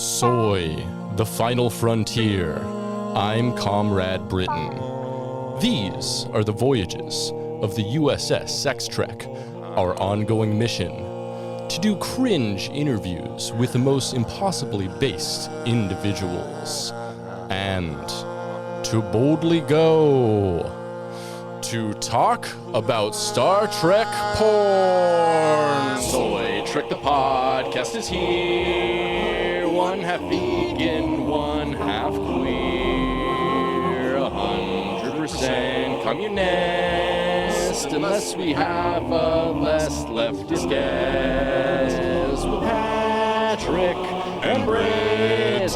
Soy, the final frontier. I'm Comrade Britain. These are the voyages of the USS Sex Trek, our ongoing mission to do cringe interviews with the most impossibly based individuals, and to boldly go to talk about Star Trek porn. Soy Trek the podcast is here, one half vegan, one half queer, 100% communist, unless we have a less leftist guest, with Patrick and Britain,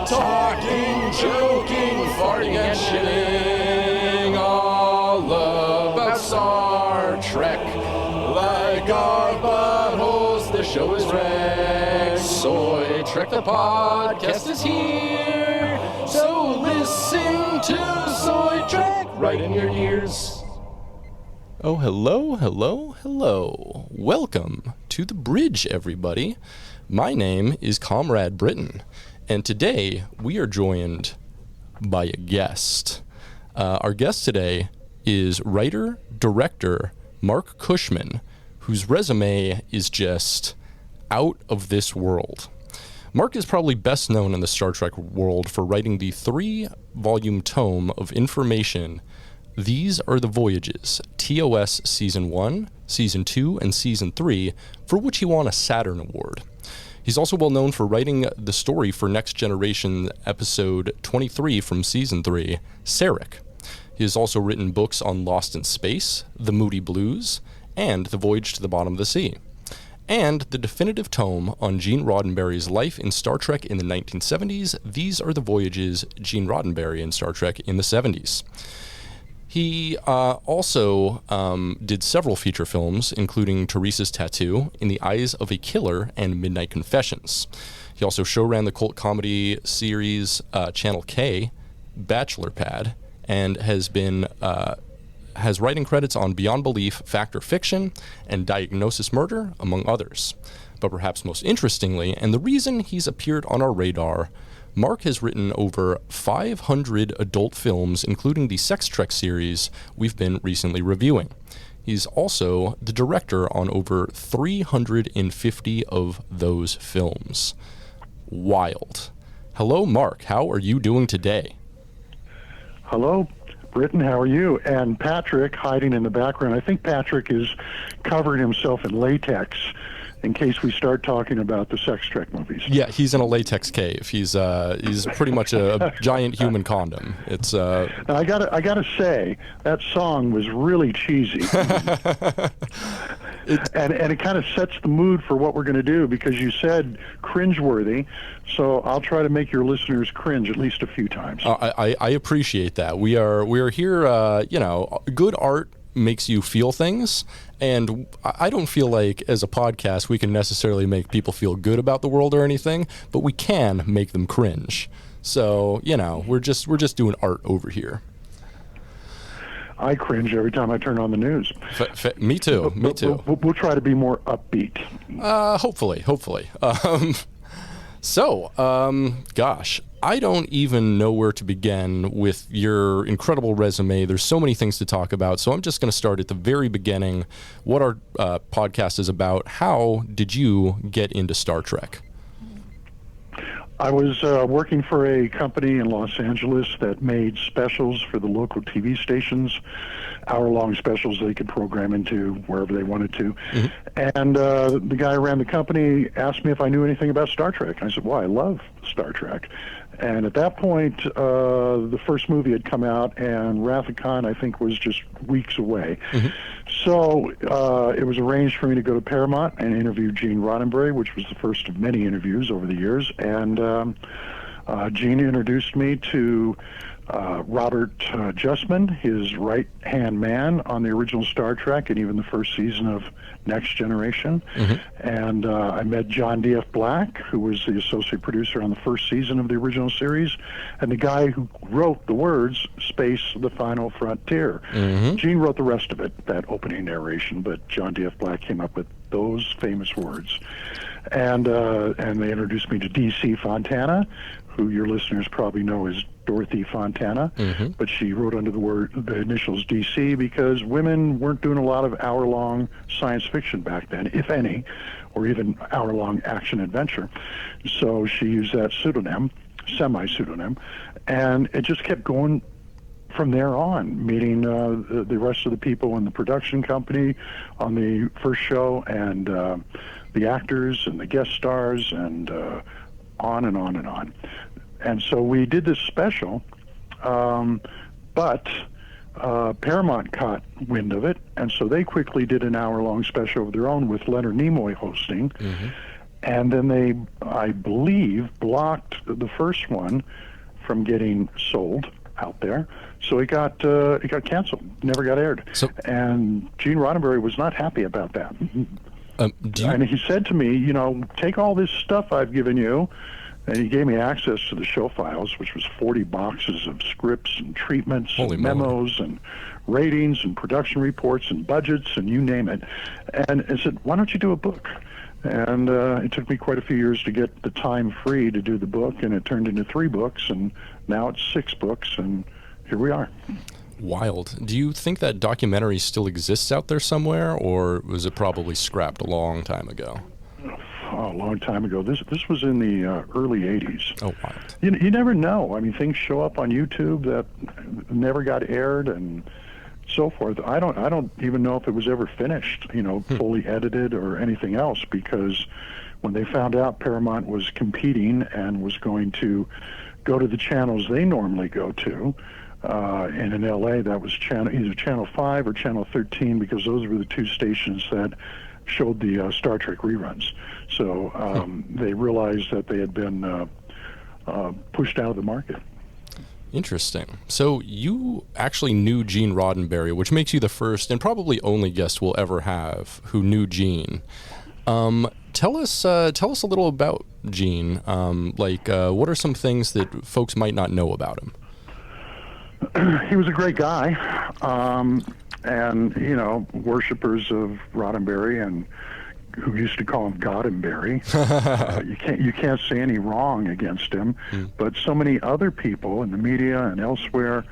talking, joking, farting and shitting all about Star Trek. Like our buttholes, the show is wrecked. Soy Trek the podcast is here, so listen to Soy Trek right in your ears. Oh, hello. Welcome to the bridge, everybody. My name is Comrade Britain, and today we are joined by a guest. Our guest today is writer-director Marc Cushman, whose resume is just out of this world. Marc is probably best known in the Star Trek world for writing the 3-volume tome of information, These Are the Voyages, TOS Season 1, Season 2, and Season 3, for which he won a Saturn Award. He's also well known for writing the story for Next Generation Episode 23 from Season 3, Sarek. He has also written books on Lost in Space, The Moody Blues, and The Voyage to the Bottom of the Sea, and the definitive tome on Gene Roddenberry's life in Star Trek in the 1970s, These Are the Voyages, Gene Roddenberry in Star Trek in the 70s. He also did several feature films, including Teresa's Tattoo, In the Eyes of a Killer, and Midnight Confessions. He also showran the cult comedy series Channel K, Bachelor Pad, and has writing credits on Beyond Belief, Fact or Fiction, and Diagnosis Murder, among others. But perhaps most interestingly, and the reason he's appeared on our radar, Marc has written over 500 adult films, including the Sex Trek series we've been recently reviewing. He's also the director on over 350 of those films. Wild. Hello, Marc. How are you doing today? Hello, Britain. How are you? And Patrick, hiding in the background. I think Patrick is covering himself in latex in case we start talking about the Sex Trek movies. Yeah, he's in a latex cave. He's pretty much a giant human condom. It's Now, I gotta say that song was really cheesy, and it kind of sets the mood for what we're going to do, because you said cringeworthy, so I'll try to make your listeners cringe at least a few times. I appreciate that. We are here. Good art makes you feel things, and I don't feel like as a podcast we can necessarily make people feel good about the world or anything, but we can make them cringe. So we're just doing art over here. I cringe every time I turn on the news. Me too. Me too. We'll try to be more upbeat. Hopefully. Gosh, I don't even know where to begin with your incredible resume. There's so many things to talk about, so I'm just going to start at the very beginning. What our podcast is about. How did you get into Star Trek? I was working for a company in Los Angeles that made specials for the local TV stations, hour-long specials they could program into wherever they wanted to. Mm-hmm. And the guy who ran the company asked me if I knew anything about Star Trek. I said, well, I love Star Trek. And at that point, the first movie had come out, and Wrath of Khan, I think, was just weeks away. Mm-hmm. So it was arranged for me to go to Paramount and interview Gene Roddenberry, which was the first of many interviews over the years. And Gene introduced me to Robert Justman, his right-hand man on the original Star Trek and even the first season of Next Generation. Mm-hmm. And I met John D.F. Black, who was the associate producer on the first season of the original series, and the guy who wrote the words, Space, the Final Frontier. Mm-hmm. Gene wrote the rest of it, that opening narration, but John D.F. Black came up with those famous words. And they introduced me to D.C. Fontana, who your listeners probably know as Dorothy Fontana, but she wrote under the initials DC because women weren't doing a lot of hour-long science fiction back then, if any, or even hour-long action-adventure. So she used that pseudonym, semi-pseudonym, and it just kept going from there on, meeting the rest of the people in the production company on the first show, and the actors and the guest stars, and on and on and on. And so we did this special, but Paramount caught wind of it, and so they quickly did an hour-long special of their own with Leonard Nimoy hosting. And then they, I believe, blocked the first one from getting sold out there, so it got canceled, never got aired. And Gene Roddenberry was not happy about that. And he said to me, take all this stuff I've given you. And he gave me access to the show files, which was 40 boxes of scripts and treatments and memos and ratings and production reports and budgets and you name it. And I said, why don't you do a book? And it took me quite a few years to get the time free to do the book, and it turned into 3 books, and now it's 6 books, and here we are. Wild. Do you think that documentary still exists out there somewhere, or was it probably scrapped a long time ago? A long time ago. This was in the early 80s. Oh, wild. You never know. I mean, things show up on YouTube that never got aired and so forth. I don't even know if it was ever finished, fully edited or anything else, because when they found out Paramount was competing and was going to go to the channels they normally go to, and in LA that was either Channel 5 or Channel 13, because those were the 2 stations that showed the Star Trek reruns. So they realized that they had been pushed out of the market. Interesting. So you actually knew Gene Roddenberry, which makes you the first and probably only guest we'll ever have who knew Gene. Tell us a little about Gene. What are some things that folks might not know about him? He was a great guy, and worshippers of Roddenberry and who used to call him Goddenberry. You can't say any wrong against him, but so many other people in the media and elsewhere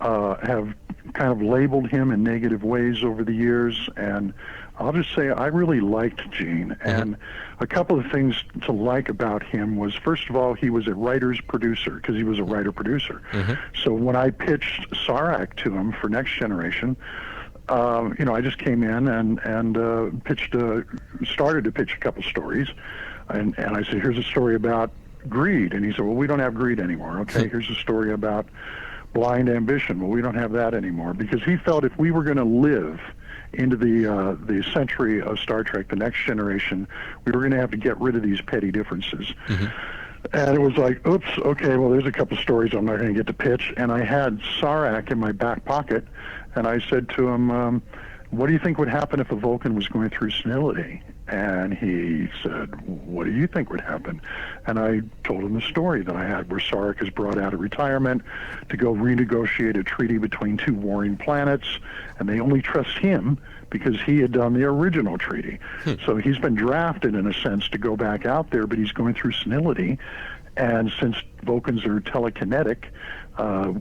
have kind of labeled him in negative ways over the years, and I'll just say I really liked Gene, and a couple of things to like about him was, first of all, he was a writer's producer, because he was a writer-producer. So when I pitched Sarek to him for Next Generation, I just came in and started to pitch a couple stories, and I said, here's a story about greed, and he said, well, we don't have greed anymore. Okay, here's a story about blind ambition. Well, we don't have that anymore, because he felt if we were going to live into the century of Star Trek, the Next Generation, we were going to have to get rid of these petty differences. And it was like, oops, okay, well, there's a couple stories I'm not going to get to pitch. And I had Sarek in my back pocket, and I said to him, what do you think would happen if a Vulcan was going through senility? And he said, what do you think would happen? And I told him the story that I had, where Sarek is brought out of retirement to go renegotiate a treaty between 2 warring planets, and they only trust him because he had done the original treaty. So he's been drafted, in a sense, to go back out there, but he's going through senility. And since Vulcans are telekinetic,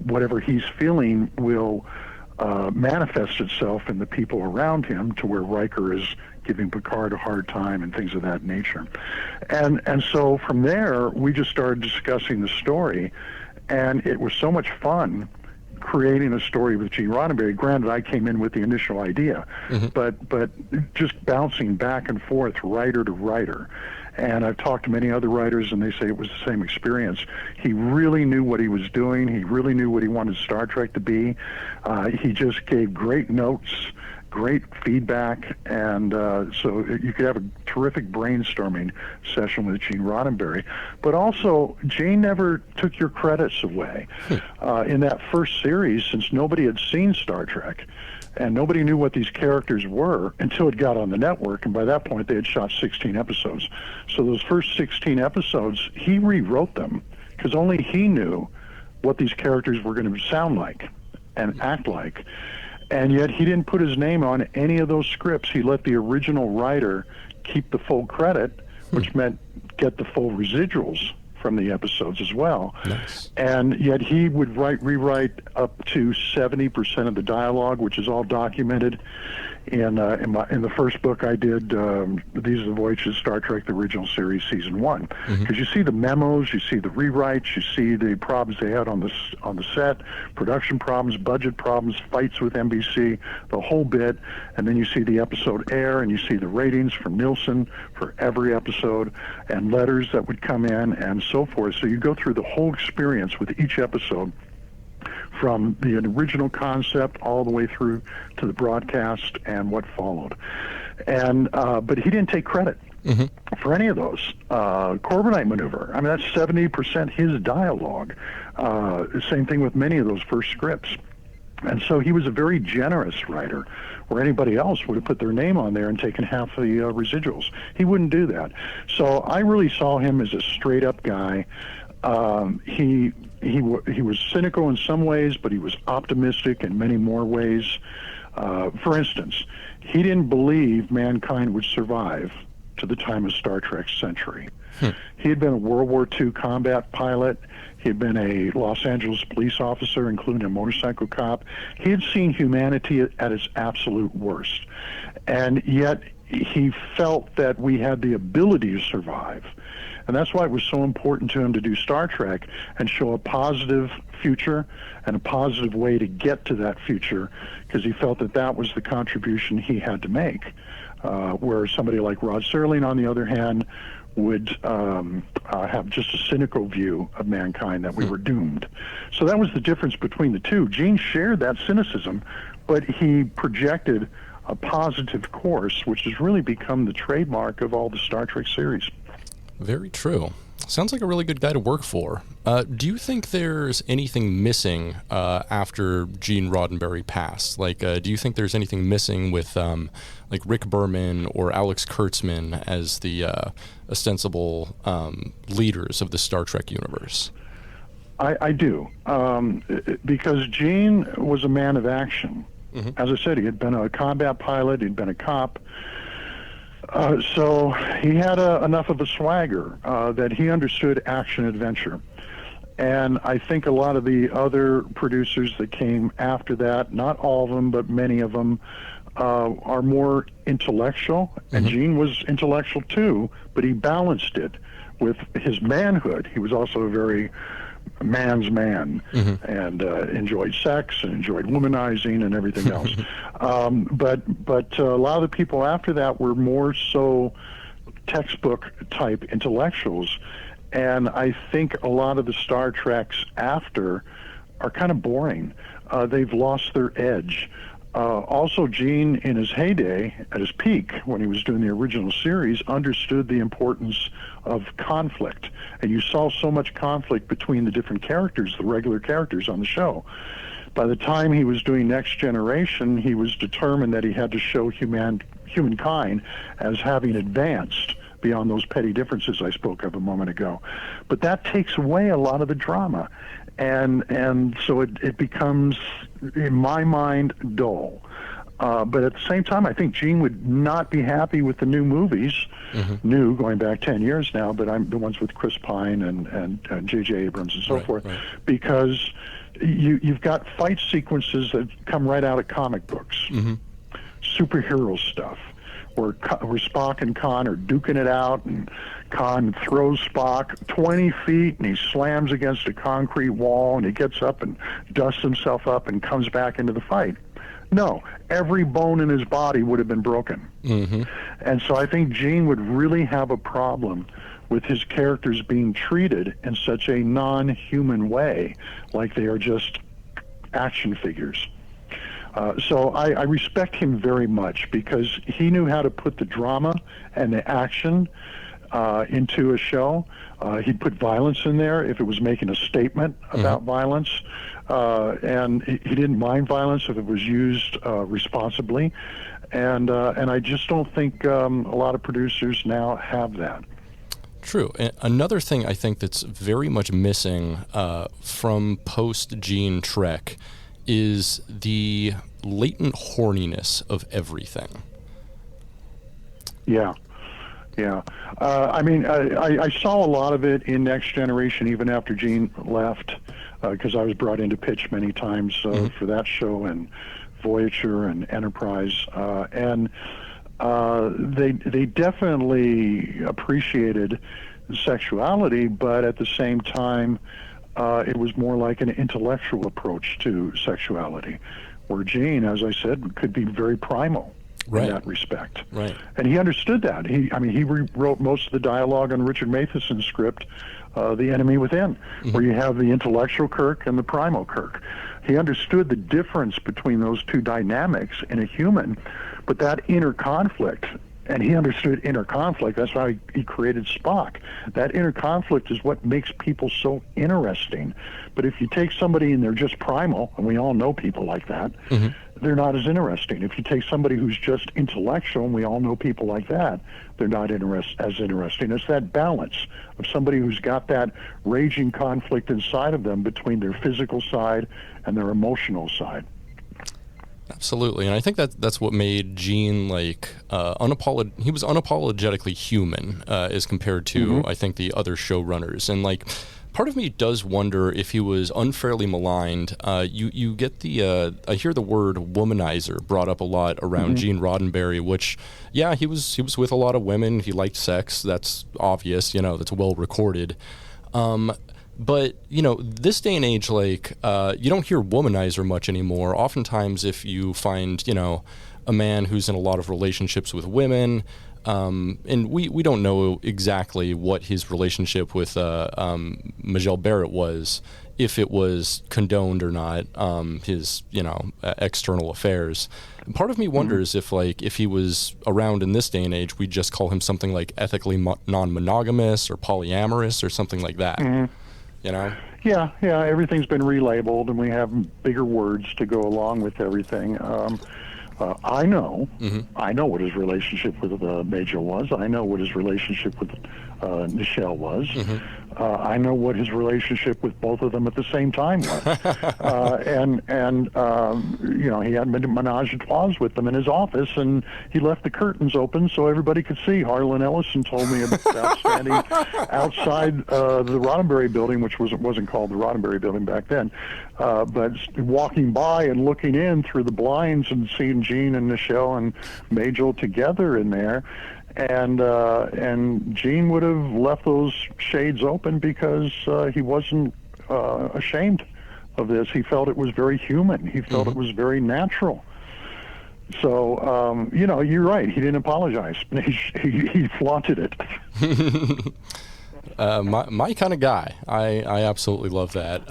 whatever he's feeling will manifest itself in the people around him, to where Riker is giving Picard a hard time and things of that nature. And so from there, we just started discussing the story, and it was so much fun creating a story with Gene Roddenberry. Granted, I came in with the initial idea, but just bouncing back and forth, writer to writer. And I've talked to many other writers, and they say it was the same experience. He really knew what he was doing. He really knew what he wanted Star Trek to be. He just gave great notes, great feedback, and so you could have a terrific brainstorming session with Gene Roddenberry. But also, Gene never took your credits away. In that first series, since nobody had seen Star Trek, and nobody knew what these characters were until it got on the network, and by that point they had shot 16 episodes. So those first 16 episodes, he rewrote them, because only he knew what these characters were going to sound like and act like. And yet he didn't put his name on any of those scripts. He let the original writer keep the full credit, which meant get the full residuals from the episodes as well. Nice. And yet he would rewrite up to 70% of the dialogue, which is all documented in the first book I did, These Are the Voyages, Star Trek, the original series, season 1. Because you see the memos, you see the rewrites, you see the problems they had on the set, production problems, budget problems, fights with NBC, the whole bit, and then you see the episode air, and you see the ratings from Nielsen for every episode, and letters that would come in, and so forth. So you go through the whole experience with each episode, from the original concept all the way through to the broadcast and what followed. And but he didn't take credit for any of those. Corbinite maneuver, I mean, that's 70% his dialogue. Same thing with many of those first scripts. And so he was a very generous writer, where anybody else would have put their name on there and taken half of the residuals. He wouldn't do that. So I really saw him as a straight-up guy. He was cynical in some ways, but he was optimistic in many more ways. For instance, he didn't believe mankind would survive to the time of Star Trek's century. He had been a World War II combat pilot. He had been a Los Angeles police officer, including a motorcycle cop. He had seen humanity at its absolute worst. And yet he felt that we had the ability to survive. And that's why it was so important to him to do Star Trek and show a positive future and a positive way to get to that future, because he felt that that was the contribution he had to make. Where somebody like Rod Serling, on the other hand, would have just a cynical view of mankind, that we were doomed. So that was the difference between the two. Gene shared that cynicism, but he projected a positive course, which has really become the trademark of all the Star Trek series. Very true. Sounds like a really good guy to work for. Do you think there's anything missing after Gene Roddenberry passed? Like, do you think there's anything missing with like Rick Berman or Alex Kurtzman as the ostensible leaders of the Star Trek universe? I do, because Gene was a man of action. As I said, he had been a combat pilot, he'd been a cop. So he had enough of a swagger that he understood action-adventure. And I think a lot of the other producers that came after that, not all of them, but many of them, are more intellectual. And Gene was intellectual too, but he balanced it with his manhood. He was also a very man's man, and enjoyed sex and enjoyed womanizing and everything else. But a lot of the people after that were more so textbook type intellectuals, and I think a lot of the Star Treks after are kind of boring. They've lost their edge. Also, Gene, in his heyday, at his peak, when he was doing the original series, understood the importance of conflict. And you saw so much conflict between the different characters, the regular characters on the show. By the time he was doing Next Generation, he was determined that he had to show humankind as having advanced beyond those petty differences I spoke of a moment ago. But that takes away a lot of the drama. And so it becomes, in my mind, dull. But at the same time, I think Gene would not be happy with the new movies, new, going back 10 years now, but I'm the ones with Chris Pine and J.J. Abrams and so forth, because you've got fight sequences that come right out of comic books, superhero stuff, where Spock and Khan are duking it out, and Khan throws Spock 20 feet, and he slams against a concrete wall, and he gets up and dusts himself up and comes back into the fight. No, every bone in his body would have been broken. And so I think Gene would really have a problem with his characters being treated in such a non-human way, like they are just action figures. So I respect him very much, because he knew how to put the drama and the action into a show. He'd put violence in there if it was making a statement about violence, and he didn't mind violence if it was used responsibly. And I just don't think a lot of producers now have that. True. And another thing I think that's very much missing from post-Gene Trek is the latent horniness of everything. Yeah. Yeah. I saw a lot of it in Next Generation even after Gene left, because I was brought in to pitch many times for that show and Voyager and Enterprise. And they definitely appreciated sexuality, but at the same time, it was more like an intellectual approach to sexuality, where Gene, as I said, could be very primal. Right. In that respect. Right. And he understood that. He rewrote most of the dialogue on Richard Matheson's script, The Enemy Within, where you have the intellectual Kirk and the primal Kirk. He understood the difference between those two dynamics in a human, but that inner conflict, and he understood inner conflict, that's why he created Spock. That inner conflict is what makes people so interesting. But if you take somebody and they're just primal, and we all know people like that, they're not as interesting. If you take somebody who's just intellectual, and we all know people like that, they're not as interesting. It's that balance of somebody who's got that raging conflict inside of them between their physical side and their emotional side. Absolutely, and I think that's what made Gene like he was unapologetically human as compared to I think the other showrunners, and like part of me does wonder if he was unfairly maligned. You get the I hear the word womanizer brought up a lot around Gene Roddenberry, which he was with a lot of women. He liked sex. That's obvious. That's well recorded. But, this day and age, like, you don't hear womanizer much anymore. Oftentimes, if you find, a man who's in a lot of relationships with women, and we don't know exactly what his relationship with Majel Barrett was, if it was condoned or not, his, external affairs. Part of me wonders if he was around in this day and age, we'd just call him something like ethically non-monogamous or polyamorous or something like that. Yeah, everything's been relabeled, and we have bigger words to go along with everything. I know what his relationship with Major was. I know what his relationship with Nichelle was. I know what his relationship with both of them at the same time was. He had menage a trois with them in his office, and he left the curtains open so everybody could see. Harlan Ellison told me about standing outside the Roddenberry building, which wasn't called the Roddenberry building back then, but walking by and looking in through the blinds and seeing Gene and Nichelle and Majel together in there. And Gene would have left those shades open because he wasn't ashamed of this. He felt it was very human. He felt it was very natural. So, you're right. He didn't apologize. He flaunted it. My kind of guy. I absolutely love that.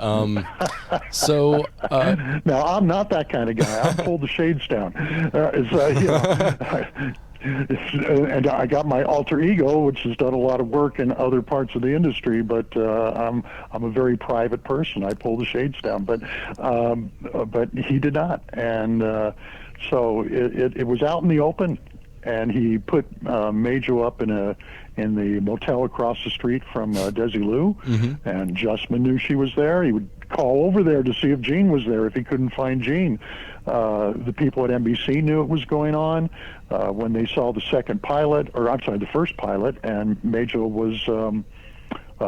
Now, I'm not that kind of guy. I pulled the shades down. And I got my alter ego, which has done a lot of work in other parts of the industry, but I'm a very private person. I pull the shades down, but he did not, and so it was out in the open, and he put Major up in the motel across the street from Desilu, and Justman knew she was there. He would call over there to see if Gene was there if he couldn't find Gene. The people at NBC knew it was going on when they saw the first pilot, and Major was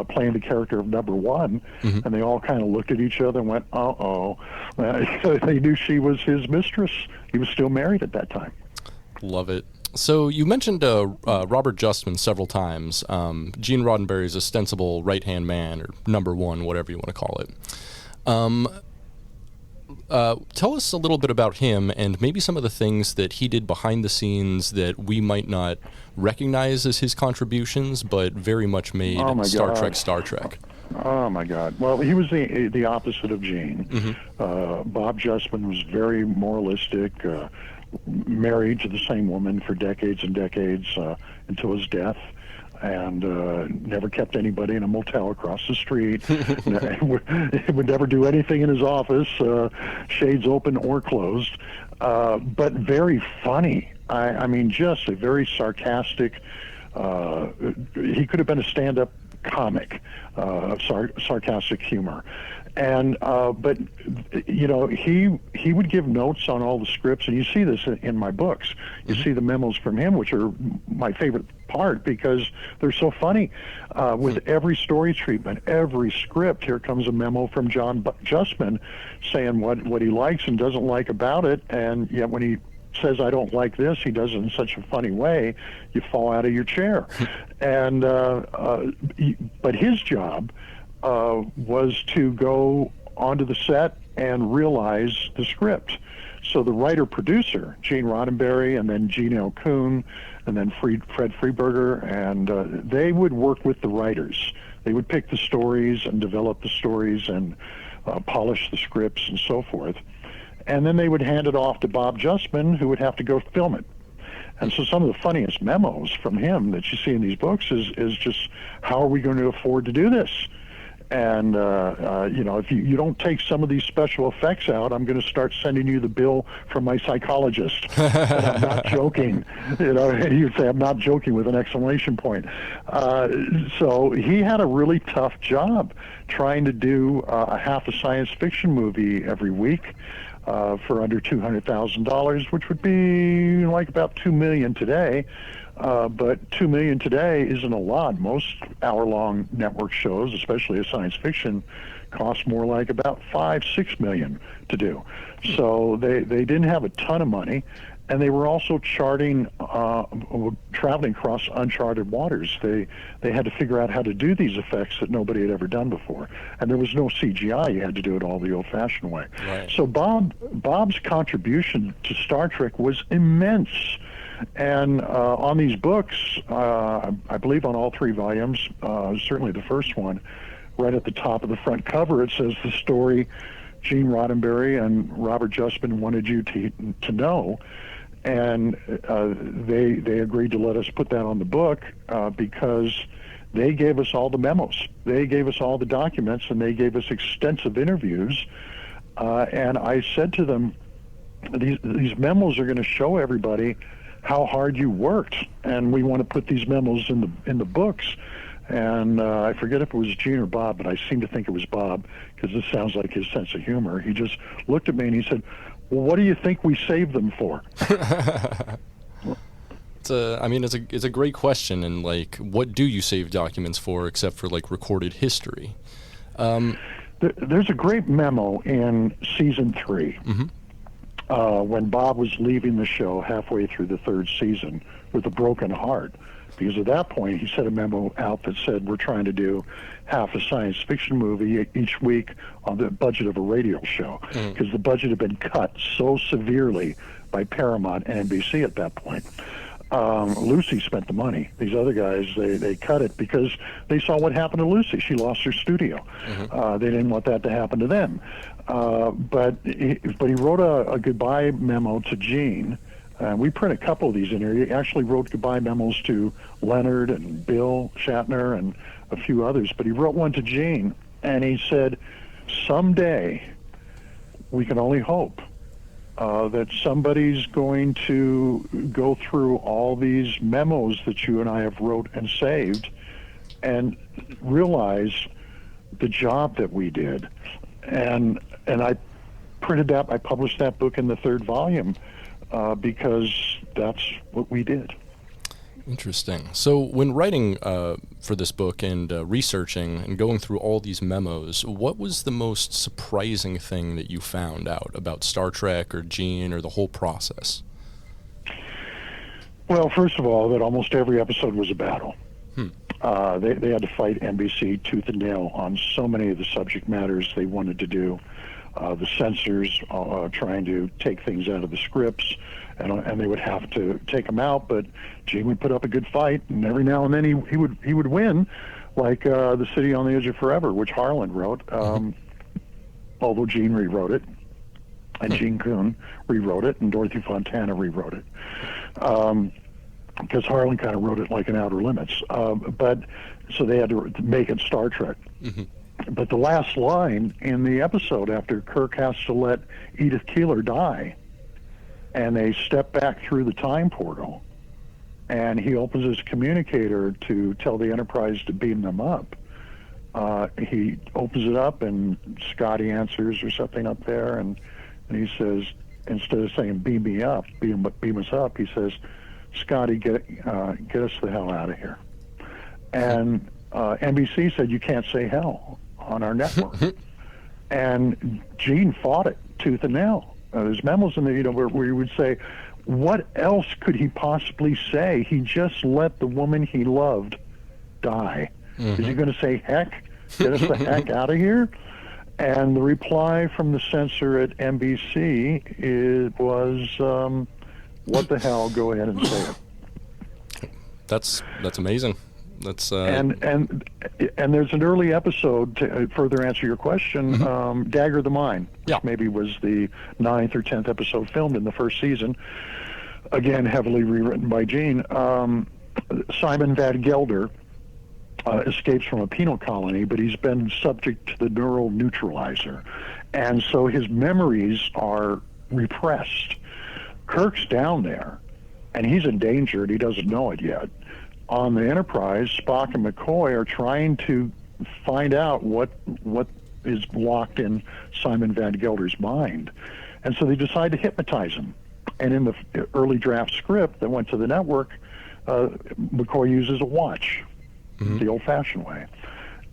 playing the character of number one, and they all kind of looked at each other and went, uh-oh. They knew she was his mistress. He was still married at that time. Love it. So you mentioned Robert Justman several times, Gene Roddenberry's ostensible right-hand man, or number one, whatever you want to call it. Tell us a little bit about him and maybe some of the things that he did behind the scenes that we might not recognize as his contributions, but very much made Star Trek. Oh, my God. Well, he was the opposite of Gene. Bob Justman was very moralistic, married to the same woman for decades and decades until his death, and never kept anybody in a motel across the street. Would never do anything in his office, shades open or closed, but very funny. I mean, just a very sarcastic. He could have been a stand-up comic, sarcastic humor. And but he would give notes on all the scripts, and you see this in my books. You see the memos from him, which are my favorite part because they're so funny. With every story treatment, every script, here comes a memo from John Justman saying what he likes and doesn't like about it, and yet when he says I don't like this, he does it in such a funny way, you fall out of your chair. And but his job was to go onto the set and realize the script. So the writer-producer, Gene Roddenberry, and then Gene L. Kuhn, and then Fred Freeberger, and they would work with the writers. They would pick the stories and develop the stories and polish the scripts and so forth. And then they would hand it off to Bob Justman, who would have to go film it. And so some of the funniest memos from him that you see in these books is just, how are we going to afford to do this? And, if you don't take some of these special effects out, I'm going to start sending you the bill from my psychologist. And I'm not joking. You'd say, I'm not joking with an exclamation point. So he had a really tough job trying to do a half a science fiction movie every week for under $200,000, which would be like about $2 million today. But $2 million today isn't a lot. Most hour-long network shows, especially a science fiction, cost more like about $5-6 million to do. So they didn't have a ton of money, and they were also traveling across uncharted waters. They had to figure out how to do these effects that nobody had ever done before, and there was no CGI. You had to do it all the old-fashioned way. Right. So Bob's contribution to Star Trek was immense. And on these books, I believe on all 3 volumes, certainly the first one, right at the top of the front cover, it says the story Gene Roddenberry and Robert Justman wanted you to know. And they agreed to let us put that on the book because they gave us all the memos. They gave us all the documents, and they gave us extensive interviews. And I said to them, these memos are going to show everybody how hard you worked, and we want to put these memos in the books. And I forget if it was Gene or Bob, but I seem to think it was Bob, because this sounds like his sense of humor. He just looked at me and he said, well, what do you think we saved them for? It's a great question, and like, what do you save documents for except for like recorded history? There's a great memo in season 3. Mm-hmm. When Bob was leaving the show halfway through the 3rd season with a broken heart, because at that point he sent a memo out that said, we're trying to do half a science fiction movie each week on the budget of a radio show, because the budget had been cut so severely by Paramount and NBC at that point. Lucy spent the money. These other guys, they cut it because they saw what happened to Lucy. She lost her studio. Mm-hmm. They didn't want that to happen to them. But he wrote a goodbye memo to Gene. We print a couple of these in here. He actually wrote goodbye memos to Leonard and Bill Shatner and a few others. But he wrote one to Gene, and he said, someday we can only hope that somebody's going to go through all these memos that you and I have wrote and saved and realize the job that we did. And I printed that, I published that book in the 3rd volume because that's what we did. Interesting. So when writing for this book and researching and going through all these memos, what was the most surprising thing that you found out about Star Trek or Gene or the whole process? Well, first of all, that almost every episode was a battle. They had to fight NBC tooth and nail on so many of the subject matters they wanted to do. The censors trying to take things out of the scripts, and they would have to take them out. But Gene would put up a good fight, and every now and then he would win, like The City on the Edge of Forever, which Harlan wrote, although Gene rewrote it, and Gene Kuhn rewrote it, and Dorothy Fontana rewrote it. Because Harlan kind of wrote it like in Outer Limits. But so they had to make it Star Trek. Mm-hmm. But the last line in the episode, after Kirk has to let Edith Keeler die, and they step back through the time portal, and he opens his communicator to tell the Enterprise to beam them up. He opens it up, and Scotty answers or something up there, and he says, instead of saying "beam me up," beam us up, he says, "Scotty, get us the hell out of here." And NBC said, "You can't say hell on our network." And Gene fought it tooth and nail. There's memos in there, where he would say, what else could he possibly say? He just let the woman he loved die. Is he going to say, heck, get us the heck out of here? And the reply from the censor at NBC was, what the hell, go ahead and say it. That's amazing. That's and there's an early episode to further answer your question, Dagger of the Mind, which maybe was the 9th or 10th episode filmed in the first season. Again, heavily rewritten by Gene. Simon Van Gelder escapes from a penal colony, but he's been subject to the neural neutralizer, and so his memories are repressed. Kirk's down there, and he's in danger, and he doesn't know it yet. On the Enterprise, Spock and McCoy are trying to find out what is locked in Simon Van Gelder's mind. And so they decide to hypnotize him. And in the early draft script that went to the network, McCoy uses a watch, the old-fashioned way.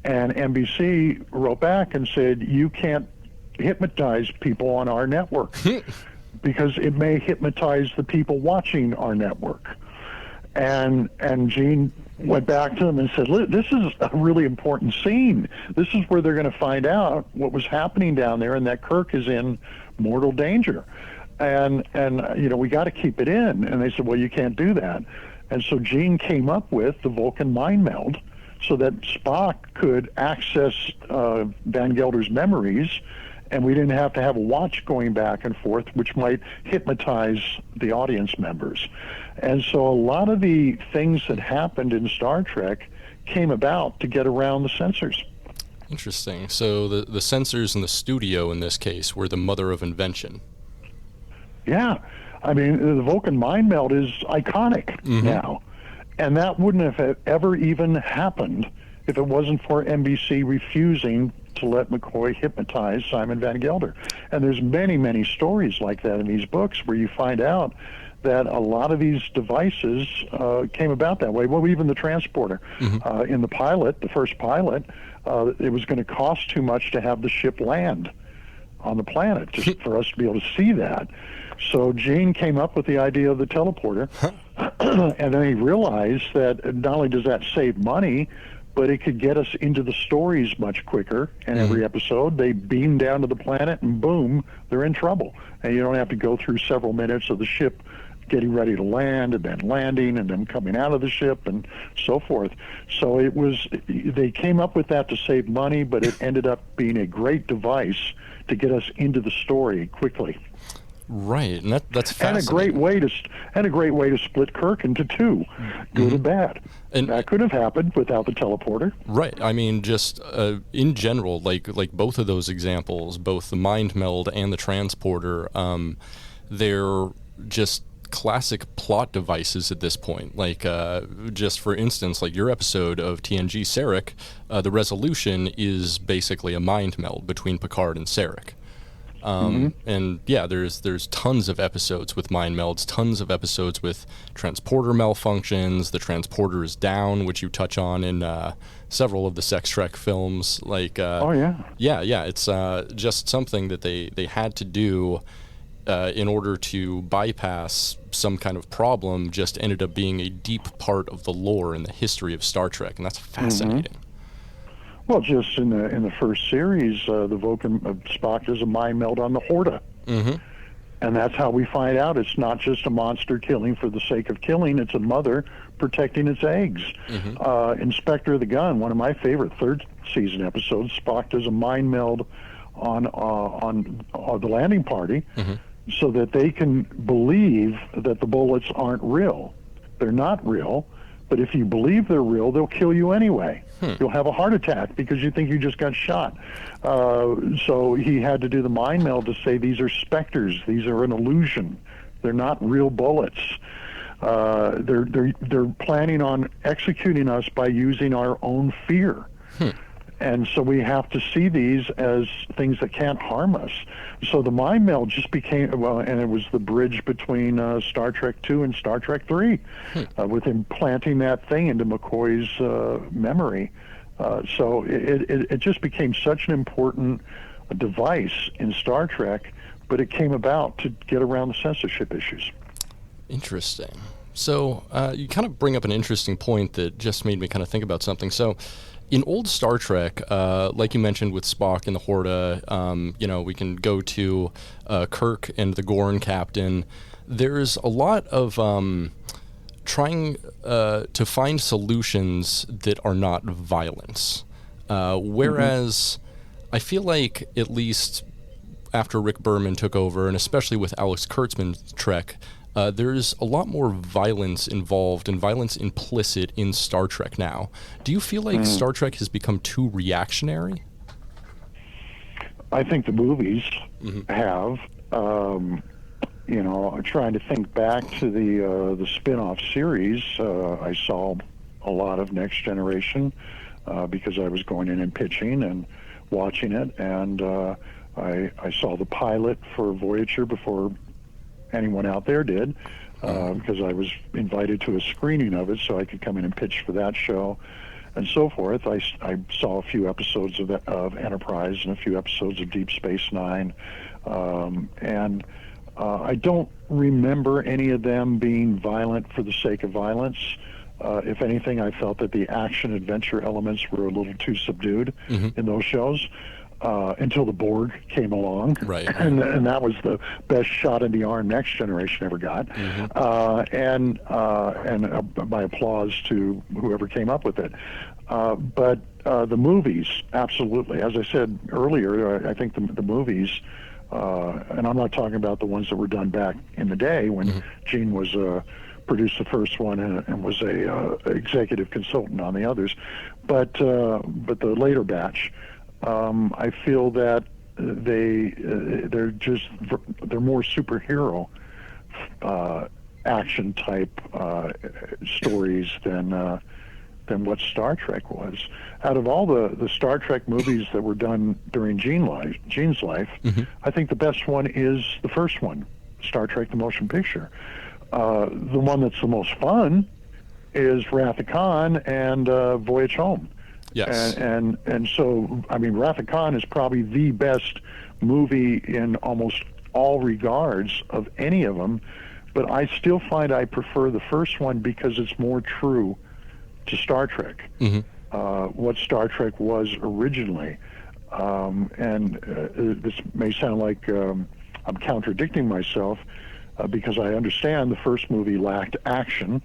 And NBC wrote back and said, you can't hypnotize people on our network because it may hypnotize the people watching our network. And Gene went back to them and said, this is a really important scene. This is where they're going to find out what was happening down there and that Kirk is in mortal danger. And we got to keep it in. And they said, well, you can't do that. And so Gene came up with the Vulcan mind meld so that Spock could access Van Gelder's memories, and we didn't have to have a watch going back and forth, which might hypnotize the audience members. And so a lot of the things that happened in Star Trek came about to get around the censors. Interesting. So the censors in the studio in this case were the mother of invention. Yeah. I mean, the Vulcan mind meld is iconic now. And that wouldn't have ever even happened if it wasn't for NBC refusing to let McCoy hypnotize Simon Van Gelder. And there's many, many stories like that in these books where you find out that a lot of these devices came about that way. Well, even the transporter. In the pilot, the first pilot, it was going to cost too much to have the ship land on the planet just for us to be able to see that. So Gene came up with the idea of the teleporter, and then he realized that not only does that save money, but it could get us into the stories much quicker. And every episode, they beam down to the planet, and boom, they're in trouble. And you don't have to go through several minutes of the ship getting ready to land, and then landing, and then coming out of the ship, and so forth. So they came up with that to save money, but it ended up being a great device to get us into the story quickly. Right, and that's fascinating. And a great way to split Kirk into two, good and bad. And that could have happened without the teleporter. Right. I mean, just in general, like both of those examples, both the mind meld and the transporter, they're just classic plot devices at this point. Like, just for instance, like your episode of TNG Sarek, the resolution is basically a mind meld between Picard and Sarek. And yeah, there's tons of episodes with mind melds, tons of episodes with transporter malfunctions. The transporter is down, which you touch on in several of the Sex Trek films. Like, yeah, it's just something that they had to do in order to bypass some kind of problem. Just ended up being a deep part of the lore and the history of Star Trek, and that's fascinating. Well, just in the first series, the Vulcan Spock does a mind meld on the Horta. And that's how we find out it's not just a monster killing for the sake of killing, it's a mother protecting its eggs. Inspector of the Gun, one of my favorite third season episodes, Spock does a mind meld on the landing party so that they can believe that the bullets aren't real. They're not real. But if you believe they're real, they'll kill you anyway. You'll have a heart attack because you think you just got shot. So he had to do the mind meld to say these are specters. These are an illusion. They're not real bullets. They're planning on executing us by using our own fear. And so we have to see these as things that can't harm us. So the mind meld just became, well, and it was the bridge between Star Trek II and Star Trek III, with implanting that thing into McCoy's memory. So it just became such an important device in Star Trek, but it came about to get around the censorship issues. Interesting. So you kind of bring up an interesting point that just made me kind of think about something. So in old Star Trek, like you mentioned with Spock and the Horta, we can go to Kirk and the Gorn captain. There's a lot of trying to find solutions that are not violence. Whereas I feel like, at least after Rick Berman took over, and especially with Alex Kurtzman's Trek, there's a lot more violence involved and violence implicit in Star Trek now. Do you feel like Star Trek has become too reactionary? I think the movies have. Trying to think back to the spin-off series, I saw a lot of Next Generation because I was going in and pitching and watching it, and I saw the pilot for Voyager before anyone out there did, because I was invited to a screening of it so I could come in and pitch for that show and so forth. I saw a few episodes of Enterprise and a few episodes of Deep Space Nine, and I don't remember any of them being violent for the sake of violence. If anything, I felt that the action-adventure elements were a little too subdued in those shows. Until the Borg came along, right. and that was the best shot in the arm Next Generation ever got, and my applause to whoever came up with it. But the movies, absolutely. As I said earlier, I think the movies, and I'm not talking about the ones that were done back in the day when Gene was produced the first one and was a executive consultant on the others, but the later batch. I feel that they're more superhero action type stories than what Star Trek was. Out of all the Star Trek movies that were done during Gene's life, I think the best one is the first one, Star Trek: The Motion Picture. The one that's the most fun is Wrath of Khan and Voyage Home. Yes. And so, I mean, Wrath of Khan is probably the best movie in almost all regards of any of them, but I still find I prefer the first one because it's more true to Star Trek, what Star Trek was originally. This may sound like I'm contradicting myself because I understand the first movie lacked action,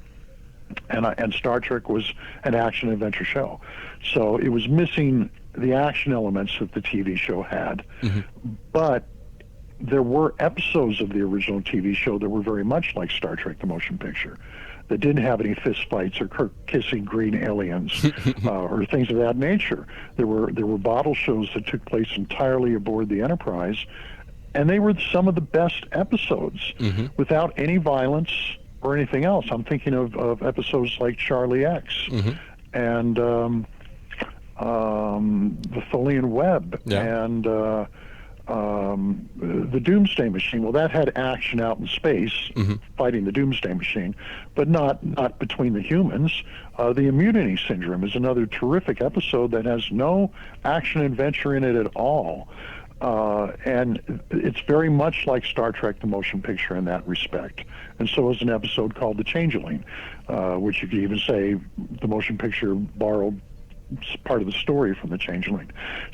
and Star Trek was an action-adventure show. So it was missing the action elements that the TV show had. But there were episodes of the original TV show that were very much like Star Trek: The Motion Picture, that didn't have any fist fights or Kirk kissing green aliens or things of that nature. There were bottle shows that took place entirely aboard the Enterprise, and they were some of the best episodes without any violence or anything else. I'm thinking of episodes like Charlie X and the Tholian Web and the Doomsday Machine. Well, that had action out in space, fighting the Doomsday Machine, but not between the humans. The Immunity Syndrome is another terrific episode that has no action adventure in it at all. And it's very much like Star Trek: The Motion Picture in that respect. And so is an episode called The Changeling, which you could even say the motion picture borrowed part of the story from The Changeling.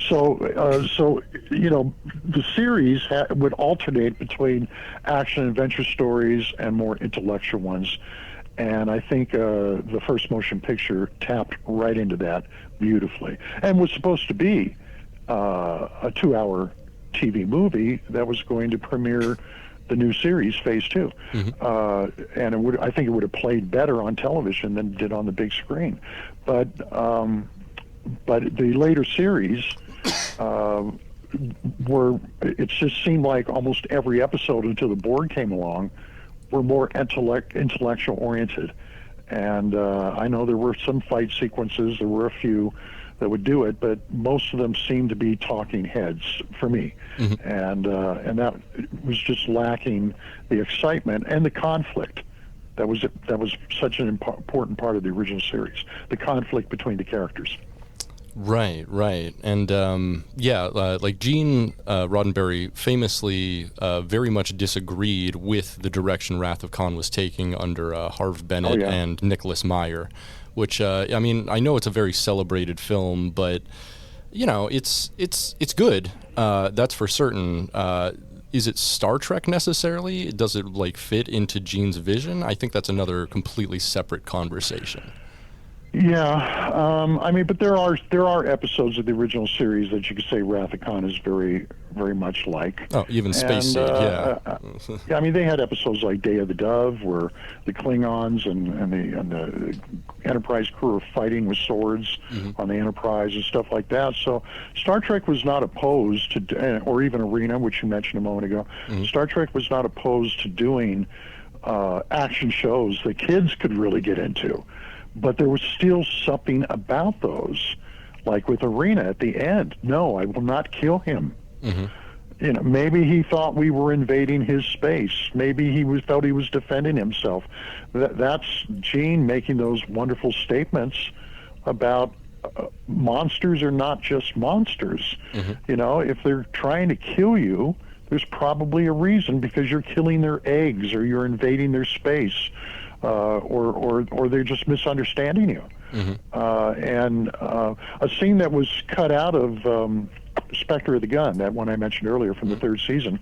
So the series would alternate between action-adventure stories and more intellectual ones. And I think the first motion picture tapped right into that beautifully, and was supposed to be a 2-hour TV movie that was going to premiere the new series, Phase 2. And I think it would have played better on television than it did on the big screen. But the later series it just seemed like almost every episode until the Borg came along were more intellectual oriented. And I know there were some fight sequences. There were a few that would do it, but most of them seemed to be talking heads for me. And that was just lacking the excitement and the conflict. That was such an important part of the original series, the conflict between the characters. Right. And like Gene Roddenberry famously very much disagreed with the direction Wrath of Khan was taking under Harve Bennett and Nicholas Meyer, which I mean, I know it's a very celebrated film, but you know, it's good. That's for certain. Is it Star Trek necessarily? Does it like fit into Gene's vision? I think that's another completely separate conversation. Yeah, I mean, but there are episodes of the original series that you could say Wrath of Khan is very, very much like. Oh, even Space Seed, yeah. Yeah, I mean, they had episodes like Day of the Dove, where the Klingons and the Enterprise crew are fighting with swords on the Enterprise and stuff like that. So Star Trek was not opposed to, or even Arena, which you mentioned a moment ago. Star Trek was not opposed to doing action shows that kids could really get into. But there was still something about those, like with Arena at the end. No, I will not kill him. You know, maybe he thought we were invading his space. Maybe he felt he was defending himself. That's Gene making those wonderful statements about monsters are not just monsters. You know, if they're trying to kill you, there's probably a reason, because you're killing their eggs or you're invading their space. Or they're just misunderstanding you. And a scene that was cut out of Spectre of the Gun, that one I mentioned earlier from the third season,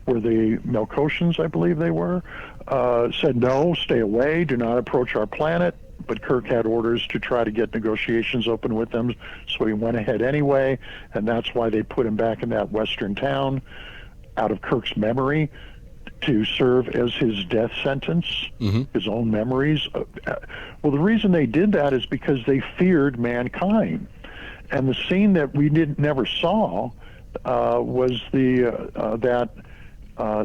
where the Melkotians, I believe they were, said, no, stay away, do not approach our planet. But Kirk had orders to try to get negotiations open with them, so he went ahead anyway, and that's why they put him back in that western town out of Kirk's memory, to serve as his death sentence, his own memories. Well, the reason they did that is because they feared mankind. And the scene that we never saw was that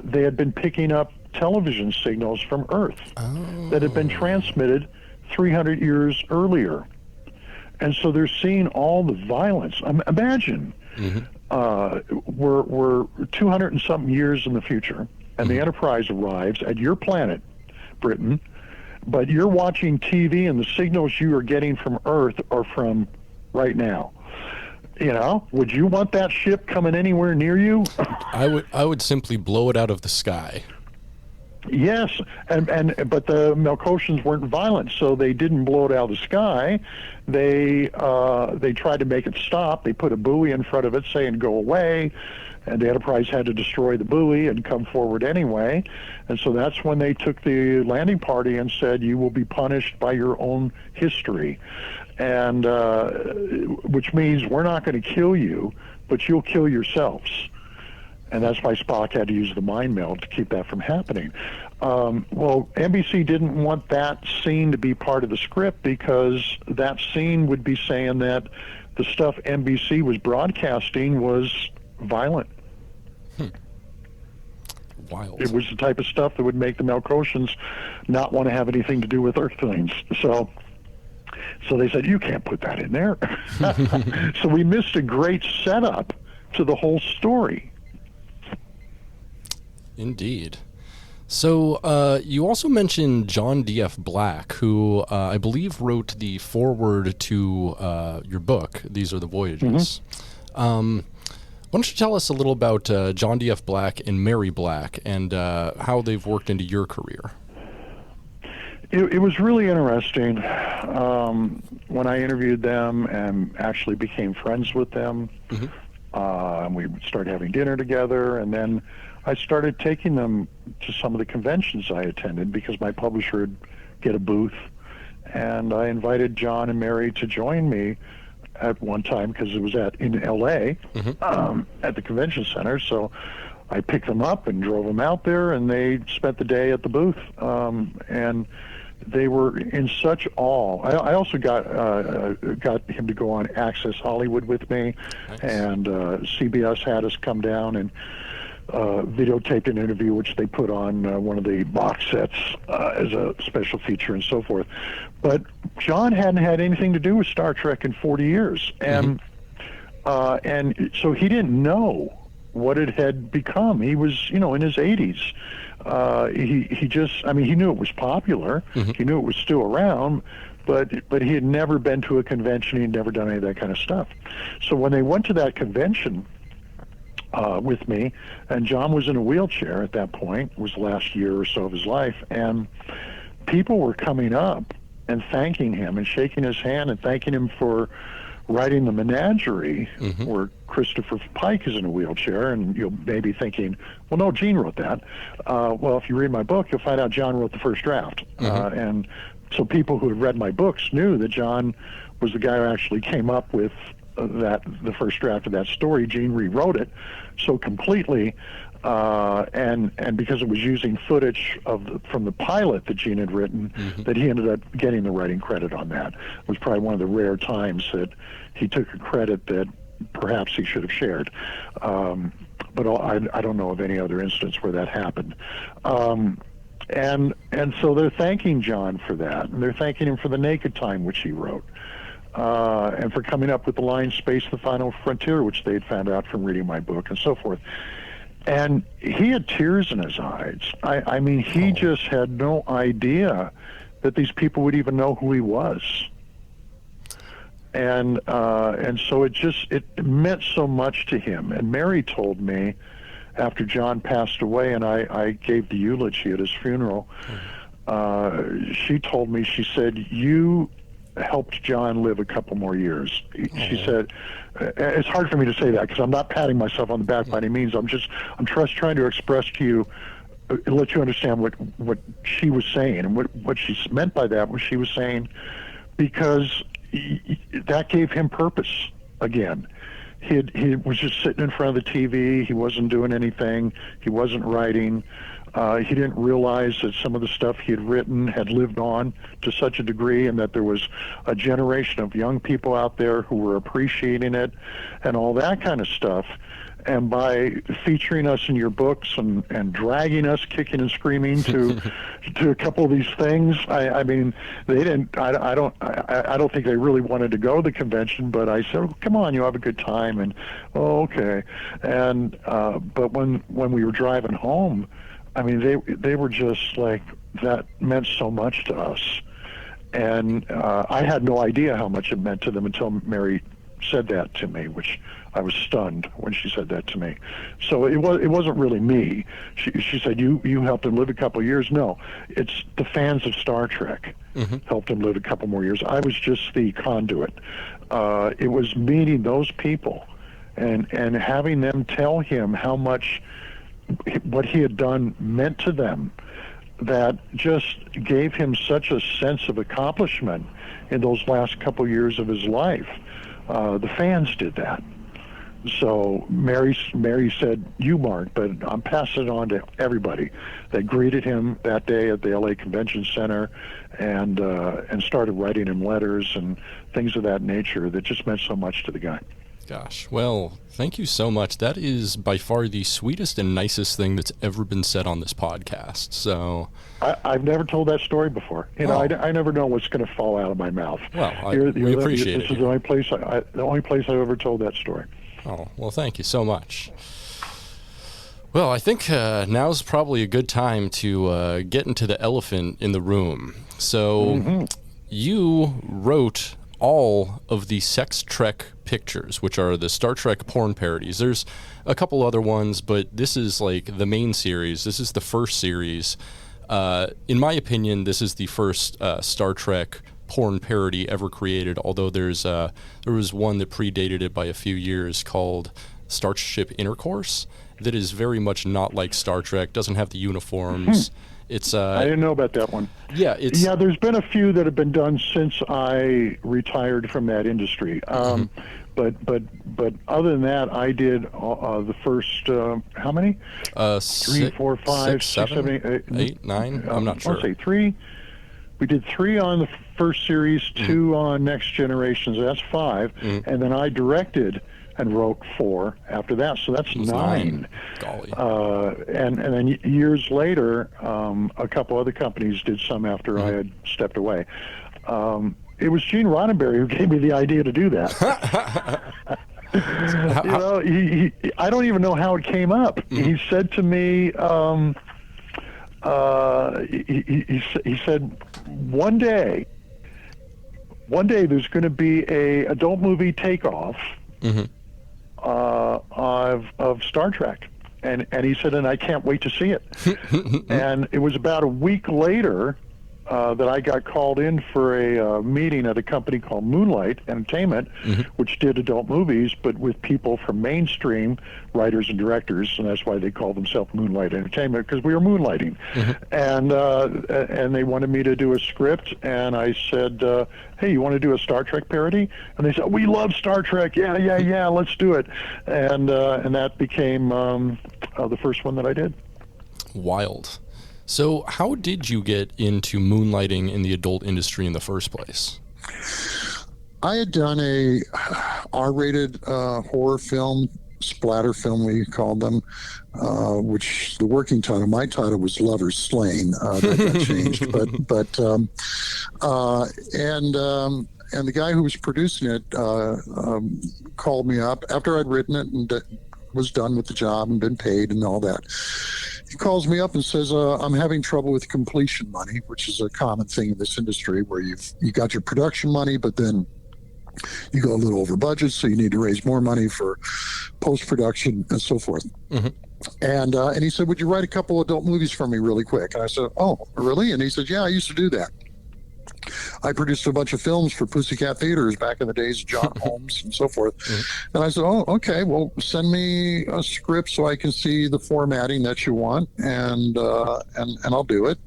they had been picking up television signals from Earth that had been transmitted 300 years earlier. And so they're seeing all the violence. Imagine, we're 200 and something years in the future, and the Enterprise arrives at your planet, Britain, but you're watching TV and the signals you are getting from Earth are from right now. You know, would you want that ship coming anywhere near you? I would simply blow it out of the sky. Yes, but the Melkotians weren't violent, so they didn't blow it out of the sky. They tried to make it stop. They put a buoy in front of it saying, go away. And the Enterprise had to destroy the buoy and come forward anyway. And so that's when they took the landing party and said, you will be punished by your own history. And which means we're not going to kill you, but you'll kill yourselves. And that's why Spock had to use the mind meld to keep that from happening. Well, NBC didn't want that scene to be part of the script, because that scene would be saying that the stuff NBC was broadcasting was violent. Wild. It was the type of stuff that would make the Melkotians not want to have anything to do with Earthlings. So they said, you can't put that in there. So we missed a great setup to the whole story. Indeed. So you also mentioned John D.F. Black, who I believe wrote the foreword to your book, These Are the Voyages. Why don't you tell us a little about John D.F. Black and Mary Black, and how they've worked into your career? It was really interesting when I interviewed them and actually became friends with them. And we started having dinner together, and then I started taking them to some of the conventions I attended, because my publisher would get a booth, and I invited John and Mary to join me at one time, because it was in L.A. At the convention center. So I picked them up and drove them out there, and they spent the day at the booth. And they were in such awe. I also got him to go on Access Hollywood with me. Nice. And CBS had us come down and videotaped an interview, which they put on one of the box sets as a special feature and so forth. But John hadn't had anything to do with Star Trek in 40 years, and so he didn't know what it had become. He was, in his 80s. He just, he knew it was popular. He knew it was still around, but he had never been to a convention. He'd never done any of that kind of stuff. So when they went to that convention with me, and John was in a wheelchair at that point, it was the last year or so of his life, and people were coming up and thanking him and shaking his hand and thanking him for writing The Menagerie, where Christopher Pike is in a wheelchair, and you'll maybe thinking, well, no, Gene wrote that. Well, if you read my book, you'll find out John wrote the first draft. And so people who had read my books knew that John was the guy who actually came up with the first draft of that story. Gene rewrote it so completely, and because it was using footage from the pilot that Gene had written, that he ended up getting the writing credit on that. It was probably one of the rare times that he took a credit that perhaps he should have shared. But I don't know of any other instance where that happened. And so they're thanking John for that, and they're thanking him for The Naked Time, which he wrote, and for coming up with the line "Space, the Final Frontier," which they had found out from reading my book, and so forth. And he had tears in his eyes. He just had no idea that these people would even know who he was. And so it meant so much to him. And Mary told me after John passed away, and I gave the eulogy at his funeral, she told me, she said, "You helped John live a couple more years." She said, it's hard for me to say that because I'm not patting myself on the back by any means. I'm just trying to express to you, let you understand what she was saying, and what she meant by that was she was saying, because that gave him purpose again. He was just sitting in front of the TV. He wasn't doing anything. He wasn't writing. He didn't realize that some of the stuff he had written had lived on to such a degree, and that there was a generation of young people out there who were appreciating it and all that kind of stuff. And by featuring us in your books and dragging us kicking and screaming to a couple of these things, they didn't. I don't think they really wanted to go to the convention, but I said, oh, "Come on, you have a good time." And okay. And but when we were driving home, they were just like, that meant so much to us. And I had no idea how much it meant to them until Mary said that to me, which I was stunned when she said that to me. So it wasn't really me. She said, you helped him live a couple of years. No, it's the fans of Star Trek helped him live a couple more years. I was just the conduit. It was meeting those people and having them tell him how much what he had done meant to them, that just gave him such a sense of accomplishment in those last couple years of his life. The fans did that. So Mary said, "You, Mark," but I'm passing it on to everybody that greeted him that day at the LA Convention Center and started writing him letters and things of that nature that just meant so much to the guy. Gosh, well, thank you so much. That is by far the sweetest and nicest thing that's ever been said on this podcast. So I've never told that story before. I never know what's going to fall out of my mouth. Well, we appreciate it. This is the only place I've ever told that story. Oh, well, thank you so much. Well, I think now's probably a good time to get into the elephant in the room. So you wrote all of the Sex Trek pictures, which are the Star Trek porn parodies. There's a couple other ones, but this is like the main series. This is the first series. In my opinion, this is the first Star Trek porn parody ever created, although there was one that predated it by a few years called Starship Intercourse that is very much not like Star Trek, doesn't have the uniforms. It's I didn't know about that one. Yeah, there's been a few that have been done since I retired from that industry. But other than that, I did the first how many? 3, 4, 5, 6, 7, 8, 9. I'm not sure. I'll say 3. We did 3 on the first series, 2 on Next Generations. That's 5, and then I directed and wrote 4 after that. So that's 9. Golly. And then years later, a couple other companies did some after I had stepped away. It was Gene Roddenberry who gave me the idea to do that. I don't even know how it came up. He said to me, he said, one day there's going to be a adult movie takeoff of Star Trek, and he said, and I can't wait to see it. And it was about a week later that I got called in for a meeting at a company called Moonlight Entertainment, which did adult movies, but with people from mainstream writers and directors, and that's why they called themselves Moonlight Entertainment, because we were moonlighting. And they wanted me to do a script, and I said, hey, you want to do a Star Trek parody? And they said, we love Star Trek. Yeah, let's do it. And that became the first one that I did. Wild. So how did you get into moonlighting in the adult industry in the first place? I had done a R-rated horror film, splatter film we called them, which the working title, my title was Lovers Slain. That got changed, and the guy who was producing it called me up after I'd written it and was done with the job and been paid and all that. He calls me up and says, I'm having trouble with completion money, which is a common thing in this industry where you got your production money, but then you go a little over budget, so you need to raise more money for post-production and so forth. And he said, would you write a couple adult movies for me really quick? And I said, oh, really? And he said, yeah, I used to do that. I produced a bunch of films for Pussycat Theaters back in the days of John Holmes and so forth. And I said, oh, okay, well, send me a script so I can see the formatting that you want, and I'll do it.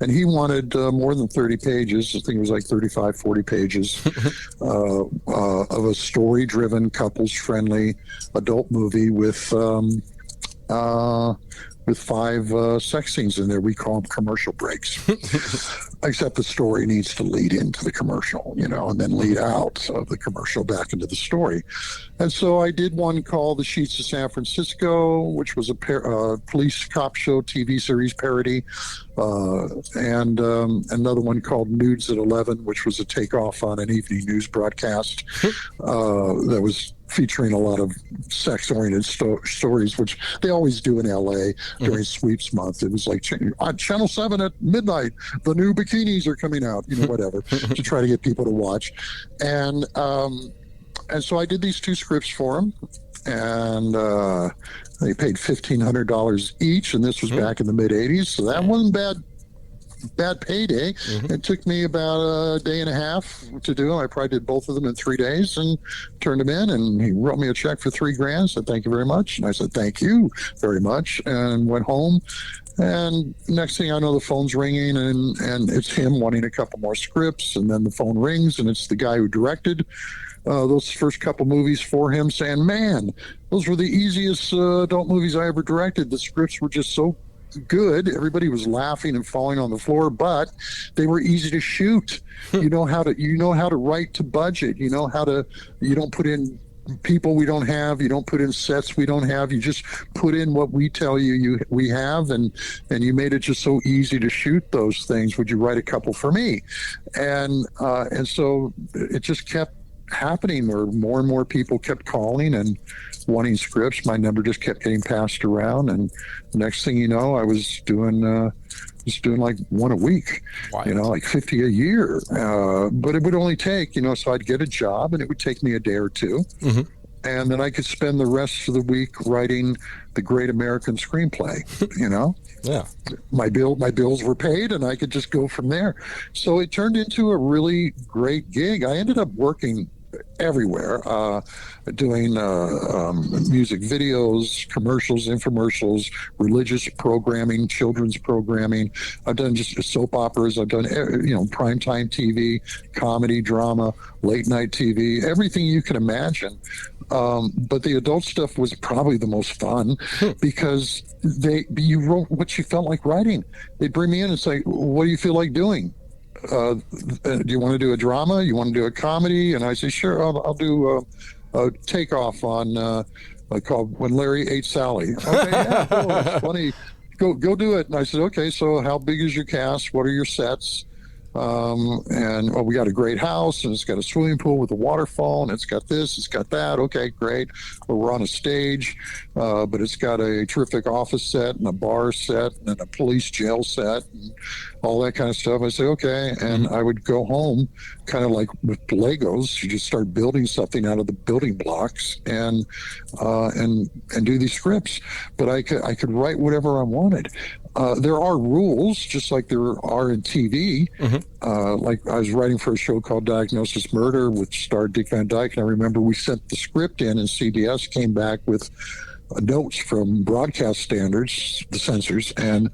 And he wanted more than 30 pages. I think it was like 35, 40 pages of a story-driven, couples-friendly adult movie with 5 sex scenes in there. We call them commercial breaks. Except the story needs to lead into the commercial, and then lead out of the commercial back into the story. And so I did one called The Sheets of San Francisco, which was a police cop show TV series parody, and another one called Nudes at 11, which was a takeoff on an evening news broadcast that was featuring a lot of sex-oriented stories, which they always do in L.A. during Sweeps Month. It was like, on Channel 7 at midnight, the new bikinis are coming out, whatever, to try to get people to watch. And so I did these 2 scripts for them, and they paid $1,500 each, and this was back in the mid-'80s, so that wasn't bad payday. It took me about a day and a half to do. I probably did both of them in 3 days and turned them in, and he wrote me a check for $3,000, said thank you very much, and I said thank you very much, and went home. And next thing I know, the phone's ringing, and it's him wanting a couple more scripts, and then the phone rings, and it's the guy who directed those first couple movies for him, saying, man, those were the easiest adult movies I ever directed. The scripts were just so good. Everybody was laughing and falling on the floor, but they were easy to shoot. You know how to write to budget. You don't put in people we don't have, you don't put in sets we don't have, you just put in what we tell we have, and you made it just so easy to shoot those things. Would you write a couple for me? And so it just kept happening, where more and more people kept calling and wanting scripts. My number just kept getting passed around, and next thing you know, I was doing like one a week. Wow. Like 50 a year. But it would only take, so I'd get a job, and it would take me a day or two. And then I could spend the rest of the week writing the great American screenplay, Yeah. My bills were paid, and I could just go from there. So it turned into a really great gig. I ended up working everywhere, doing music videos, commercials, infomercials, religious programming, children's programming. I've done just soap operas. I've done, primetime TV, comedy, drama, late night TV, everything you can imagine. But the adult stuff was probably the most fun because you wrote what you felt like writing. They'd bring me in and say, what do you feel like doing? Do you want to do a drama? You want to do a comedy? And I say, sure, I'll do Takeoff on called When Larry Ate Sally. Okay, yeah, cool, that's funny. Go do it. And I said, okay, so how big is your cast? What are your sets? And we got a great house, and it's got a swimming pool with a waterfall, and it's got this, it's got that. Okay, great. Well, we're on a stage, but it's got a terrific office set and a bar set and a police jail set and all that kind of stuff. I say, okay. And I would go home kind of like with Legos. You just start building something out of the building blocks and do these scripts. But I could write whatever I wanted. There are rules, just like there are in TV. Like I was writing for a show called Diagnosis Murder, which starred Dick Van Dyke, and I remember we sent the script in, and CBS came back with notes from broadcast standards, the censors, and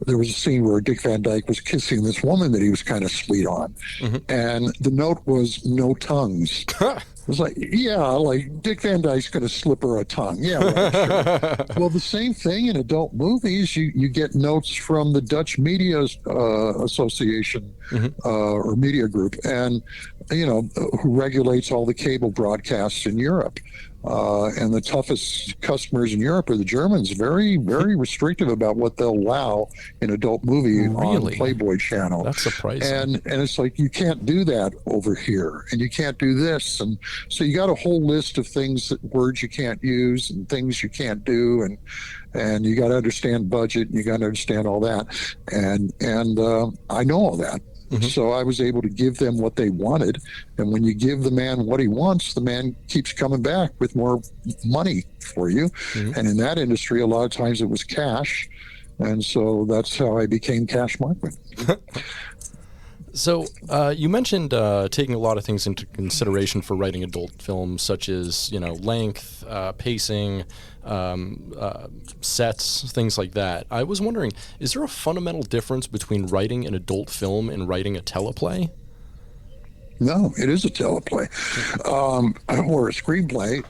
there was a scene where Dick Van Dyke was kissing this woman that he was kind of sweet on, and the note was no tongues. It was like, yeah, like Dick Van Dyke's going to slip her a tongue. Yeah, right, sure. Well, the same thing in adult movies. You get notes from the Dutch Media Association or Media Group, and who regulates all the cable broadcasts in Europe. And the toughest customers in Europe are the Germans. Very, very restrictive about what they'll allow in adult movie on Playboy Channel. That's surprising. And it's like, you can't do that over here, and you can't do this. And so you got a whole list of things, words you can't use and things you can't do. And you got to understand budget, and you got to understand all that. And I know all that. So I was able to give them what they wanted. And when you give the man what he wants, the man keeps coming back with more money for you. And in that industry, a lot of times it was cash. And so that's how I became Cash Markman. So you mentioned taking a lot of things into consideration for writing adult films, such as length, pacing, sets, things like that. I was wondering, is there a fundamental difference between writing an adult film and writing a teleplay? No, it is a teleplay or a screenplay.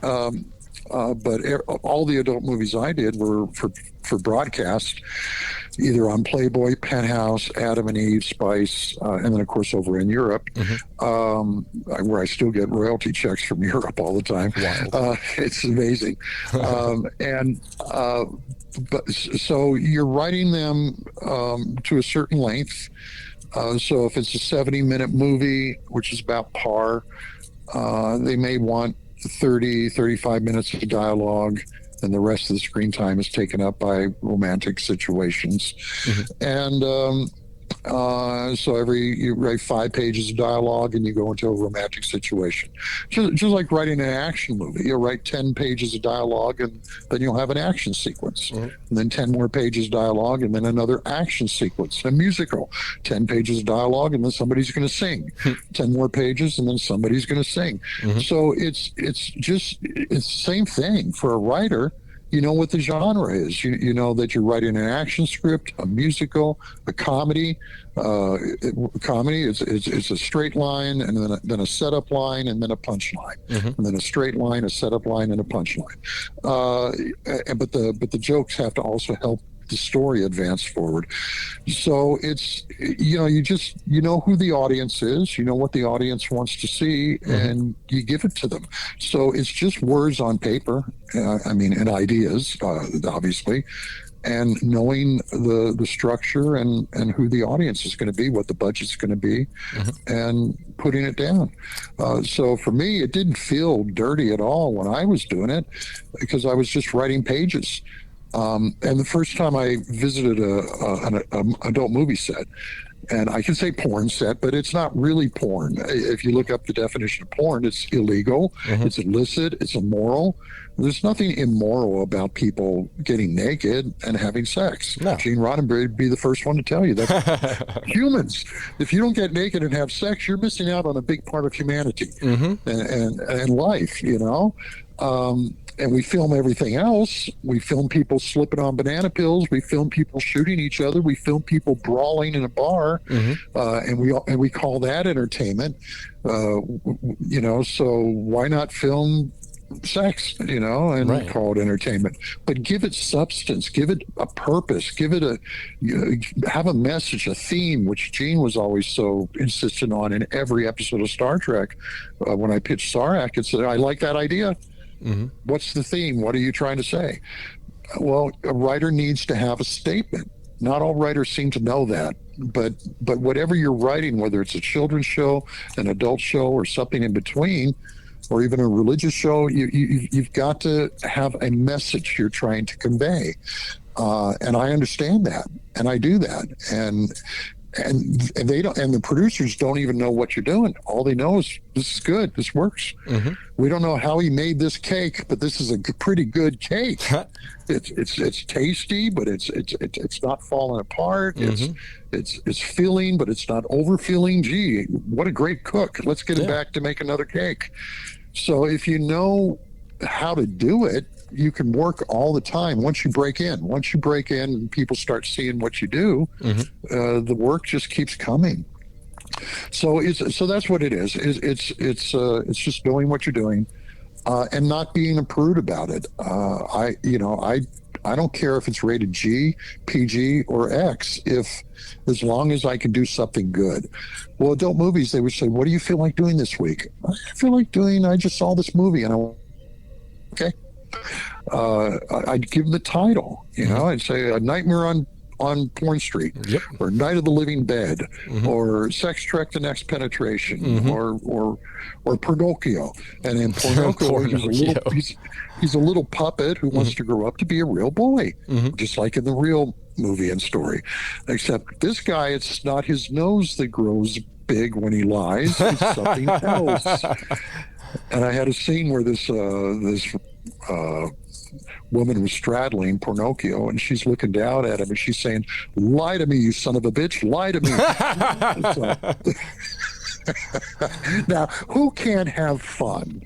But all the adult movies I did were for broadcast, either on Playboy, Penthouse, Adam and Eve, Spice, and then of course over in Europe, where I still get royalty checks from Europe all the time. It's amazing. But so you're writing them to a certain length. So if it's a 70-minute movie, which is about par, they may want 35 minutes of dialogue, and the rest of the screen time is taken up by romantic situations. And so you write 5 pages of dialogue and you go into a romantic situation. Just like writing an action movie. You'll write 10 pages of dialogue and then you'll have an action sequence. And then 10 more pages of dialogue and then another action sequence. A musical, 10 pages of dialogue and then somebody's going to sing. 10 more pages and then somebody's going to sing. So it's the same thing for a writer. You know what the genre is. You know that you're writing an action script, a musical, a comedy. Comedy is a straight line, and then a setup line, and then a punch line, and then a straight line, a setup line, and a punch line. But the jokes have to also help the story advance forward. So it's you know who the audience is, you know what the audience wants to see, and you give it to them. So it's just words on paper, and ideas, obviously, and knowing the structure and who the audience is going to be, what the budget's going to be, and putting it down. So for me, it didn't feel dirty at all when I was doing it, because I was just writing pages. And the first time I visited an adult movie set, and I can say porn set, but it's not really porn. If you look up the definition of porn, it's illegal, it's illicit, it's immoral. There's nothing immoral about people getting naked and having sex. No. Gene Roddenberry would be the first one to tell you that. Humans, if you don't get naked and have sex, you're missing out on a big part of humanity and life, and we film everything else. We film people slipping on banana pills. We film people shooting each other. We film people brawling in a bar, and we call that entertainment. So why not film sex, and Right. call it entertainment. But give it substance, give it a purpose, have a message, a theme, which Gene was always so insistent on in every episode of Star Trek. When I pitched Sarek and said, I like that idea. Mm-hmm. What's the theme? What are you trying to say? Well, a writer needs to have a statement. Not all writers seem to know that, but whatever you're writing, whether it's a children's show, an adult show, or something in between, or even a religious show, you've got to have a message you're trying to convey. And I understand that, and I do that, and they don't, and the producers don't even know what you're doing. All they know is this is good, this works. Mm-hmm. We don't know how he made this cake, but this is a pretty good cake. It's tasty, but it's not falling apart. Mm-hmm. It's filling, but it's not overfilling. Gee, what a great cook! Let's get him back to make another cake. So if you know how to do it, you can work all the time. Once you break in, and people start seeing what you do, Mm-hmm. the work just keeps coming. So that's what it is. It's just doing what you're doing, and not being a prude about it. I don't care if it's rated G, PG, or X, as long as I can do something good. Well, adult movies, they would say, what do you feel like doing this week? I just saw this movie, and okay. I'd give them the title, I'd say A Nightmare on Porn Street, Yep. or Night of the Living Dead, Mm-hmm. or Sex Trek: The Next Penetration, Mm-hmm. or Pinocchio. And in Pinocchio, he's a little puppet who wants to grow up to be a real boy, just like in the real movie and story. Except this guy, it's not his nose that grows big when he lies, it's something else. And I had a scene where this woman was straddling Pinocchio, and she's looking down at him, and she's saying, "Lie to me, you son of a bitch! Lie to me!" Now, who can't have fun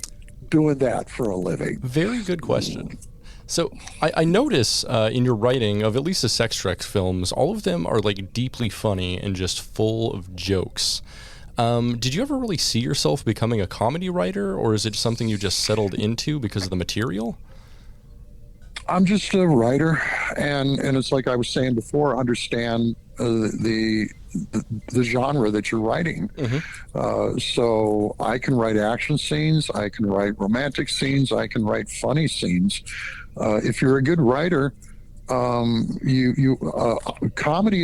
doing that for a living? Very good question. So I notice in your writing of at least the Sex Trek films, all of them are like deeply funny and just full of jokes. Did you ever really see yourself becoming a comedy writer, or is it something you just settled into because of the material? I'm just a writer, and it's like I was saying before, understand the genre that you're writing. Mm-hmm. So I can write action scenes, I can write romantic scenes, I can write funny scenes. If you're a good writer, comedy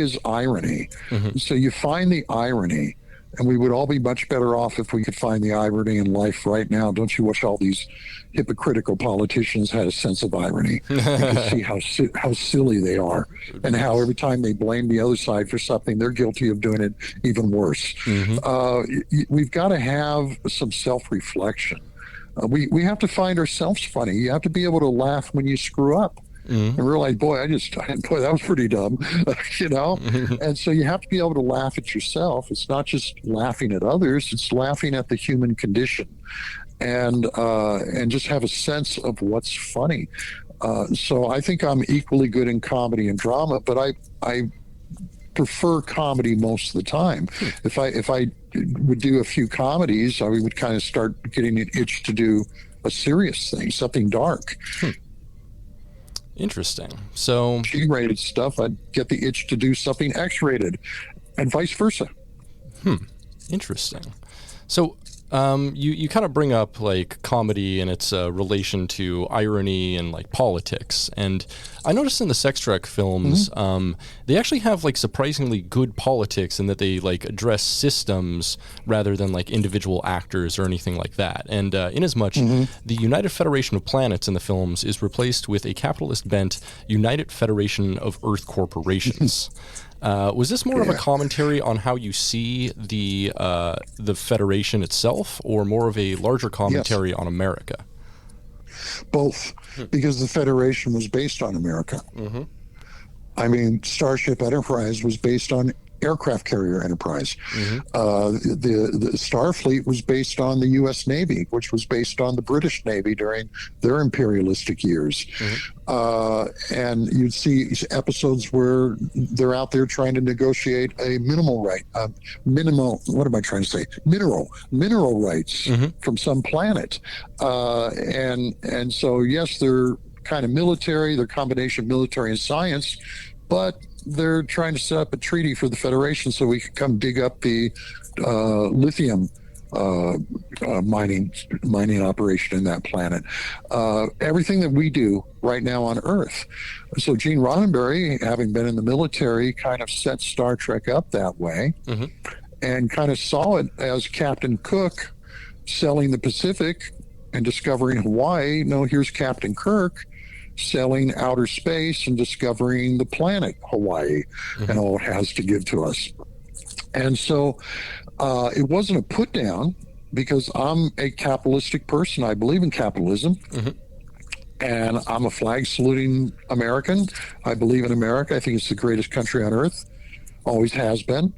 is irony. Mm-hmm. So you find the irony. And we would all be much better off if we could find the irony in life right now. Don't you wish all these hypocritical politicians had a sense of irony? You can see how silly they are, and how every time they blame the other side for something, they're guilty of doing it even worse. Mm-hmm. We've got to have some self-reflection. We have to find ourselves funny. You have to be able to laugh when you screw up. And realize, boy, that was pretty dumb, And so you have to be able to laugh at yourself. It's not just laughing at others; it's laughing at the human condition, and just have a sense of what's funny. So I think I'm equally good in comedy and drama, but I prefer comedy most of the time. If I would do a few comedies, I would kind of start getting an itch to do a serious thing, something dark. Interesting. So G-rated stuff, I'd get the itch to do something X-rated, and vice versa. Interesting. So you kind of bring up like comedy and its relation to irony and like politics. And I noticed in the Sex Trek films, they actually have like surprisingly good politics in that they like address systems rather than like individual actors or anything like that. And inasmuch, the United Federation of Planets in the films is replaced with a capitalist bent United Federation of Earth Corporations. Was this more of a commentary on how you see the Federation itself, or more of a larger commentary on America? Both, because the Federation was based on America. I mean, Starship Enterprise was based on aircraft carrier enterprise. The Starfleet was based on the U.S. Navy, which was based on the British Navy during their imperialistic years. And you'd see episodes where they're out there trying to negotiate a mineral rights from some planet. And so, yes, they're kind of military, they're a combination of military and science, but they're trying to set up a treaty for the Federation so we can come dig up the lithium mining operation in that planet. Everything that we do right now on Earth. So Gene Roddenberry, having been in the military, kind of set Star Trek up that way, and kind of saw it as Captain Cook selling the Pacific and discovering Hawaii. No, here's Captain Kirk selling outer space and discovering the planet Hawaii and all it has to give to us. And so it wasn't a put down, because I'm a capitalistic person. I believe in capitalism. And I'm a flag saluting American. I believe in America. I think it's the greatest country on earth. Always has been.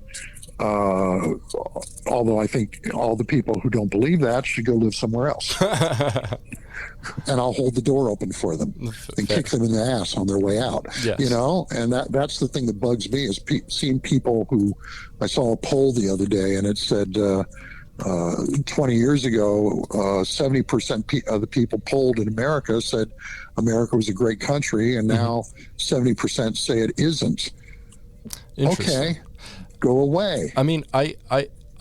Although I think all the people who don't believe that should go live somewhere else. And I'll hold the door open for them and kick them in the ass on their way out. Yes. You know, and that's the thing that bugs me is seeing people who, I saw a poll the other day and it said 20 years ago, 70% of the people polled in America said America was a great country, and now 70% say it isn't. Okay, go away. I mean, and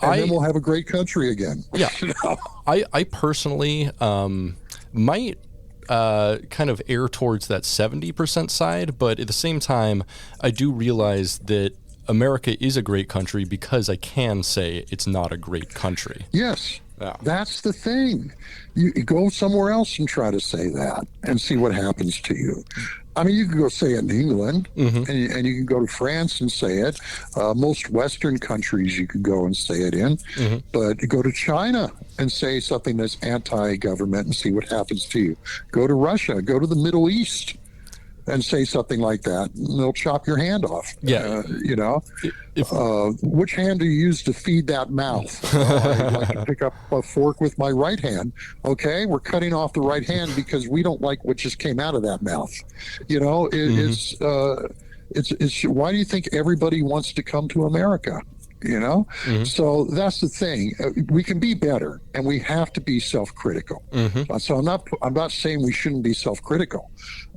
then we'll have a great country again. Yeah. You know? I personally might kind of err towards that 70% side, but at the same time, I do realize that America is a great country because I can say it's not a great country. Yes. Yeah. That's the thing. You go somewhere else and try to say that and see what happens to you. I mean, you can go say it in England, and you can go to France and say it. Most Western countries you can go and say it in, but go to China and say something that's anti-government and see what happens to you. Go to Russia, go to the Middle East and say something like that, and they'll chop your hand off. Yeah. You know, which hand do you use to feed that mouth? I like to pick up a fork with my right hand. Okay, we're cutting off the right hand because we don't like what just came out of that mouth. You know, it's why do you think everybody wants to come to America? You know, so that's the thing. We can be better, and we have to be self-critical. So I'm not saying we shouldn't be self-critical,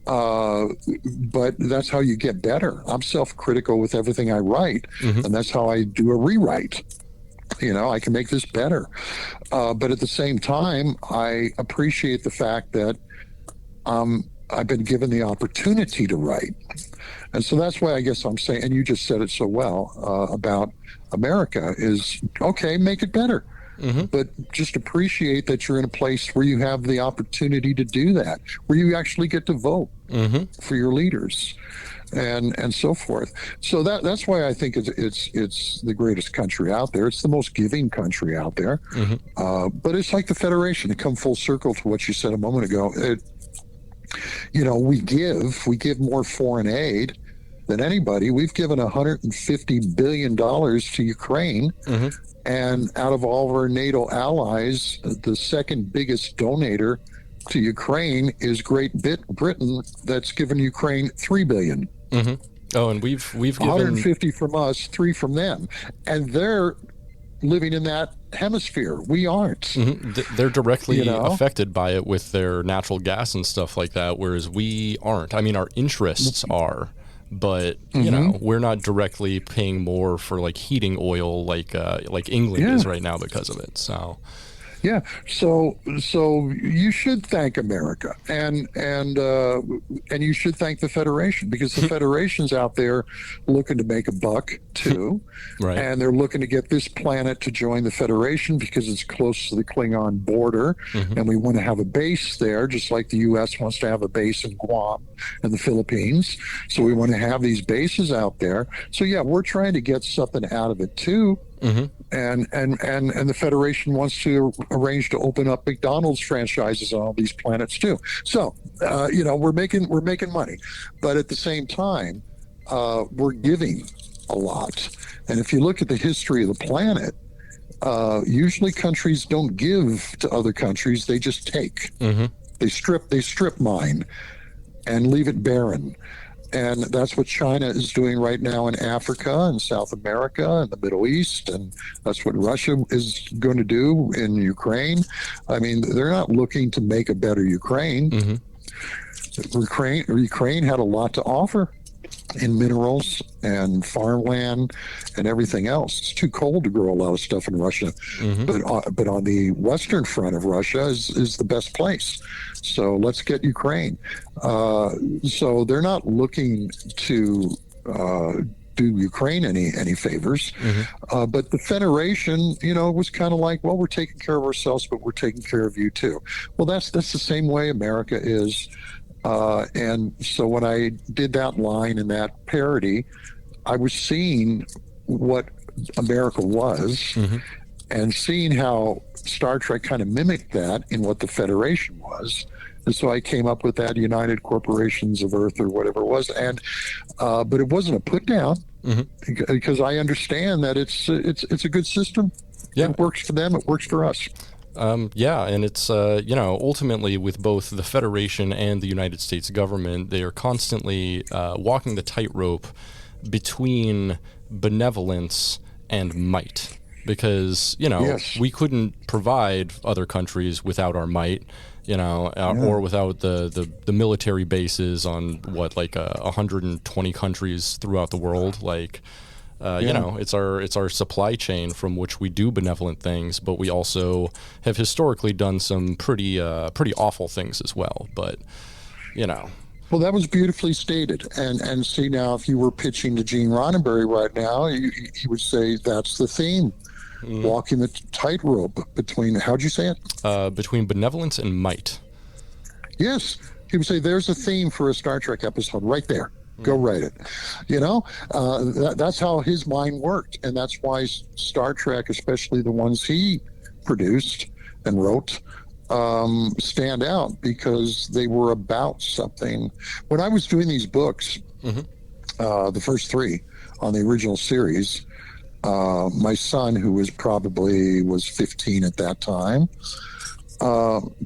but that's how you get better. I'm self-critical with everything I write, and that's how I do a rewrite. You know, I can make this better, but at the same time, I appreciate the fact that I've been given the opportunity to write. And so that's why I guess I'm saying, and you just said it so well about America, is okay, make it better. But just appreciate that you're in a place where you have the opportunity to do that, where you actually get to vote for your leaders and so forth. So that's why I think it's the greatest country out there. It's the most giving country out there. But it's like the Federation, to come full circle to what you said a moment ago. You know, we give more foreign aid than anybody. We've given $150 billion to Ukraine. And out of all of our NATO allies, the second biggest donator to Ukraine is Great Britain, that's given Ukraine $3 billion. Oh, and we've given 150 from us, 3 from them. And they're living in that hemisphere. We aren't. They're directly affected by it with their natural gas and stuff like that, whereas we aren't. I mean, our interests are, but you know, we're not directly paying more for like heating oil like England is right now because of it. So yeah, so you should thank America, and you should thank the Federation, because the Federation's out there looking to make a buck too, right? And they're looking to get this planet to join the Federation because it's close to the Klingon border, and we want to have a base there, just like the U.S. wants to have a base in Guam and the Philippines. So we want to have these bases out there. So yeah, we're trying to get something out of it too. And the Federation wants to arrange to open up McDonald's franchises on all these planets too. So you know, we're making money, but at the same time, we're giving a lot. And if you look at the history of the planet, usually countries don't give to other countries; they just take. They strip mine and leave it barren. And that's what China is doing right now in Africa and South America and the Middle East. And that's what Russia is going to do in Ukraine. I mean, they're not looking to make a better Ukraine. Ukraine had a lot to offer in minerals and farmland and everything else. It's too cold to grow a lot of stuff in Russia. But on the western front of Russia is the best place. So let's get Ukraine. So they're not looking to do Ukraine any favors. But the Federation, was kind of like, well, we're taking care of ourselves, but we're taking care of you too. Well, that's the same way America is. And so when I did that line in that parody, I was seeing what America was and seeing how Star Trek kind of mimicked that in what the Federation was. And so I came up with that United Corporations of Earth or whatever it was. And but it wasn't a put down because I understand that it's a good system. Yeah. It works for them. It works for us. Yeah, and it's, ultimately with both the Federation and the United States government, they are constantly walking the tightrope between benevolence and might. Because, we couldn't provide other countries without our might, or without the military bases on 120 countries throughout the world, it's our supply chain from which we do benevolent things, but we also have historically done some pretty awful things as well. But well, that was beautifully stated. And see, now if you were pitching to Gene Roddenberry right now, he would say that's the theme. Walking the tightrope between, how'd you say it? Between benevolence and might. Yes. He would say there's a theme for a Star Trek episode right there. Go write it. That's how his mind worked. And that's why Star Trek, especially the ones he produced and wrote, stand out because they were about something. When I was doing these books, the first three on the original series, my son, who was 15 at that time,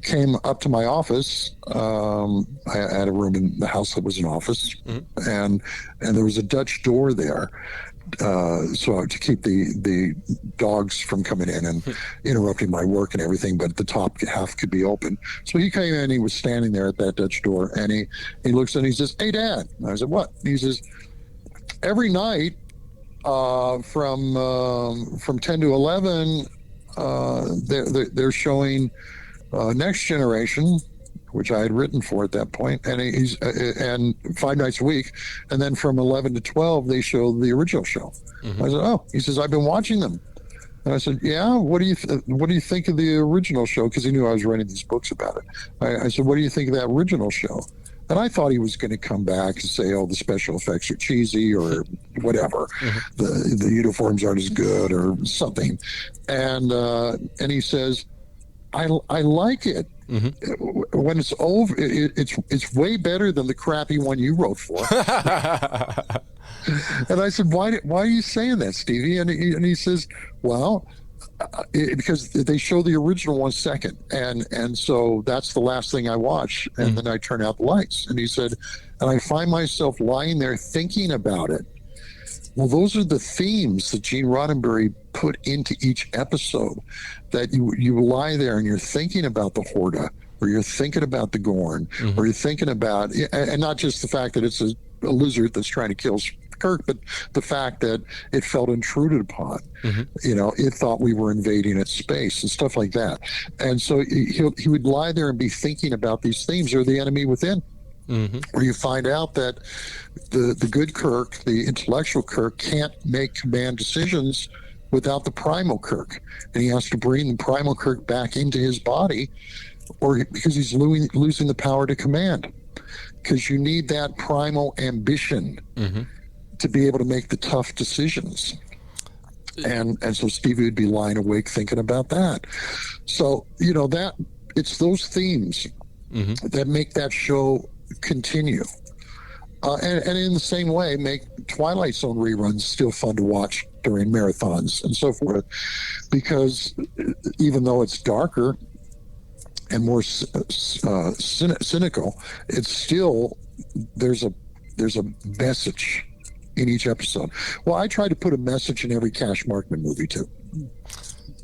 came up to my office. I had a room in the house that was an office, and there was a Dutch door there, so to keep the dogs from coming in and interrupting my work and everything. But the top half could be open. So he came in. He was standing there at that Dutch door, and he looks and he says, "Hey, Dad." And I said, "What?" And he says, "Every night." From 10 to 11, they're showing Next Generation, which I had written for at that point, and 5 nights a week, and then from 11 to 12 they show the original show. I said, "Oh," he says, "I've been watching them." And I said, "Yeah, what do you think of the original show?" Because he knew I was writing these books about it. I said, "What do you think of that original show?" And I thought he was going to come back and say, "Oh, the special effects are cheesy," or whatever. The uniforms aren't as good, or something. And he says, "I like it. When it's over, it's way better than the crappy one you wrote for." And I said, "Why are you saying that, Stevie?" And he says, "Well, because they show the original 1 second, and so that's the last thing I watch, and then I turn out the lights." And he said, "And I find myself lying there thinking about it." Well, those are the themes that Gene Roddenberry put into each episode, that you lie there and you're thinking about the Horta, or you're thinking about the Gorn, or you're thinking about, and not just the fact that it's a lizard that's trying to kill Kirk, but the fact that it felt intruded upon. It thought we were invading its space and stuff like that. And so he would lie there and be thinking about these themes, or the enemy within. Where you find out that the good Kirk, the intellectual Kirk, can't make command decisions without the primal Kirk, and he has to bring the primal Kirk back into his body, or because he's losing the power to command. Because you need that primal ambition to be able to make the tough decisions. And so Stevie would be lying awake thinking about that. So that it's those themes that make that show continue. And in the same way, make Twilight Zone reruns still fun to watch during marathons and so forth, because even though it's darker and more cynical, it's still there's a message in each episode. Well, I try to put a message in every Cash Markman movie too.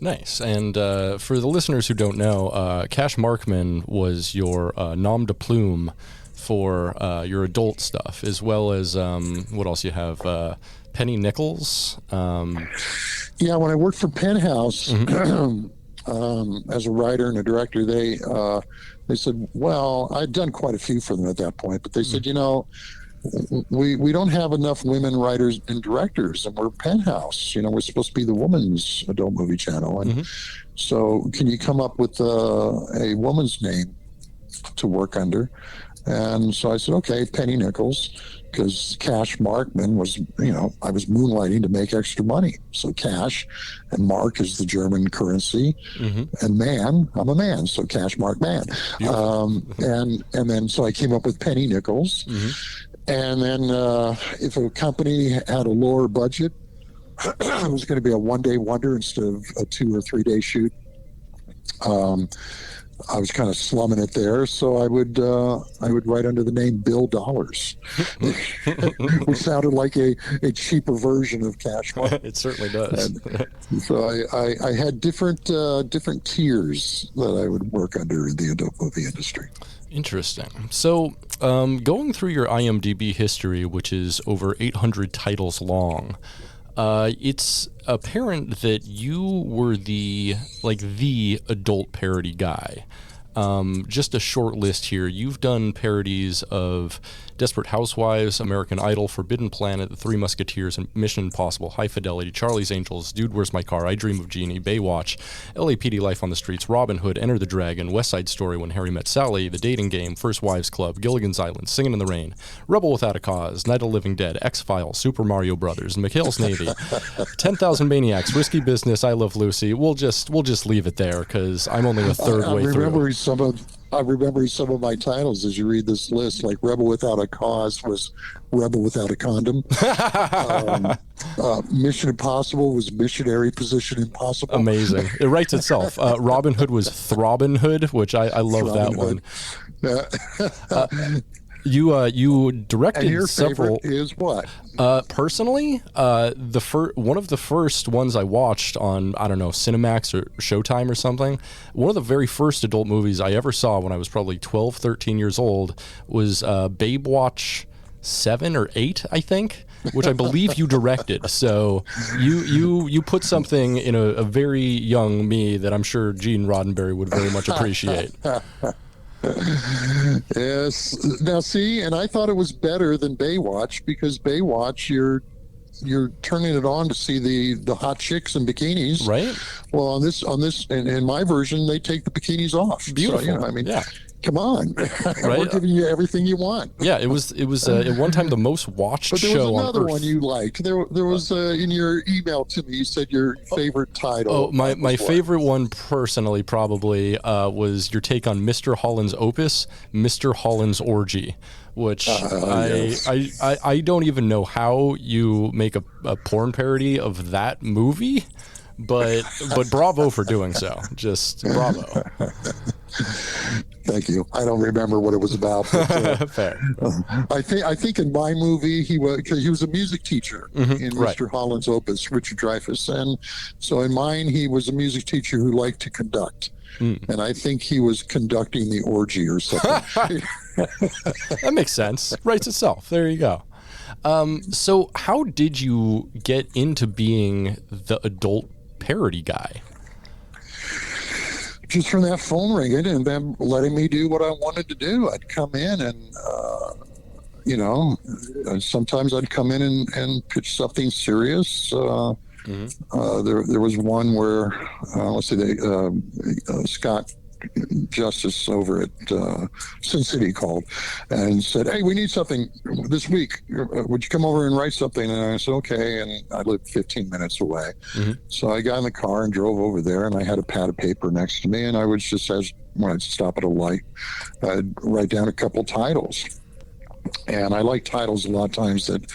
Nice. And for the listeners who don't know, Cash Markman was your nom de plume for your adult stuff, as well as what else you have? Penny Nichols. Yeah, when I worked for Penthouse as a writer and a director, they said, well, I'd done quite a few for them at that point, but they said, we don't have enough women writers and directors, and we're Penthouse. We're supposed to be the woman's adult movie channel, and so can you come up with a woman's name to work under? And so I said, okay, Penny Nichols, because Cash Markman was, I was moonlighting to make extra money. So Cash, and Mark is the German currency, and man, I'm a man, so Cash Mark Man. And then so I came up with Penny Nichols. And then if a company had a lower budget, it was going to be a one-day wonder instead of a 2 or 3 day shoot. I was kind of slumming it there, so I would write under the name Bill Dollars, which sounded like a cheaper version of Cash Mark. It certainly does. And so I had different tiers that I would work under in the adult movie industry. Interesting. So, going through your IMDb history, which is over 800 titles long, it's apparent that you were the adult parody guy. Just a short list here. You've done parodies of Desperate Housewives, American Idol, Forbidden Planet, The Three Musketeers, and Mission Impossible, High Fidelity, Charlie's Angels, Dude, Where's My Car, I Dream of Jeannie, Baywatch, LAPD Life on the Streets, Robin Hood, Enter the Dragon, West Side Story, When Harry Met Sally, The Dating Game, First Wives Club, Gilligan's Island, Singin' in the Rain, Rebel Without a Cause, Night of the Living Dead, X-Files, Super Mario Brothers, McHale's Navy, 10,000 Maniacs, Risky Business, I Love Lucy. We'll just leave it there because I'm only a third way through. I'm remembering some of my titles as you read this list, like Rebel Without a Cause was Rebel Without a Condom. Mission Impossible was Missionary Position Impossible. Amazing. It writes itself. Robin Hood was Throbbin Hood, which I love that one. You directed and your several. Favorite is what? Personally, one of the first ones I watched on, I don't know, Cinemax or Showtime or something. One of the very first adult movies I ever saw when I was probably 12, 13 years old was Baywatch 7 or 8, I think, which I believe you directed. So you put something in a very young me that I'm sure Gene Roddenberry would very much appreciate. Yes. Now, see, and I thought it was better than Baywatch because Baywatch, you're turning it on to see the hot chicks in bikinis, right? Well, on this, in my version, they take the bikinis off. Beautiful. So, yeah. Come on, right? We're giving you everything you want. Yeah, it was at one time the most watched but there show was on another Earth. one you liked. There was in your email to me. You said your favorite title. Oh, my favorite one personally probably was your take on Mr. Holland's opus, Mr. Holland's Orgy, which yes. I don't even know how you make a porn parody of that movie, but bravo for doing so. Just bravo. Thank you. I don't remember what it was about. But, Fair. I think in my movie he was a music teacher in Mr. Holland's Opus, Richard Dreyfuss, and so in mine he was a music teacher who liked to conduct, and I think he was conducting the orgy or something. That makes sense. Writes itself. There you go. So how did you get into being the adult parody guy? Just from that phone ringing and them letting me do what I wanted to do. I'd come in and, sometimes I'd come in and pitch something serious. There was one where, Scott Justice over at Sin City called and said, "Hey, we need something this week. Would you come over and write something?" And I said, "Okay." And I lived 15 minutes away. So I got in the car and drove over there, and I had a pad of paper next to me, and I would just, when I'd stop at a light, I'd write down a couple titles. And I like titles a lot of times that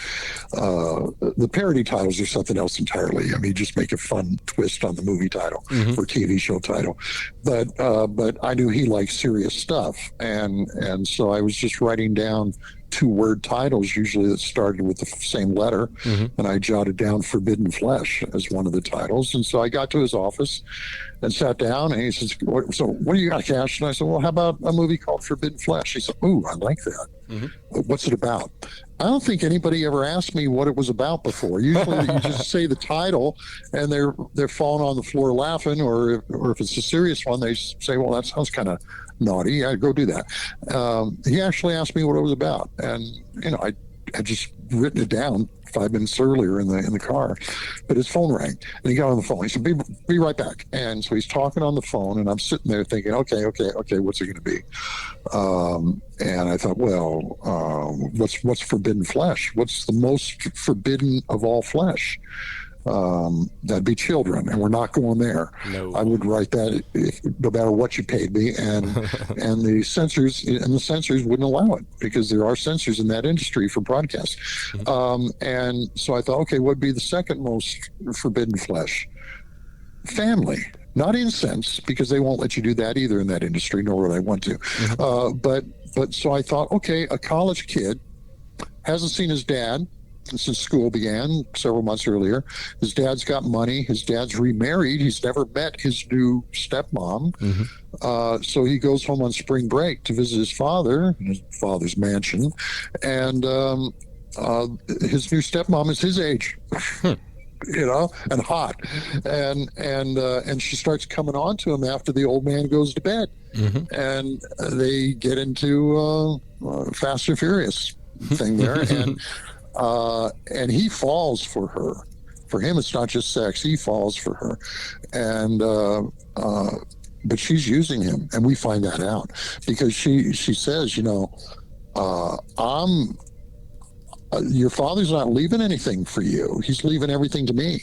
the parody titles are something else entirely. I mean, just make a fun twist on the movie title or TV show title. But I knew he liked serious stuff, and so I was just writing down 2-word titles, usually that started with the same letter, and I jotted down "Forbidden Flesh" as one of the titles. And so I got to his office and sat down, and he says, "So what do you got, Cash?" And I said, "Well, how about a movie called Forbidden Flesh?" He said, "Ooh, I like that. What's it about?" I don't think anybody ever asked me what it was about before. Usually you just say the title and they're falling on the floor laughing, or if it's a serious one, they say, "Well, that sounds kind of naughty. I'd go do that." He actually asked me what it was about, and I had just written it down 5 minutes earlier in the car, but his phone rang and he got on the phone. He said, be right back. And so he's talking on the phone, and I'm sitting there thinking, okay, what's it going to be? And I thought, well, what's forbidden flesh? What's the most forbidden of all flesh? That'd be children, and we're not going there. No. I would write that no matter what you paid me, and the censors wouldn't allow it, because there are censors in that industry for broadcast. And so I thought, okay, what would be the second most forbidden flesh? Family, not incense, because they won't let you do that either in that industry, nor would I want to. But so I thought, okay, a college kid hasn't seen his dad since school began several months earlier. His dad's got money. His dad's remarried. He's never met his new stepmom. So he goes home on spring break to visit his father in his father's mansion. And his new stepmom is his age. And hot. And she starts coming on to him after the old man goes to bed. And they get into Fast and Furious thing there. And he falls for her. For him, it's not just sex. He falls for her. And but she's using him, and we find that out because she says, your father's not leaving anything for you. He's leaving everything to me.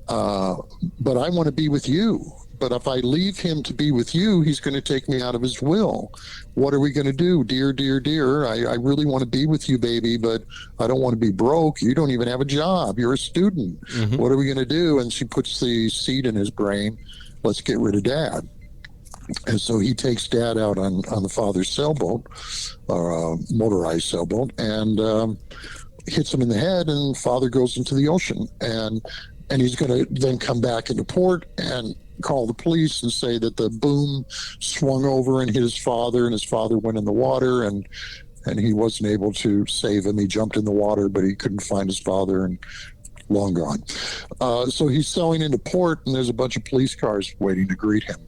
But I want to be with you. But if I leave him to be with you, he's going to take me out of his will. What are we going to do? Dear, dear, dear, I really want to be with you, baby, but I don't want to be broke. You don't even have a job. You're a student. What are we going to do? And she puts the seed in his brain. Let's get rid of Dad. And so he takes Dad out on the father's sailboat, or motorized sailboat, and hits him in the head, and father goes into the ocean. And he's going to then come back into port and call the police and say that the boom swung over and hit his father, and his father went in the water, and he wasn't able to save him. He jumped in the water, but he couldn't find his father, and long gone. So he's sailing into port, and there's a bunch of police cars waiting to greet him,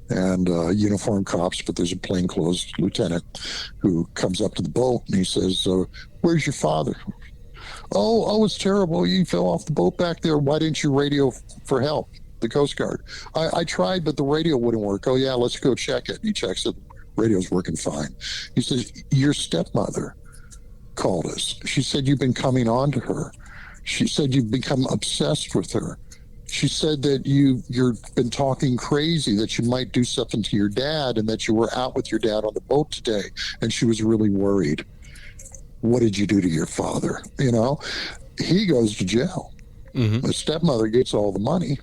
and uniformed cops, but there's a plainclothes lieutenant who comes up to the boat, and he says, "Where's your father?" Oh, it's terrible. You fell off the boat back there. Why didn't you radio for help? The Coast Guard. I tried, but the radio wouldn't work. Oh, yeah, let's go check it. He checks it. Radio's working fine. He says, your stepmother called us. She said you've been coming on to her. She said you've become obsessed with her. She said that you've been talking crazy, that you might do something to your dad, and that you were out with your dad on the boat today, and she was really worried. What did you do to your father? He goes to jail. The stepmother gets all the money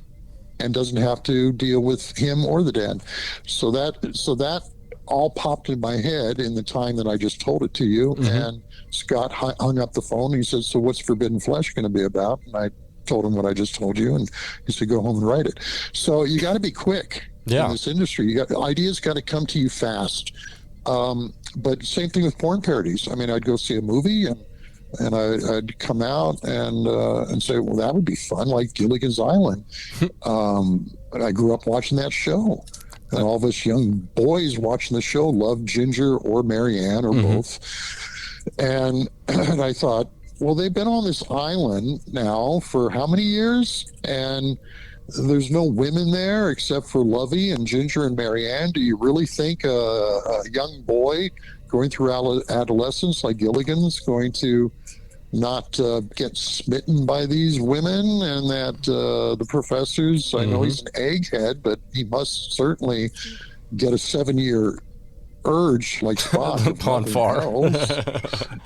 and doesn't have to deal with him or the dad. So that all popped in my head in the time that I just told it to you. And Scott hung up the phone. He said, "So what's Forbidden Flesh going to be about?" And I told him what I just told you, and he said, "Go home and write it." So you got to be quick in this industry. Ideas got to come to you fast. But same thing with porn parodies. I mean, I'd go see a movie, and I'd come out and say, well, that would be fun, like Gilligan's Island. But I grew up watching that show, and all of us young boys watching the show loved Ginger or Marianne or both. And I thought, well, they've been on this island now for how many years? And there's no women there except for Lovey and Ginger and Marianne. Do you really think a young boy going through adolescence like Gilligan's going to not get smitten by these women? And that the professors, I know he's an egghead, but he must certainly get a 7-year urge like Spock if Upon nothing far. else.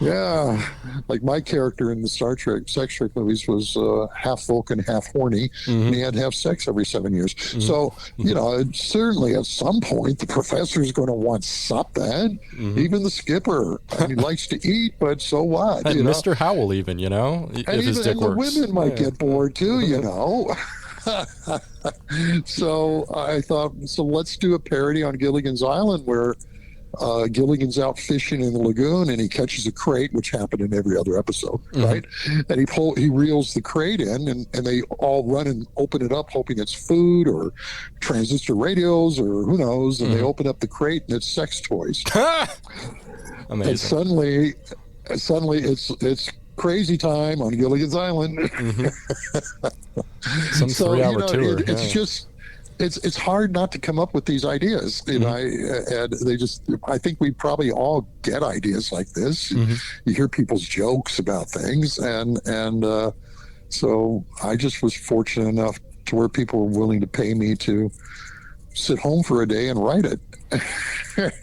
Yeah, like my character in the Star Trek sex Trek movies was half Vulcan, half horny, and he had to have sex every 7 years. So certainly at some point the professor's going to want something. Even the skipper, he likes to eat, but so what? And Mr. Howell, even if his dick the works. women might get bored too, So I thought, let's do a parody on Gilligan's Island where Gilligan's out fishing in the lagoon and he catches a crate, which happened in every other episode, right? And he reels the crate in, and they all run and open it up, hoping it's food or transistor radios or who knows. And they open up the crate and it's sex toys. Amazing. And suddenly it's crazy time on Gilligan's Island. Some 3-hour tour. It's just. It's hard not to come up with these ideas, and I think we probably all get ideas like this. You hear people's jokes about things, and so I just was fortunate enough to where people were willing to pay me to sit home for a day and write it.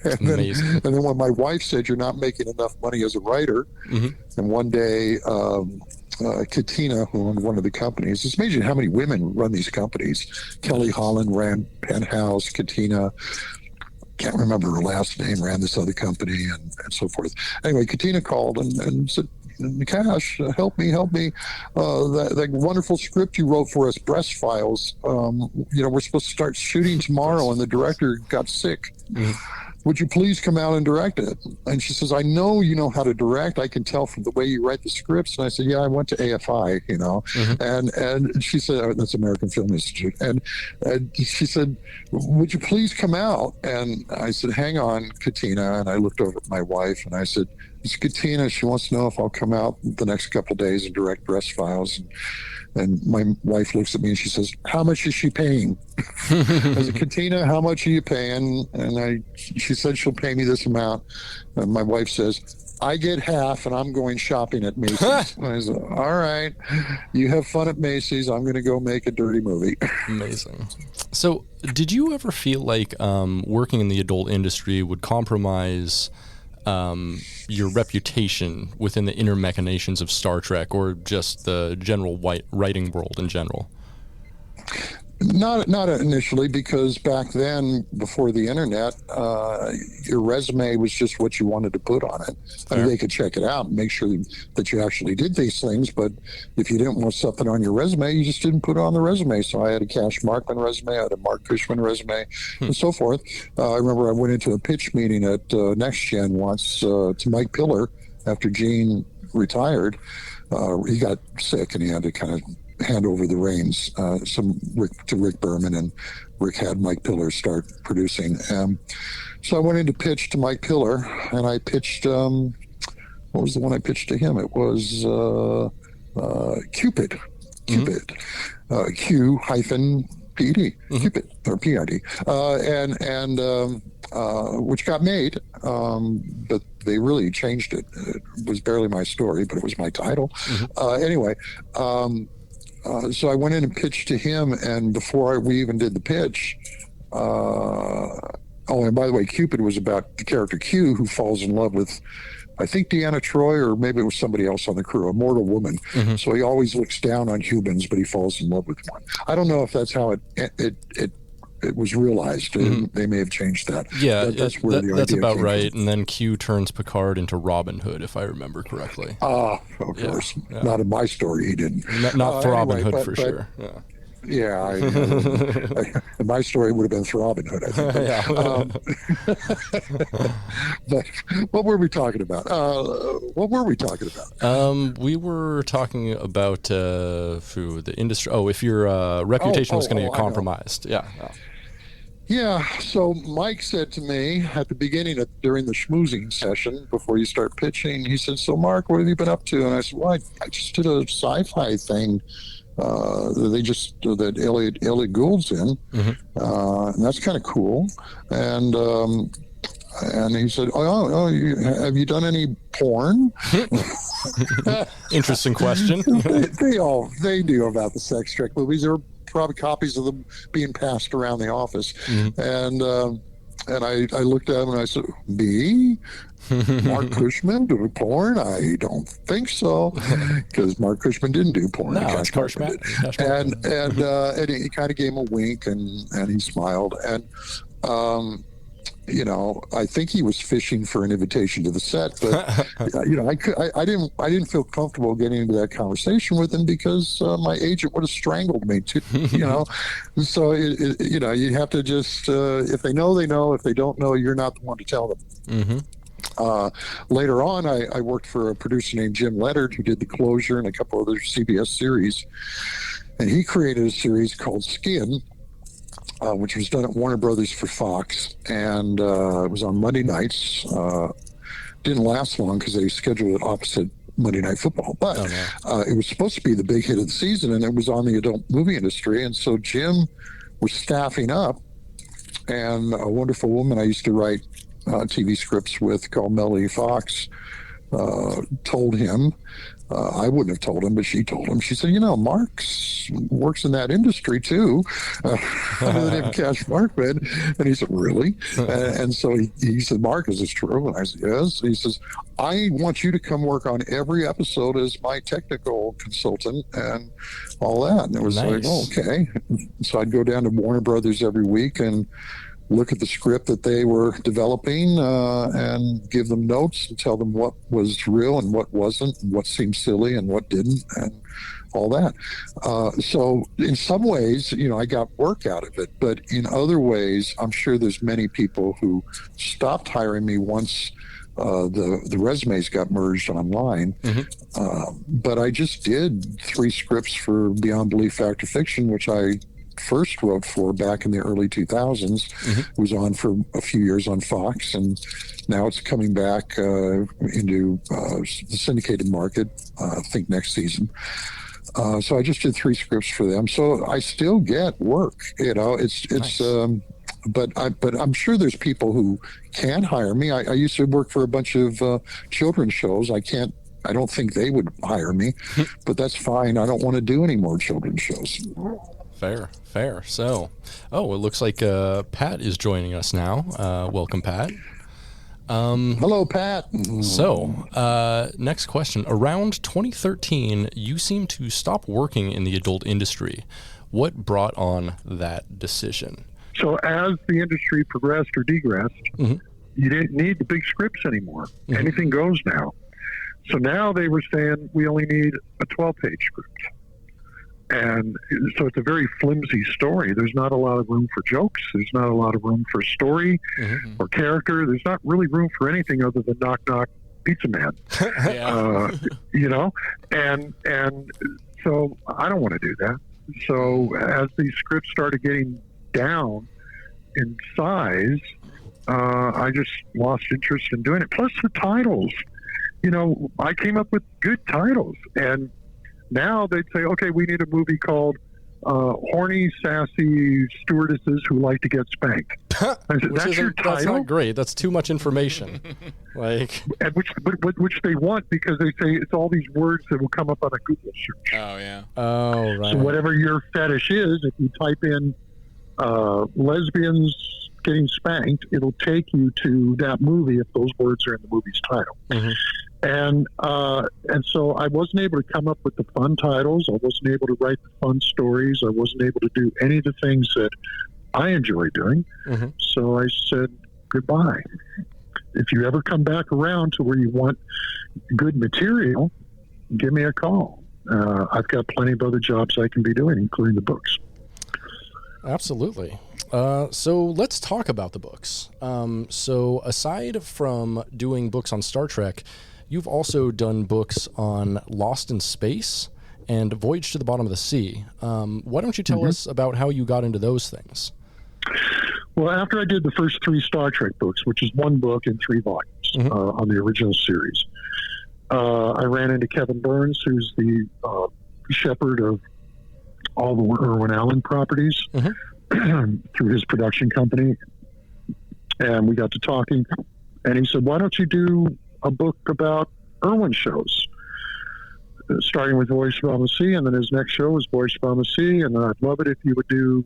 and then when my wife said, "You're not making enough money as a writer," and one day Katina, who owned one of the companies, it's amazing how many women run these companies. Kelly Holland ran Penthouse. Katina, can't remember her last name, ran this other company, and so forth. Anyway, Katina called and said, "Cash, help me. That wonderful script you wrote for us, Breast Files, we're supposed to start shooting tomorrow, and the director got sick. Would you please come out and direct it?" And she says, "I know you know how to direct. I can tell from the way you write the scripts." And I said, "Yeah, I went to AFI, And she said, "Oh, that's American Film Institute." And she said, "Would you please come out?" And I said, "Hang on, Katina." And I looked over at my wife and I said, "It's Katina. She wants to know if I'll come out the next couple of days and direct Breast Files." And my wife looks at me and she says, "How much is she paying?" I said, "Katina, how much are you paying?" And she said she'll pay me this amount. And my wife says, "I get half, and I'm going shopping at Macy's." And I said, "All right, you have fun at Macy's. I'm going to go make a dirty movie." Amazing. So did you ever feel like working in the adult industry would compromise your reputation within the inner machinations of Star Trek, or just the general writing world in general? Not initially, because back then, before the internet, your resume was just what you wanted to put on it. I mean, they could check it out and make sure that you actually did these things. But if you didn't want something on your resume, you just didn't put it on the resume. So I had a Cash Markman resume, I had a Marc Cushman resume, and so forth. I remember I went into a pitch meeting at Next Gen once to Mike Pillar after Gene retired. He got sick and he had to kind of hand over the reins to Rick Berman, and Rick had Mike Pillar start producing. So I went in to pitch to Mike Pillar, and I pitched, what was the one I pitched to him? It was Cupid. Q-PED, Cupid, or PID, which got made, but they really changed it. It was barely my story, but it was my title. Anyway, so I went in and pitched to him, and before we even did the pitch, and by the way, Cupid was about the character Q, who falls in love with, I think, Deanna Troi, or maybe it was somebody else on the crew, a mortal woman. So he always looks down on humans, but he falls in love with one. I don't know if that's how it was realized. They may have changed that. Yeah, that's where the that's idea about came right. from. And then Q turns Picard into Robin Hood, if I remember correctly. Of course. Yeah. Not in my story, he didn't. Not for Robin anyway, Hood, for sure. Yeah. Yeah, my story would have been for Robin Hood, I think. But what were we talking about? We were talking about the industry. Oh, if your reputation was going to get compromised. Yeah, so Mike said to me at the beginning, during the schmoozing session, before you start pitching, he said, "So, Mark, what have you been up to?" And I said, "Well, I just did a sci-fi thing. That Elliot Gould's in, and that's kind of cool." And he said, "Oh, have you done any porn?" Interesting question. they do about the sex Trek movies. There were probably copies of them being passed around the office, and And I looked at him and I said, me? Marc Cushman do porn? I don't think so, because Marc Cushman didn't do porn. No, it's Cushman. And he kind of gave him a wink, and he smiled. And I think he was fishing for an invitation to the set, but I didn't feel comfortable getting into that conversation with him because my agent would have strangled me too. So you have to just if they know, they know. If they don't know, you're not the one to tell them. Mm-hmm. Later on, I worked for a producer named Jim Leonard, who did The Closure and a couple other CBS series, and he created a series called Skin, which was done at Warner Brothers for Fox, and it was on Monday nights. Didn't last long because they scheduled it opposite Monday Night Football, but it was supposed to be the big hit of the season, and it was on the adult movie industry. And so Jim was staffing up, and a wonderful woman I used to write TV scripts with called Melody Fox told him, I wouldn't have told him, but she told him. She said, Mark works in that industry too, under the name of Cash Markman. And he said, really? And so he said, Mark, is this true? And I said, yes. And he says, I want you to come work on every episode as my technical consultant and all that. And it was like, oh, okay. So I'd go down to Warner Brothers every week and look at the script that they were developing and give them notes and tell them what was real and what wasn't, and what seemed silly and what didn't, and all that. So in some ways, I got work out of it, but in other ways, I'm sure there's many people who stopped hiring me once the resumes got merged online. Mm-hmm. But I just did 3 scripts for Beyond Belief Fact or Fiction, which I first wrote for back in the early 2000s. Mm-hmm. It was on for a few years on Fox, and now it's coming back into the syndicated market, I think next season. So I just did 3 scripts for them. So I still get work, it's nice. But I'm sure there's people who can hire me. I used to work for a bunch of children's shows. I don't think they would hire me, but that's fine. I don't want to do any more children's shows. Fair. So, it looks like Pat is joining us now. Welcome, Pat. Hello, Pat. So, next question. Around 2013, you seem to stop working in the adult industry. What brought on that decision? So, as the industry progressed or degressed, mm-hmm. you didn't need the big scripts anymore. Mm-hmm. Anything goes now. So now they were saying we only need a 12-page script. And so it's a very flimsy story. There's not a lot of room for jokes. There's not a lot of room for story mm-hmm. or character. There's not really room for anything other than knock, knock, pizza man. And so I don't want to do that. So as these scripts started getting down in size, I just lost interest in doing it. Plus the titles. I came up with good titles, and now they'd say, okay, we need a movie called Horny, Sassy Stewardesses Who Like to Get Spanked. I said, that's your title? That's not great. That's too much information. And which they want, because they say it's all these words that will come up on a Google search. Oh, yeah. Oh, right. So whatever your fetish is, if you type in lesbians getting spanked, it'll take you to that movie if those words are in the movie's title. Mm-hmm. And so I wasn't able to come up with the fun titles. I wasn't able to write the fun stories. I wasn't able to do any of the things that I enjoy doing. Mm-hmm. So I said goodbye. If you ever come back around to where you want good material, give me a call. I've got plenty of other jobs I can be doing, including the books. Absolutely. So let's talk about the books. So aside from doing books on Star Trek, you've also done books on Lost in Space and Voyage to the Bottom of the Sea. Why don't you tell us about how you got into those things? Well, after I did the first 3 Star Trek books, which is 1 book in 3 volumes on the original series, I ran into Kevin Burns, who's the shepherd of all the Irwin Allen properties through his production company. And we got to talking, and he said, why don't you do a book about Irwin shows, starting with Voyage to the Bottom of the Sea, and then his next show was Voyage to the Bottom of the Sea, and then I'd love it if you would do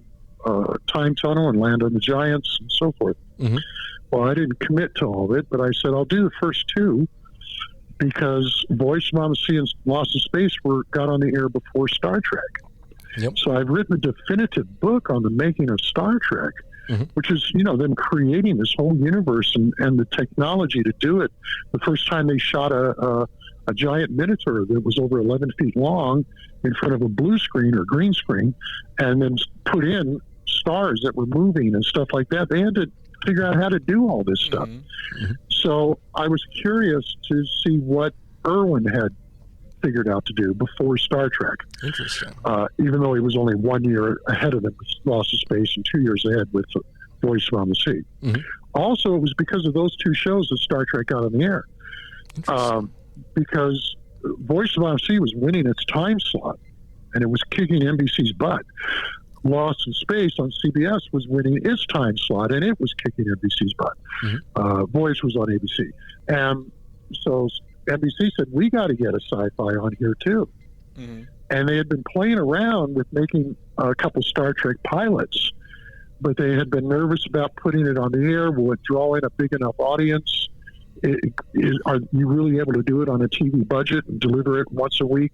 Time Tunnel and Land of the Giants and so forth. Mm-hmm. Well, I didn't commit to all of it, but I said I'll do the first two because Voyage to Mama Sea and Lost in Space got on the air before Star Trek. Yep. So I've written a definitive book on the making of Star Trek, which is, them creating this whole universe and the technology to do it. The first time they shot a giant minotaur that was over 11 feet long in front of a blue screen or green screen, and then put in stars that were moving and stuff like that. They had to figure out how to do all this stuff. So I was curious to see what Irwin had figured out to do before Star Trek. Interesting. Even though he was only 1 year ahead of them with Lost in Space and 2 years ahead with Voyage to the Sea. Also, it was because of those two shows that Star Trek got on the air. Because Voyage to the Sea was winning its time slot, and it was kicking NBC's butt. Lost in Space on CBS was winning its time slot, and it was kicking NBC's butt. Voyage was on ABC. And so NBC said, we got to get a sci-fi on here, too. And they had been playing around with making a couple Star Trek pilots, but they had been nervous about putting it on the air. Will it draw in a big enough audience? Are you really able to do it on a TV budget and deliver it once a week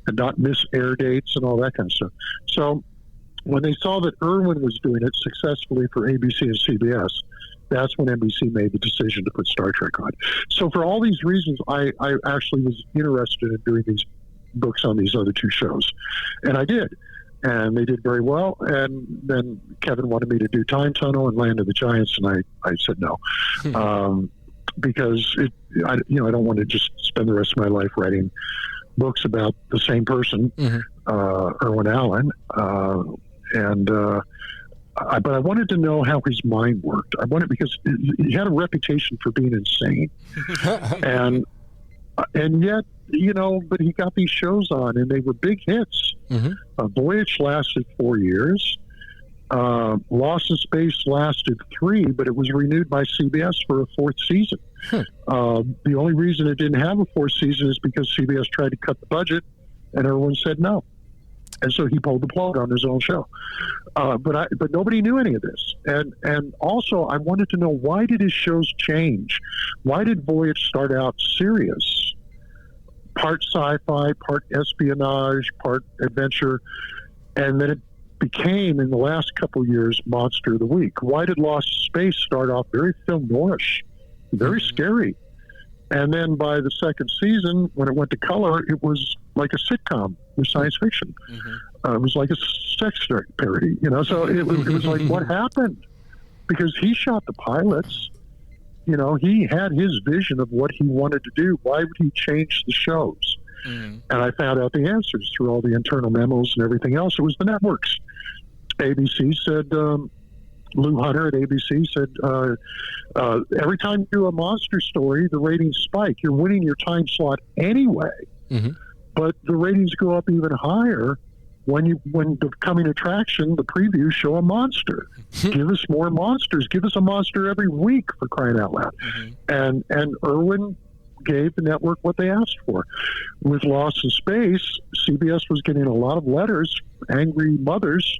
and not miss air dates and all that kind of stuff? So when they saw that Irwin was doing it successfully for ABC and CBS, that's when NBC made the decision to put Star Trek on. So for all these reasons, I actually was interested in doing these books on these other two shows. And I did. And they did very well. And then Kevin wanted me to do Time Tunnel and Land of the Giants, and I said no. Because I don't want to just spend the rest of my life writing books about the same person, Irwin Allen. But I wanted to know how his mind worked. I wanted, because he had a reputation for being insane, and yet, but he got these shows on, and they were big hits. Voyage lasted 4 years. Lost in Space lasted 3, but it was renewed by CBS for a 4th season. The only reason it didn't have a 4th season is because CBS tried to cut the budget, and Irwin said no. And so he pulled the plug on his own show. But nobody knew any of this. And also, I wanted to know, why did his shows change? Why did Voyage start out serious? Part sci-fi, part espionage, part adventure, and then it became, in the last couple of years, Monster of the Week. Why did Lost in Space start off very film noirish, very scary? And then by the second season, when it went to color, it was like a sitcom with science fiction. It was like a sex parody, so it was like, what happened? Because he shot the pilots. He had his vision of what he wanted to do. Why would he change the shows? And I found out the answers through all the internal memos and everything else. It was the networks. ABC said, Lou Hunter at ABC said, every time you do a monster story, the ratings spike. You're winning your time slot anyway, but the ratings go up even higher when the coming attraction, the previews, show a monster. Give us more monsters. Give us a monster every week, for crying out loud. And Irwin gave the network what they asked for. With Lost in Space, CBS was getting a lot of letters, angry mothers,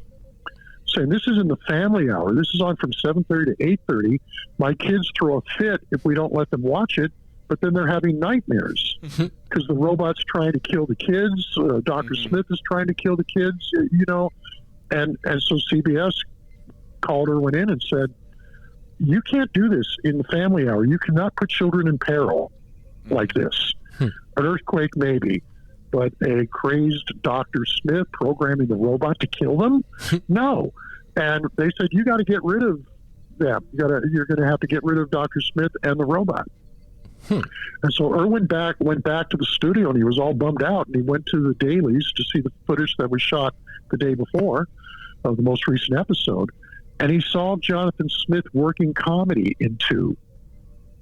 saying, this is in the family hour. This is on from 7:30 to 8:30. My kids throw a fit if we don't let them watch it, but then they're having nightmares because the robot's trying to kill the kids. Dr. Smith is trying to kill the kids, And so CBS called Irwin in and said, you can't do this in the family hour. You cannot put children in peril like this. An earthquake, maybe. But a crazed Dr. Smith programming the robot to kill them? No. And they said, you got to get rid of them. You're going to have to get rid of Dr. Smith and the robot. And so Irwin went back to the studio, and he was all bummed out, and he went to the dailies to see the footage that was shot the day before of the most recent episode, and he saw Jonathan Smith working comedy into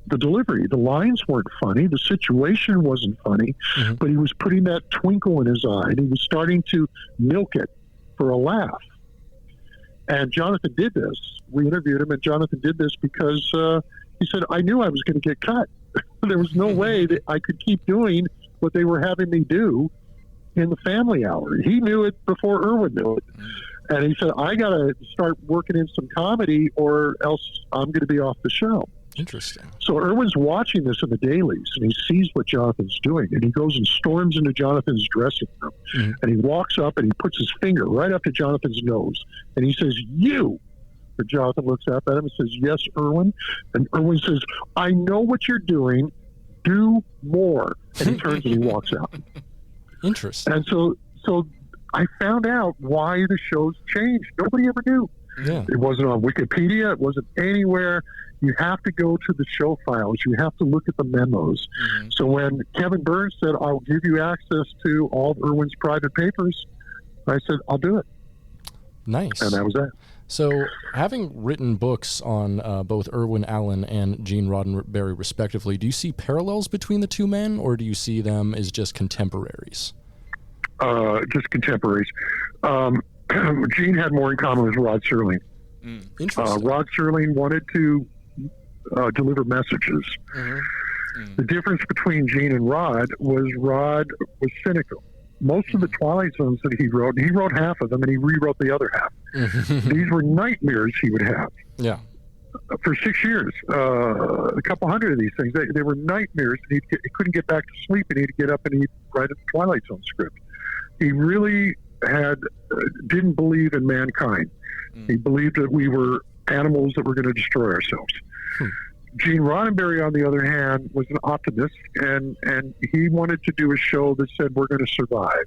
the delivery. The lines weren't funny. The situation wasn't funny, but he was putting that twinkle in his eye, and he was starting to milk it for a laugh. And Jonathan did this. We interviewed him, and Jonathan did this because he said, I knew I was going to get cut. There was no way that I could keep doing what they were having me do in the family hour. He knew it before Irwin knew it. And he said, I got to start working in some comedy or else I'm going to be off the show. Interesting. So Irwin's watching this in the dailies, and he sees what Jonathan's doing, and he goes and storms into Jonathan's dressing room, and he walks up and he puts his finger right up to Jonathan's nose, and he says, "You." And Jonathan looks up at him and says, "Yes, Irwin." And Irwin says, "I know what you're doing. Do more." And he turns and he walks out. Interesting. And so I found out why the shows changed. Nobody ever knew. Yeah. It wasn't on Wikipedia. It wasn't anywhere. You have to go to the show files. You have to look at the memos. So when Kevin Burns said, "I'll give you access to all of Irwin's private papers," I said, "I'll do it." Nice. And that was that. So, having written books on both Irwin Allen and Gene Roddenberry, respectively, do you see parallels between the two men, or do you see them as just contemporaries? Just contemporaries. Gene had more in common with Rod Serling. Interesting. Rod Serling wanted to deliver messages. The difference between Gene and Rod was cynical. Most of the Twilight Zones that he wrote half of them, and he rewrote the other half. These were nightmares he would have. Yeah. For 6 years, a couple hundred of these things, they were nightmares. And he couldn't get back to sleep, and he'd get up and he'd write a Twilight Zone script. He really didn't believe in mankind. He believed that we were animals that were going to destroy ourselves. Gene Roddenberry, on the other hand, was an optimist, and he wanted to do a show that said we're going to survive.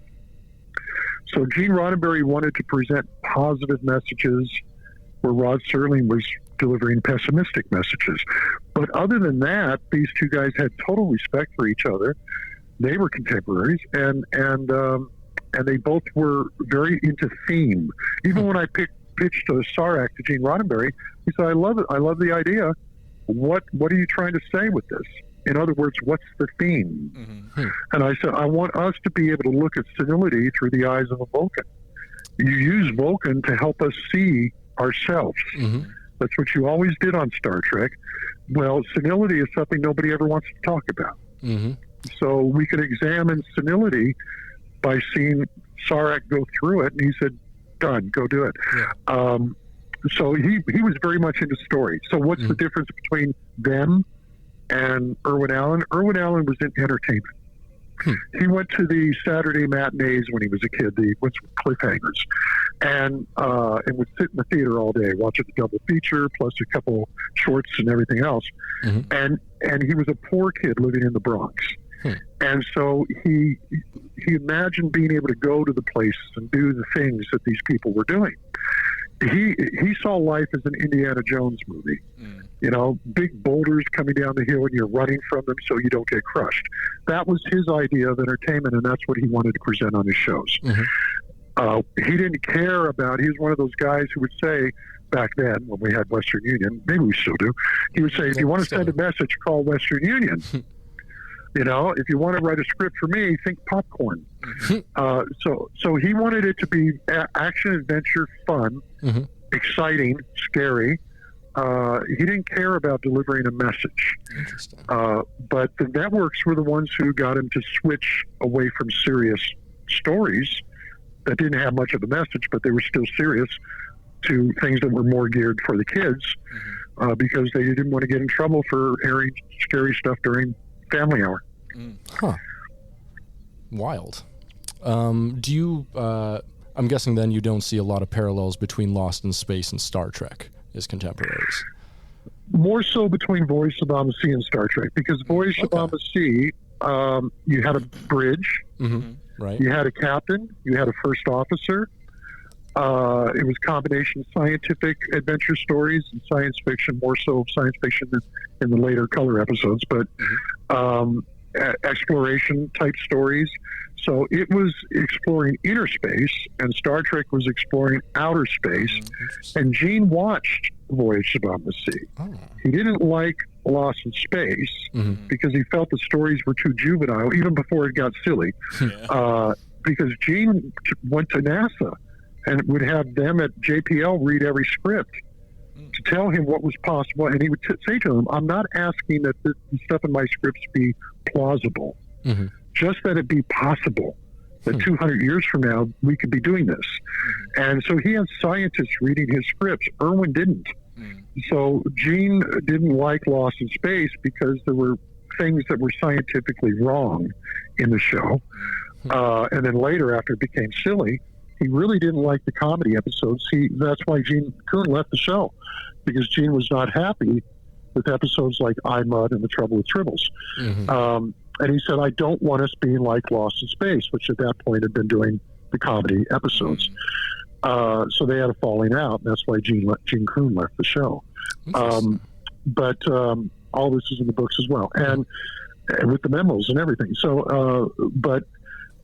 So Gene Roddenberry wanted to present positive messages where Rod Serling was delivering pessimistic messages. But other than that, these two guys had total respect for each other. They were contemporaries, and they both were very into theme. Even when I pitched a Sarek to Gene Roddenberry, he said, "I love it. I love the idea. What are you trying to say with this? In other words, what's the theme?" And I said, "I want us to be able to look at senility through the eyes of a Vulcan. You use Vulcan to help us see ourselves. That's what you always did on Star Trek. Well, senility is something nobody ever wants to talk about. So we could examine senility by seeing Sarek go through it." And he said, "Done, go do it." Yeah. So he was very much into story. So what's the difference between them and Irwin Allen? Irwin Allen was in entertainment. He went to the Saturday matinees when he was a kid, the cliffhangers, and would sit in the theater all day watching the double feature plus a couple shorts and everything else. And he was a poor kid living in the Bronx. And so he imagined being able to go to the places and do the things that these people were doing. He saw life as an Indiana Jones movie. You know, big boulders coming down the hill and you're running from them so you don't get crushed. That was his idea of entertainment, and that's what he wanted to present on his shows. He didn't care about, he was one of those guys who would say, back then when we had Western Union, maybe we still do, he would say, "If you want to send a message, call Western Union." You know, if you want to write a script for me, think popcorn. So he wanted it to be action, adventure, fun, exciting, scary. He didn't care about delivering a message. Interesting. But the networks were the ones who got him to switch away from serious stories that didn't have much of a message, but they were still serious, to things that were more geared for the kids, because they didn't want to get in trouble for airing scary stuff during family hour. Wild. Do you, I'm guessing then you don't see a lot of parallels between Lost in Space and Star Trek as contemporaries. More so between Voyage to Obama Sea and Star Trek, because Voyage to Obama Sea, you had a bridge, right? You had a captain, you had a first officer. It was a combination of scientific adventure stories and science fiction, more so science fiction in the later color episodes, but exploration type stories. So it was exploring inner space, and Star Trek was exploring outer space. And Gene watched Voyage to Obama Sea. He didn't like Lost in Space because he felt the stories were too juvenile, even before it got silly. Because Gene went to NASA and would have them at JPL read every script to tell him what was possible. And he would say to them, "I'm not asking that the stuff in my scripts be plausible, just that it be possible." that 200 years from now, we could be doing this. And so he had scientists reading his scripts. Irwin didn't. So Gene didn't like Lost in Space because there were things that were scientifically wrong in the show. And then later, after it became silly, he really didn't like the comedy episodes. That's why Gene Coon left the show, because Gene was not happy with episodes like I, Mud and The Trouble with Tribbles. And he said, I don't want us being like Lost in Space, which at that point had been doing the comedy episodes. So they had a falling out. And that's why Gene Coon left the show. But all this is in the books as well, and with the memos and everything. So, but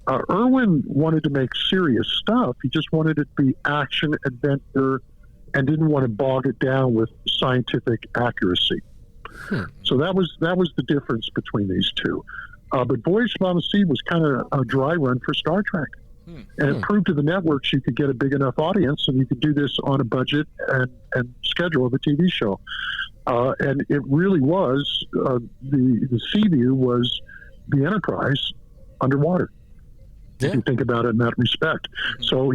Irwin wanted to make serious stuff. He just wanted it to be action, adventure, and didn't want to bog it down with scientific accuracy. So that was the difference between these two. But Voyage Beyond the Sea was kind of a dry run for Star Trek. And it proved to the networks you could get a big enough audience, and you could do this on a budget and schedule of a TV show. And it really was, the Seaview was the Enterprise underwater, if you think about it in that respect. So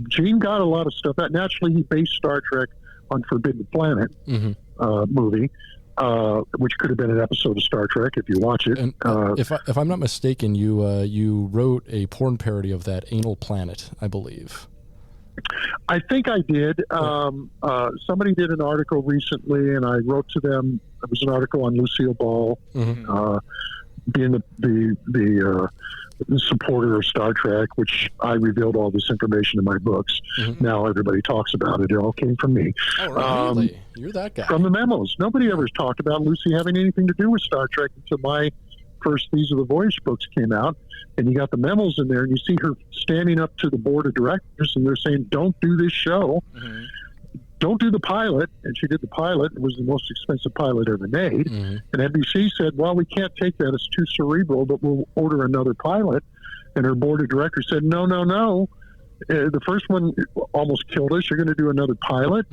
Gene got a lot of stuff. That naturally, he based Star Trek on Forbidden Planet movie, which could have been an episode of Star Trek if you watch it. And if I'm not mistaken, you wrote a porn parody of that, Anal Planet, I believe. I think I did. Somebody did an article recently, and I wrote to them. It was an article on Lucille Ball, being the supporter of Star Trek, which I revealed all this information in my books. Now everybody talks about it. It all came from me. Oh, really? You're that guy. From the memos. Nobody ever talked about Lucy having anything to do with Star Trek until my first These Are the Voyage books came out. And you got the memos in there, and you see her standing up to the board of directors, and they're saying, don't do this show. Don't do the pilot. And she did the pilot. It was the most expensive pilot ever made. And NBC said, well, we can't take that. It's too cerebral, but we'll order another pilot. And her board of directors said, no. The first one almost killed us. You're going to do another pilot,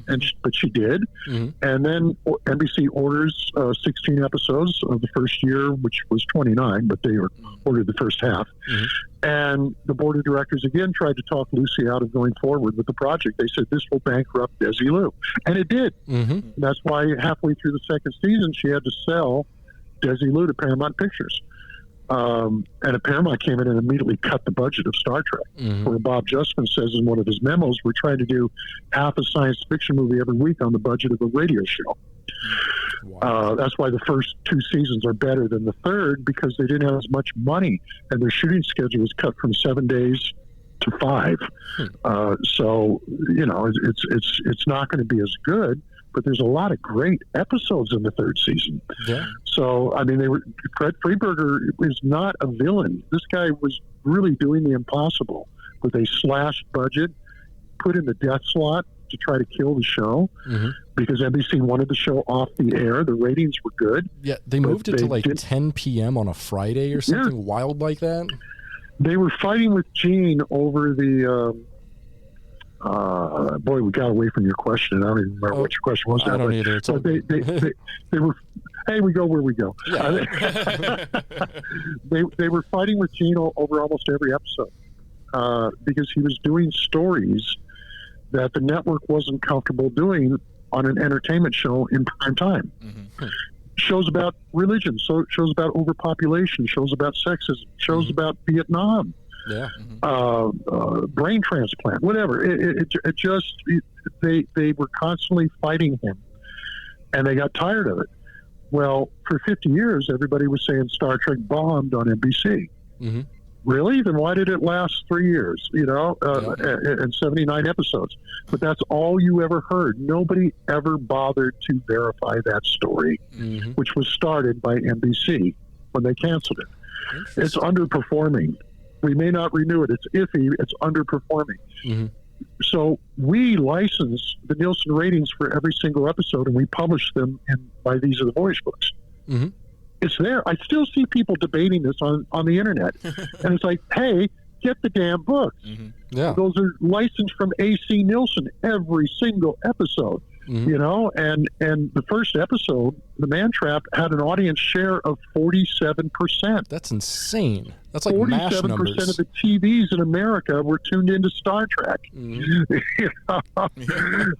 but she did. And then NBC orders 16 episodes of the first year, which was 29, but they ordered the first half. And the board of directors again tried to talk Lucy out of going forward with the project. They said, this will bankrupt Desilu. And it did. And that's why halfway through the second season, she had to sell Desilu to Paramount Pictures. And Paramount came in and immediately cut the budget of Star Trek. Where Bob Justman says in one of his memos, we're trying to do half a science fiction movie every week on the budget of a radio show. That's why the first two seasons are better than the third, because they didn't have as much money, and their shooting schedule was cut from 7 days to 5. So it's not going to be as good. But there's a lot of great episodes in the third season. So, I mean, Fred Freeberger is not a villain. This guy was really doing the impossible with a slashed budget, put in the death slot to try to kill the show because NBC wanted the show off the air. The ratings were good. Yeah, they moved it to like 10 p.m. on a Friday or something wild like that. They were fighting with Gene over the... boy, we got away from your question. I don't even remember what your question was. I don't either. So they were, hey, we go where we go. They were fighting with Gene over almost every episode because he was doing stories that the network wasn't comfortable doing on an entertainment show in prime time. Shows about religion, shows about overpopulation, shows about sexism, shows about Vietnam. Brain transplant, whatever. They were constantly fighting him, and they got tired of it. Well, for 50 years, everybody was saying Star Trek bombed on NBC. Really? Then why did it last 3 years? And 79 episodes. But that's all you ever heard. Nobody ever bothered to verify that story, which was started by NBC when they canceled it. It's underperforming. We may not renew it. It's iffy. It's underperforming. So we license the Nielsen ratings for every single episode, and we publish them by These Are the Voyage books. It's there. I still see people debating this on the internet. And it's like, hey, get the damn books. Those are licensed from AC Nielsen, every single episode. you know, and the first episode, The Man Trap, had an audience share of 47%. That's insane. That's like MASH 47% numbers. of the TVs in America were tuned into Star Trek. You know?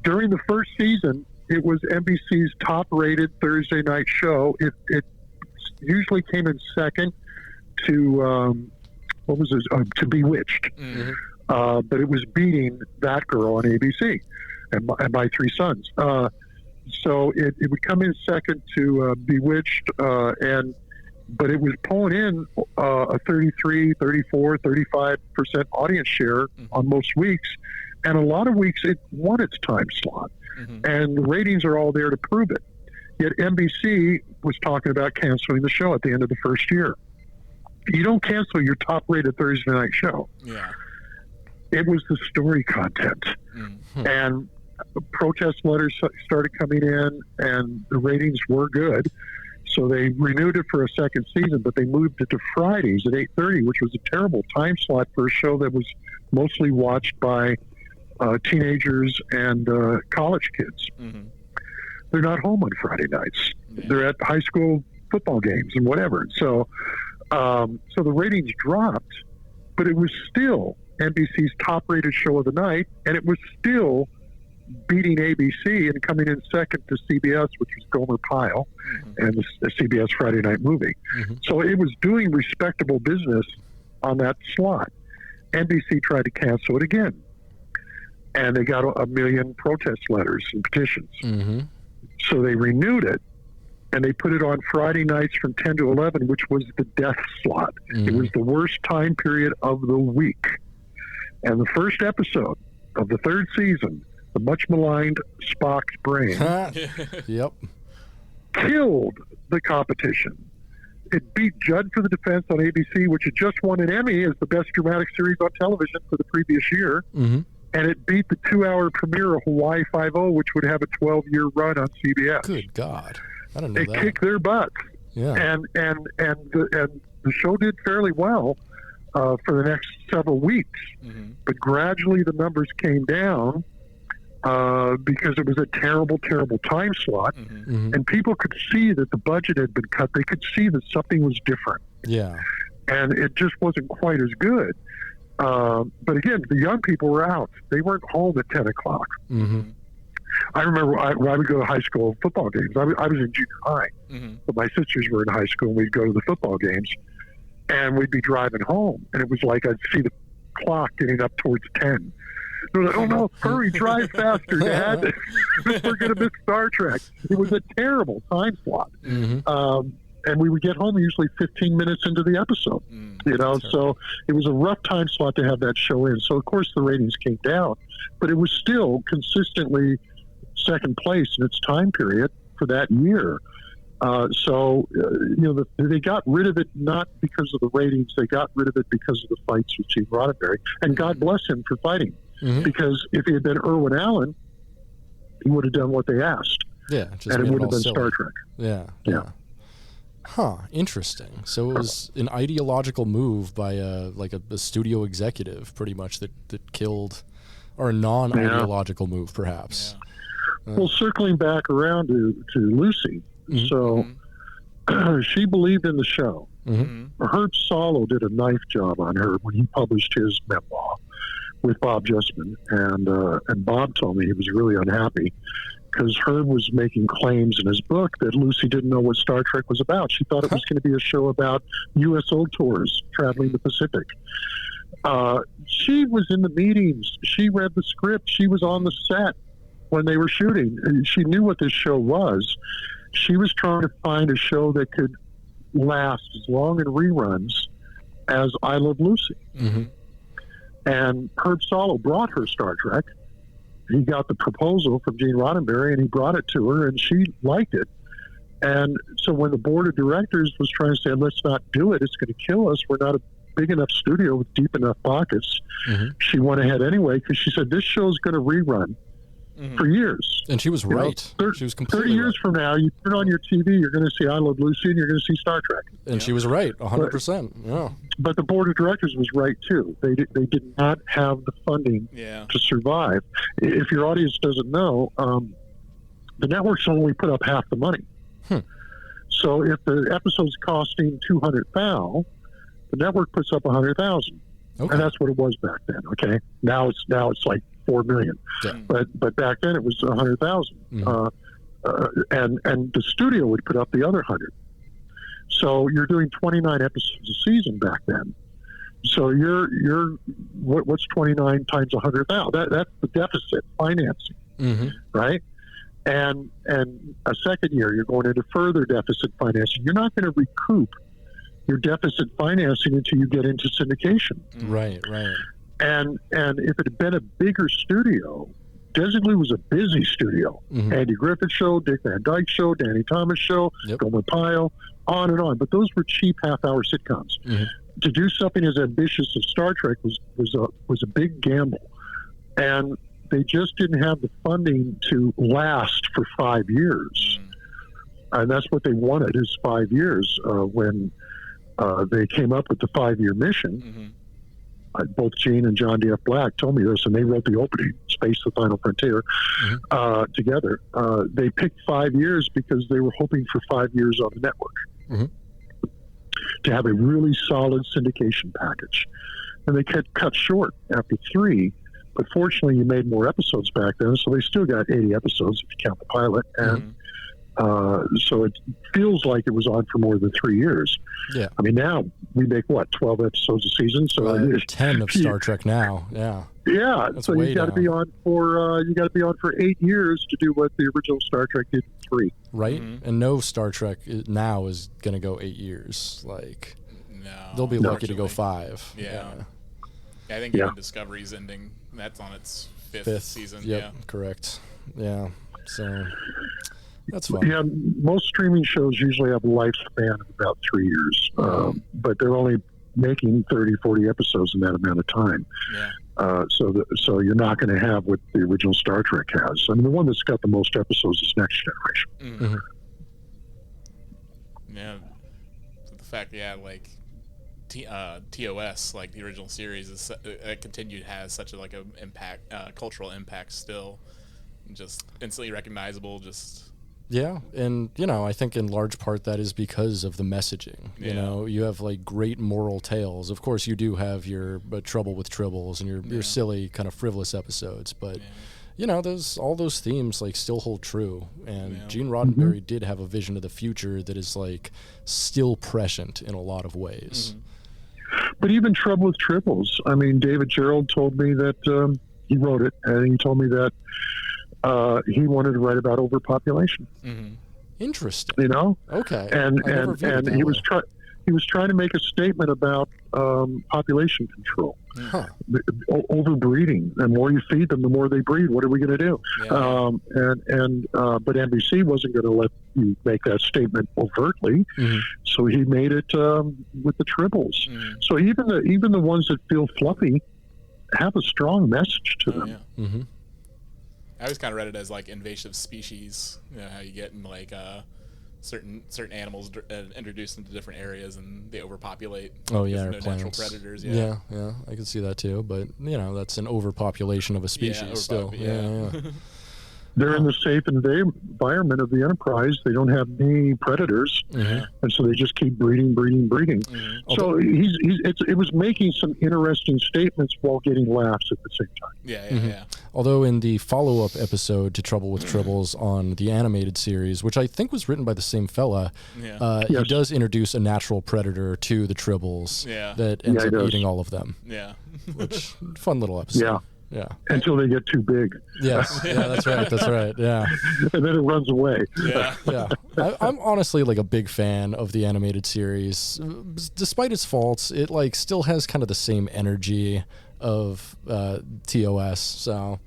During the first season, it was NBC's top-rated Thursday night show. It usually came in second to to Bewitched, but it was beating That Girl on ABC and My Three Sons. So it would come in second to Bewitched, but it was pulling in a 33, 34, 35% audience share on most weeks, and a lot of weeks it won its time slot, and the ratings are all there to prove it. Yet NBC was talking about canceling the show at the end of the first year. You don't cancel your top-rated Thursday night show. Yeah. It was the story content. And protest letters started coming in, and the ratings were good. So they renewed it for a second season, but they moved it to Fridays at 8:30, which was a terrible time slot for a show that was mostly watched by teenagers and college kids. They're not home on Friday nights. They're at high school football games and whatever. So the ratings dropped, but it was still NBC's top-rated show of the night, and it was still beating ABC and coming in second to CBS, which was Gomer Pyle, and the CBS Friday Night Movie. So it was doing respectable business on that slot. NBC tried to cancel it again, and they got a million protest letters and petitions. So they renewed it, and they put it on Friday nights from 10 to 11, which was the death slot. It was the worst time period of the week. And the first episode of the third season, the much maligned Spock's brain, killed the competition. It beat Judd for the Defense on ABC, which had just won an Emmy as the best dramatic series on television for the previous year. And it beat the 2-hour premiere of Hawaii Five-0, which would have a 12-year run on CBS. Good God. I didn't know It that. kicked their butts. Yeah. And the show did fairly well for the next several weeks. But gradually the numbers came down because it was a terrible, terrible time slot. And people could see that the budget had been cut. They could see that something was different. Yeah. And it just wasn't quite as good. But again, the young people were out. They weren't home at 10 o'clock. I remember I would go to high school football games. I was in junior high, but my sisters were in high school, and we'd go to the football games, and we'd be driving home, and it was like I'd see the clock getting up towards 10. They're like, "Oh no, hurry, drive faster, Dad. We're going to miss Star Trek." It was a terrible time slot. And we would get home usually 15 minutes into the episode, you know, so it was a rough time slot to have that show in. So, of course, the ratings came down, but it was still consistently second place in its time period for that year. You know, they got rid of it not because of the ratings. They got rid of it because of the fights with Gene Roddenberry. And God bless him for fighting, because if he had been Irwin Allen, he would have done what they asked. Yeah. And it would have been Star Trek. Yeah. Huh. Interesting. So it was an ideological move by a studio executive, pretty much, that killed, or a non-ideological move, perhaps. Well, circling back around to Lucy, so she believed in the show. Herb Solow did a knife job on her when he published his memoir with Bob Justman, and Bob told me he was really unhappy because Herb was making claims in his book that Lucy didn't know what Star Trek was about. She thought it was going to be a show about USO tours traveling the Pacific. She was in the meetings. She read the script. She was on the set when they were shooting. She knew what this show was. She was trying to find a show that could last as long in reruns as I Love Lucy. And Herb Solow brought her Star Trek. He got the proposal from Gene Roddenberry, and he brought it to her, and she liked it. And so when the board of directors was trying to say, let's not do it, it's going to kill us, we're not a big enough studio with deep enough pockets, she went ahead anyway, because she said, this show's going to rerun for years. And she was right. She was completely 30 years from now, you turn on your TV, you're going to see I Love Lucy, and you're going to see Star Trek. And she was right, 100%. Yeah. But the board of directors was right, too. They did not have the funding to survive. If your audience doesn't know, the networks only put up half the money. So if the episode's costing $200,000, the network puts up $100,000, and that's what it was back then. Okay, now it's like $4 million, but back then it was $100,000, and the studio would put up the other 100. So you're doing 29 episodes a season back then. So what's 29 times 100,000? That's the deficit financing, right? And a second year, you're going into further deficit financing. You're not going to recoup your deficit financing until you get into syndication. Right. And if it had been a bigger studio, Desert Blue was a busy studio. Andy Griffith Show, Dick Van Dyke Show, Danny Thomas Show, Gomer Pyle, on and on. But those were cheap half-hour sitcoms. To do something as ambitious as Star Trek was a big gamble, and they just didn't have the funding to last for 5 years, and that's what they wanted is 5 years. When they came up with the 5-year mission, both Gene and John D.F. Black told me this, and they wrote the opening, Space: The Final Frontier, together. They picked 5 years because they were hoping for 5 years on the network. To have a really solid syndication package. And they cut short after 3, but fortunately you made more episodes back then, so they still got 80 episodes if you count the pilot, and so it feels like it was on for more than 3 years. Yeah. I mean, now we make, 12 episodes a season? So 10 of Star Trek now, yeah. Yeah, that's so you got to be on for 8 years to do what the original Star Trek did in 3. Right, and no Star Trek now is going to go 8 years. Like, they'll be lucky to go 5. Yeah, I think even Discovery's ending. That's on its fifth season. Yep, correct. Yeah, so that's fine. Yeah, most streaming shows usually have a lifespan of about 3 years, but they're only making 30, 40 episodes in that amount of time. Yeah. So you're not going to have what the original Star Trek has. I mean, the one that's got the most episodes is Next Generation. Yeah. The fact, like TOS, like the original series, is continued has such a impact, cultural impact still, just instantly recognizable. Yeah, and I think in large part that is because of the messaging. You have great moral tales. Of course, you do have your Trouble with Tribbles and your silly kind of frivolous episodes, but all those themes still hold true. And Gene Roddenberry did have a vision of the future that is still prescient in a lot of ways. But even Trouble with Tribbles, I mean, David Gerald told me that he wrote it, and he told me that he wanted to write about overpopulation. Interesting. Okay. And he was trying to make a statement about population control. Overbreeding. The more you feed them, the more they breed. What are we going to do? But NBC wasn't going to let you make that statement overtly, so he made it with the Tribbles. So even the ones that feel fluffy have a strong message to them. I always kind of read it as invasive species. How you get in certain animals introduced into different areas and they overpopulate. Oh yeah, no natural predators. Yeah, I can see that too. But that's an overpopulation of a species still. Yeah. They're in the safe environment of the Enterprise. They don't have any predators, and so they just keep breeding. So it was making some interesting statements while getting laughs at the same time. Yeah. Although in the follow-up episode to Trouble with Tribbles on the animated series, which I think was written by the same fella, he does introduce a natural predator to the Tribbles that ends up eating all of them. Yeah. Which, fun little episode. Yeah. Until they get too big. Yes. Yeah, that's right. Yeah. And then it runs away. Yeah. I'm honestly a big fan of the animated series. Despite its faults, it still has kind of the same energy of TOS. So,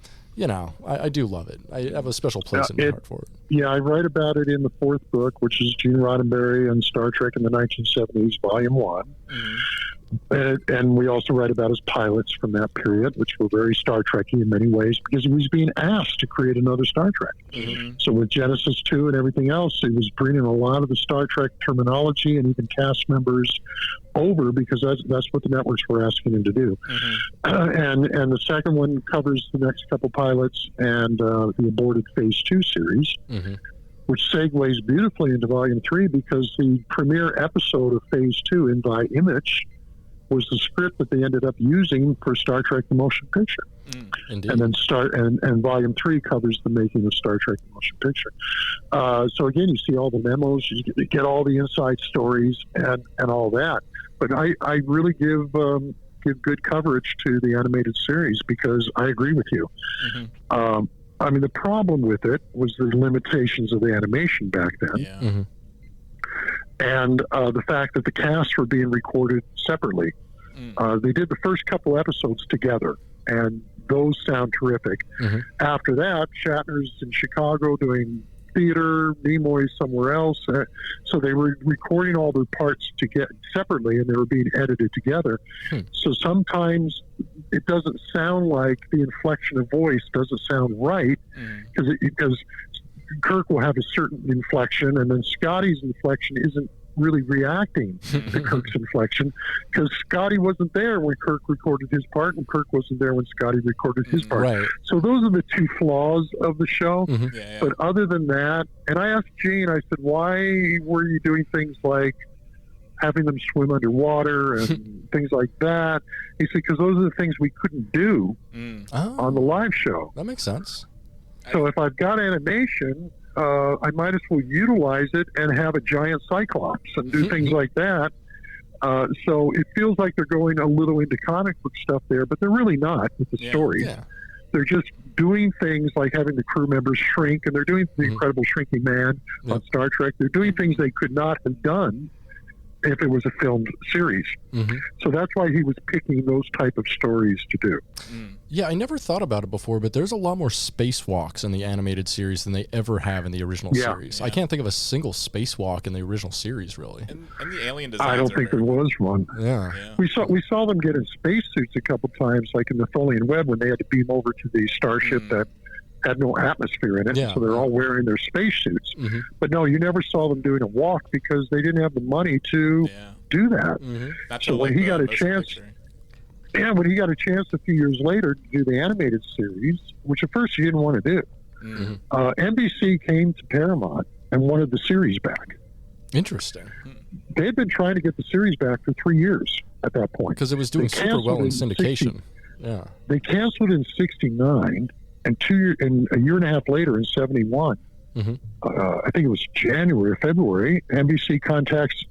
I do love it. I have a special place in my heart for it. Yeah, I write about it in the 4th book, which is Gene Roddenberry and Star Trek in the 1970s, Volume 1. And we also write about his pilots from that period, which were very Star Trek-y in many ways, because he was being asked to create another Star Trek. Mm-hmm. So with Genesis 2 and everything else, he was bringing a lot of the Star Trek terminology and even cast members over, because that's what the networks were asking him to do. Mm-hmm. And the second one covers the next couple pilots and the aborted Phase 2 series, which segues beautifully into Volume 3, because the premiere episode of Phase 2 in Thy Image was the script that they ended up using for Star Trek the Motion Picture. Indeed. And then and Volume 3 covers the making of Star Trek the Motion Picture. So again, you see all the memos, you get all the inside stories and all that. But I really give good coverage to the animated series, because I agree with you. I mean, the problem with it was the limitations of the animation back then. Yeah. And the fact that the casts were being recorded separately. They did the first couple episodes together, and those sound terrific. After that, Shatner's in Chicago doing theater, Nimoy's somewhere else. So they were recording all their parts separately, and they were being edited together. So sometimes it doesn't sound like the inflection of voice doesn't sound right, because Kirk will have a certain inflection, and then Scotty's inflection isn't really reacting to Kirk's inflection, because Scotty wasn't there when Kirk recorded his part, and Kirk wasn't there when Scotty recorded his part. Right. So those are the two flaws of the show. Yeah. But other than that, and I asked Gene, I said, why were you doing things like having them swim underwater and things like that? He said, because those are the things we couldn't do on the live show. That makes sense. So if I've got animation, I might as well utilize it and have a giant Cyclops and do things like that. So it feels like they're going a little into comic book stuff there, but they're really not with the stories. Yeah. They're just doing things like having the crew members shrink, and they're doing the Incredible Shrinking Man on Star Trek. They're doing things they could not have done if it was a filmed series. So that's why he was picking those type of stories to do. Yeah, I never thought about it before, but there's a lot more spacewalks in the animated series than they ever have in the original series. I can't think of a single spacewalk in the original series, really. And the alien designs I don't think there was one. Yeah. We saw them get in spacesuits a couple times, like in the Tholian Web, when they had to beam over to the starship that had no atmosphere in it, so they're all wearing their spacesuits. But no, you never saw them doing a walk, because they didn't have the money to do that. So when he got a chance, when he got a chance a few years later to do the animated series, which at first he didn't want to do, NBC came to Paramount and wanted the series back. Interesting. They had been trying to get the series back for 3 years at that point, because it was doing super well in syndication. They canceled in '69. And a year and a half later, in '71, I think it was January or February, NBC contacts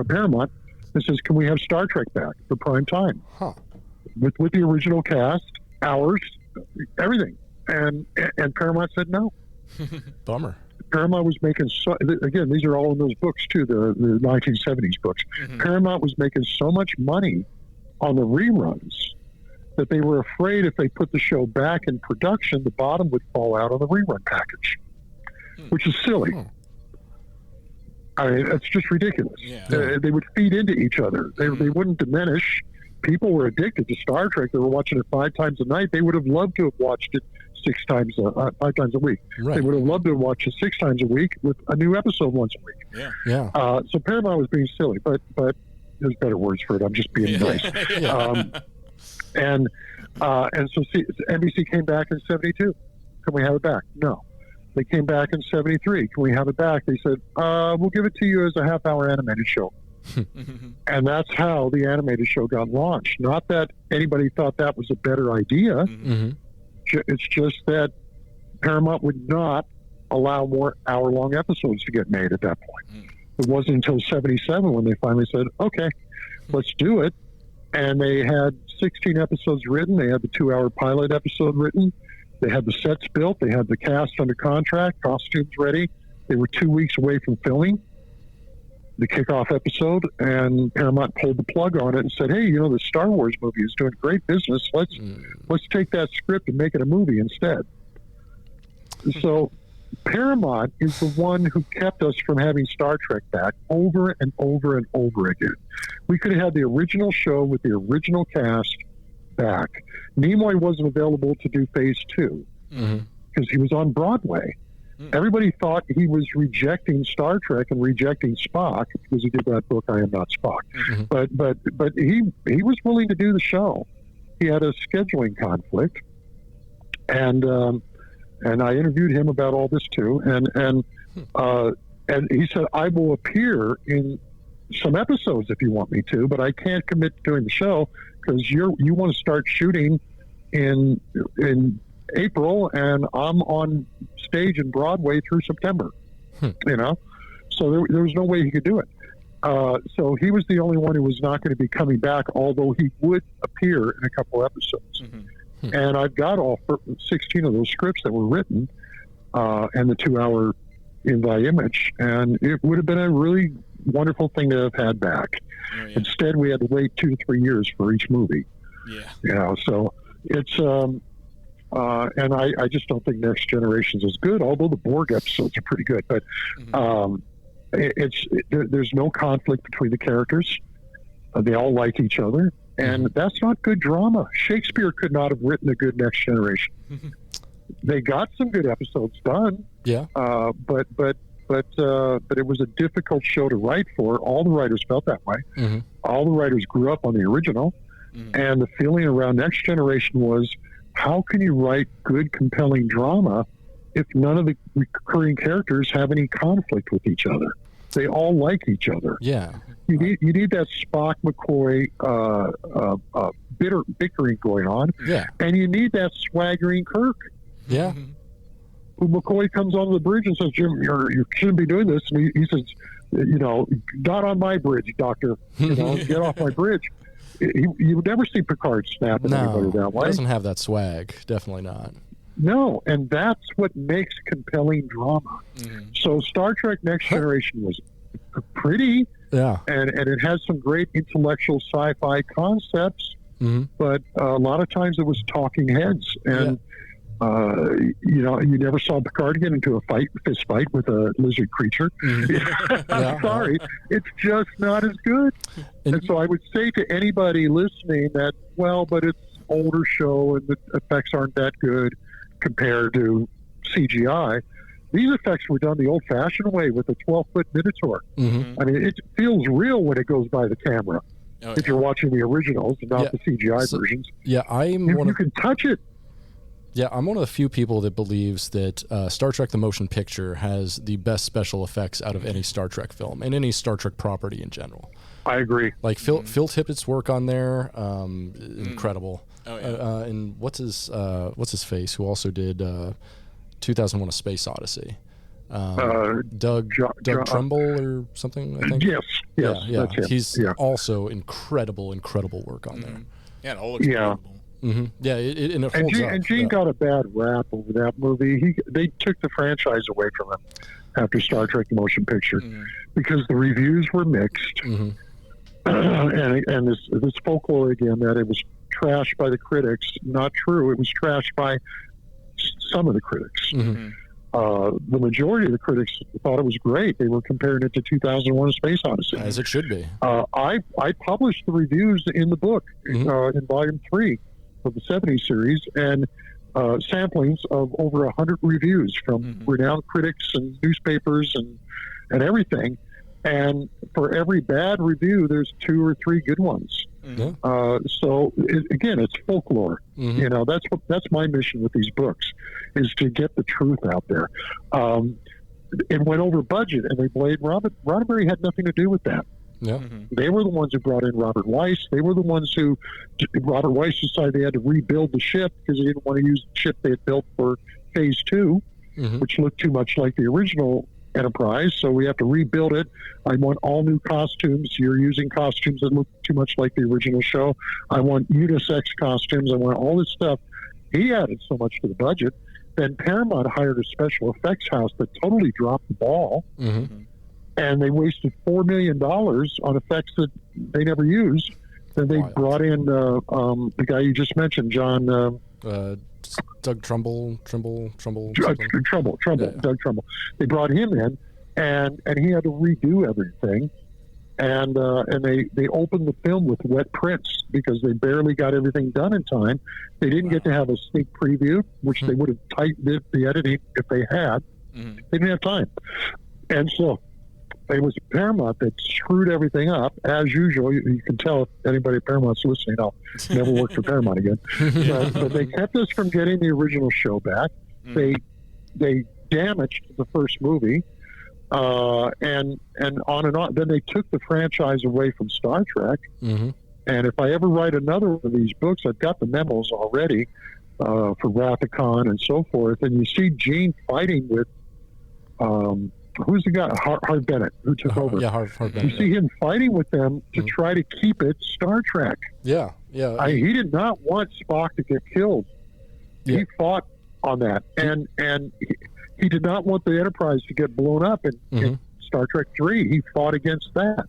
Paramount and says, "Can we have Star Trek back for prime time with the original cast, hours, everything?" And Paramount said no. Bummer. Paramount was making again, these are all in those books too, the 1970s books. Paramount was making so much money on the reruns that they were afraid if they put the show back in production, the bottom would fall out on the rerun package, which is silly. I mean, it's just ridiculous. They would feed into each other. They wouldn't diminish. People were addicted to Star Trek. They were watching it 5 times a night. They would have loved to have watched it 5 times a week. They would have loved to have watched it 6 times a week with a new episode once a week. So Paramount was being silly, but there's better words for it. I'm just being nice. And so NBC came back in '72. Can we have it back? No. They came back in '73. Can we have it back? They said, we'll give it to you as a half-hour animated show. And that's how the animated show got launched. Not that anybody thought that was a better idea. It's just that Paramount would not allow more hour-long episodes to get made at that point. It wasn't until '77 when they finally said, okay, let's do it. And they had 16 episodes written. They had the 2-hour pilot episode written. They had the sets built. They had the cast under contract, costumes ready. They were 2 weeks away from filming the kickoff episode, and Paramount pulled the plug on it and said, hey, the Star Wars movie is doing great business. Let's take that script and make it a movie instead. So Paramount is the one who kept us from having Star Trek back over and over and over again. We could have had the original show with the original cast back. Nimoy wasn't available to do phase 2 because he was on Broadway. Everybody thought he was rejecting Star Trek and rejecting Spock because he did that book, I Am Not Spock. But he was willing to do the show. He had a scheduling conflict, and I interviewed him about all this too. And he said, I will appear in some episodes if you want me to, but I can't commit to doing the show because you want to start shooting in April, and I'm on stage in Broadway through September. You know, so there was no way he could do it. So he was the only one who was not going to be coming back, although he would appear in a couple episodes. And I've got all 16 of those scripts that were written, and the 2-hour in by image, and it would have been a really wonderful thing to have had back. Instead, we had to wait 2 to 3 years for each movie. You know, so it's and I just don't think Next Generation's as good, although the Borg episodes are pretty good. But there's no conflict between the characters. They all like each other, and that's not good drama. Shakespeare could not have written a good Next Generation. They got some good episodes done, but it was a difficult show to write for. All the writers felt that way. All the writers grew up on the original, and the feeling around Next Generation was, how can you write good, compelling drama if none of the recurring characters have any conflict with each other? They all like each other. You need that Spock McCoy bickering going on. And you need that swaggering Kirk. When McCoy comes onto the bridge and says, Jim, you shouldn't be doing this, and he says, you know, not on my bridge, Doctor. You know, get off my bridge. You would never see Picard snap at anybody that way. He doesn't have that swag. Definitely not. No, and that's what makes compelling drama. So Star Trek Next Generation was pretty, and it has some great intellectual sci-fi concepts, but a lot of times it was talking heads, and you know, you never saw Picard get into a fist fight with a lizard creature. I'm sorry, it's just not as good. And so I would say to anybody listening that, well, but it's older show and the effects aren't that good compared to CGI. These effects were done the old-fashioned way with a 12-foot Minotaur. I mean, it feels real when it goes by the camera. If you're watching the originals and not the CGI versions, you can touch it. Yeah, I'm one of the few people that believes that Star Trek the Motion Picture has the best special effects out of any Star Trek film and any Star Trek property in general. I agree. Like Phil Tippett's work on there, incredible. And what's his face, who also did 2001: A Space Odyssey. Doug Trumbull or something, I think. Yes. Yeah. He's also incredible work on there. Yeah, it all looks incredible. And it holds up. And Gene got a bad rap over that movie. They took the franchise away from him after Star Trek: The Motion Picture because the reviews were mixed, and this folklore again that it was trashed by the critics. Not true. It was trashed by some of the critics. The majority of the critics thought it was great. They were comparing it to 2001: A Space Odyssey, as it should be. I published the reviews in the book in Volume 3 of the 70s series, and samplings of over 100 reviews from renowned critics and newspapers and everything. And for every bad review, there's 2 or 3 good ones. So again, it's folklore. You know, that's my mission with these books, is to get the truth out there. It went over budget, and they blamed Roddenberry had nothing to do with that. They were the ones who brought in Robert Weiss. They were the ones who Robert Weiss decided they had to rebuild the ship because they didn't want to use the ship they had built for Phase 2, which looked too much like the original Enterprise, so we have to rebuild it. I want all new costumes. You're using costumes that look too much like the original show. I want unisex costumes. I want all this stuff. He added so much to the budget. Then Paramount hired a special effects house that totally dropped the ball, and they wasted $4 million on effects that they never used. Then they brought in the guy you just mentioned, John Doug Trumbull. Doug Trumbull. They brought him in, and he had to redo everything, and they opened the film with wet prints because they barely got everything done in time. They didn't get to have a sneak preview, which they would have tightened the editing if they had. They didn't have time, and so it was Paramount that screwed everything up as usual. You can tell if anybody at Paramount's listening, I'll never work for Paramount again. But they kept us from getting the original show back. They damaged the first movie, and on and on. Then they took the franchise away from Star Trek. And if I ever write another one of these books, I've got the memos already for Wrath of Khan and so forth. And you see Gene fighting with. Who's the guy? Harv Bennett, who took over. Yeah, Harv Bennett. You see him fighting with them to try to keep it Star Trek. Yeah. He did not want Spock to get killed. Yeah. He fought on that, and he did not want the Enterprise to get blown up in Star Trek 3. He fought against that,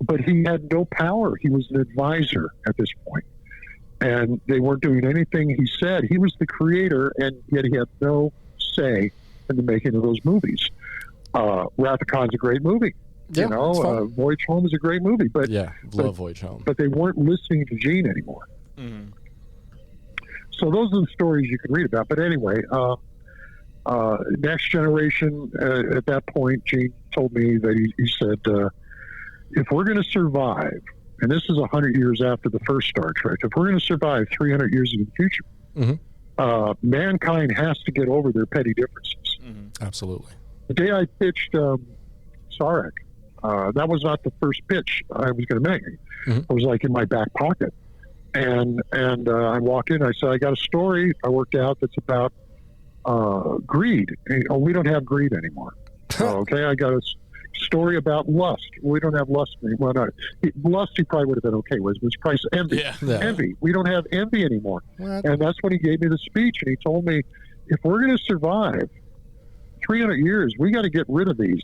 but he had no power. He was an advisor at this point, and they weren't doing anything he said. He was the creator, and yet he had no say in the making of those movies. Wrath of Khan's a great movie. Yeah, Voyage Home is a great movie. But love Voyage Home. But they weren't listening to Gene anymore. So those are the stories you can read about. But anyway, Next Generation, at that point, Gene told me that he said, if we're going to survive, and this is 100 years after the first Star Trek, if we're going to survive 300 years in the future, mankind has to get over their petty differences. Absolutely. The day I pitched Sarek, that was not the first pitch I was going to make. It was like in my back pocket. And I walked in, I said, I got a story I worked out that's about greed. We don't have greed anymore. Okay, I got a story about lust. We don't have lust anymore. Well, no, lust he probably would have been okay with. It's price envy. Envy. We don't have envy anymore. And that's when he gave me the speech, and he told me, if we're going to survive 300 years, we got to get rid of these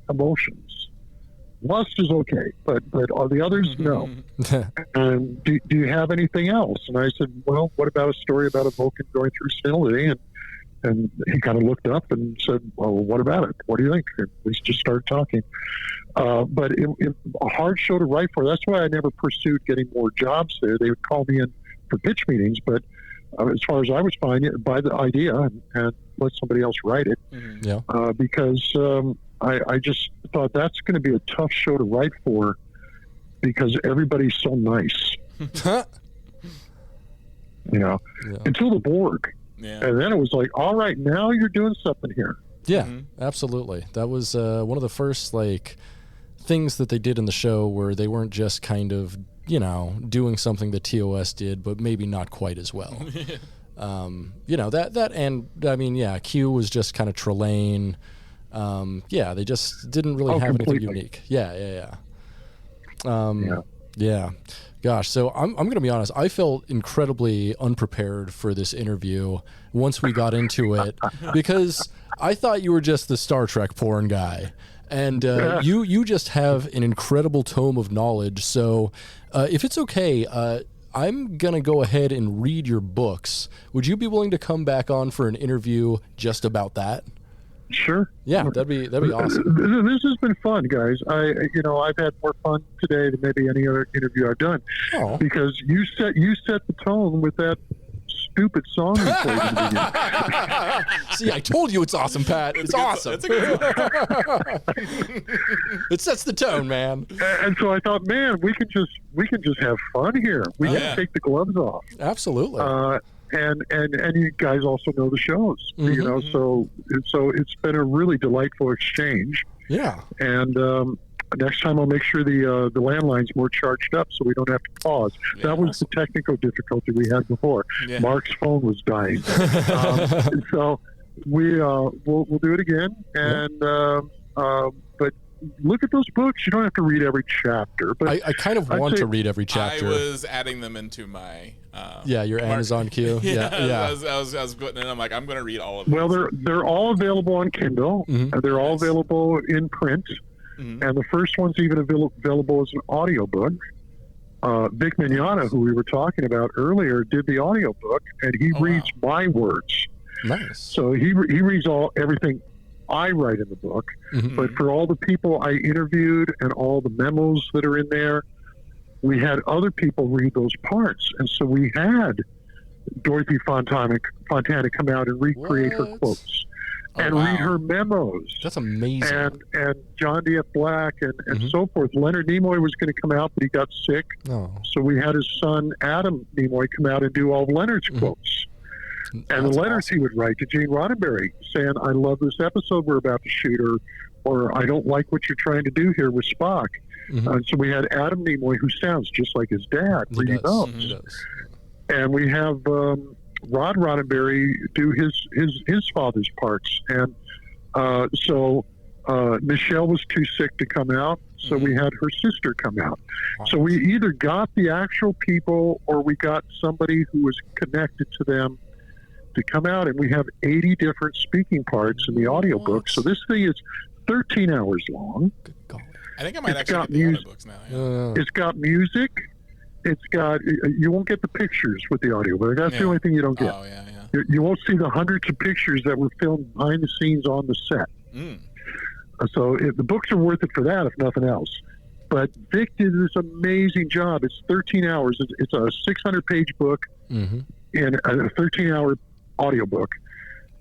emotions. Lust is okay, but all the others, no. And do you have anything else? And I said, well, what about a story about a Vulcan going through senility? And he kind of looked up and said, well, what about it? What do you think? And we just started talking. But it a hard show to write for. That's why I never pursued getting more jobs there. They would call me in for pitch meetings, but as far as I was fine, buy the idea and let somebody else write it. Because I just thought that's going to be a tough show to write for because everybody's so nice. Until the Borg. And then it was like, all right, now you're doing something here. Yeah, absolutely. That was one of the first things that they did in the show where they weren't just kind of doing something that TOS did, but maybe not quite as well. That and I mean, Q was just kind of Trelane. They just didn't really have anything unique. Gosh, so I'm going to be honest. I felt incredibly unprepared for this interview once we got into it because I thought you were just the Star Trek porn guy. And you just have an incredible tome of knowledge. So if it's okay, I'm going to go ahead and read your books. Would you be willing to come back on for an interview just about that? Sure. Yeah, that'd be awesome. This has been fun, guys. I've had more fun today than maybe any other interview I've done because you set the tone with that stupid song you played in the beginning. See, I told you it's awesome, Pat. It's awesome. It's a good song. It sets the tone, man. And so I thought, man, we can just have fun here. We can take the gloves off. Absolutely. And you guys also know the shows, so it's been a really delightful exchange. Yeah. And next time I'll make sure the landline's more charged up so we don't have to pause. That was the technical difficulty we had before. Mark's phone was dying. So we'll do it again. And but look at those books. You don't have to read every chapter. But I kind of want to read every chapter. I was adding them into my your Amazon queue. I was putting in. I'm like, I'm going to read all of them. Well, they're all available on Kindle. They're all available in print. And the first one's even available as an audiobook. Vic Mignogna, who we were talking about earlier, did the audiobook, and he reads my words. Nice. So he reads everything I write in the book, but for all the people I interviewed and all the memos that are in there, we had other people read those parts. And so we had Dorothy Fontana come out and recreate her quotes and read her memos. That's amazing. And John D.F. Black and so forth. Leonard Nimoy was going to come out, but he got sick. Oh. So we had his son, Adam Nimoy, come out and do all of Leonard's quotes. And the letters he would write to Gene Roddenberry saying, I love this episode we're about to shoot, or I don't like what you're trying to do here with Spock. So we had Adam Nimoy, who sounds just like his dad, reading those. He does. And we have Rod Roddenberry do his father's parts. And so Michelle was too sick to come out, so we had her sister come out. Wow. So we either got the actual people or we got somebody who was connected to them to come out, and we have 80 different speaking parts in the audiobook. So this thing is 13 hours long. Good God. I think I might actually get the audiobooks now. Yeah. It's got music. It's got, you won't get the pictures with the audiobook. That's the only thing you don't get. Oh, yeah. You won't see the hundreds of pictures that were filmed behind the scenes on the set. So the books are worth it for that, if nothing else. But Vic did this amazing job. It's 13 hours. It's a 600-page book in a 13-hour audiobook.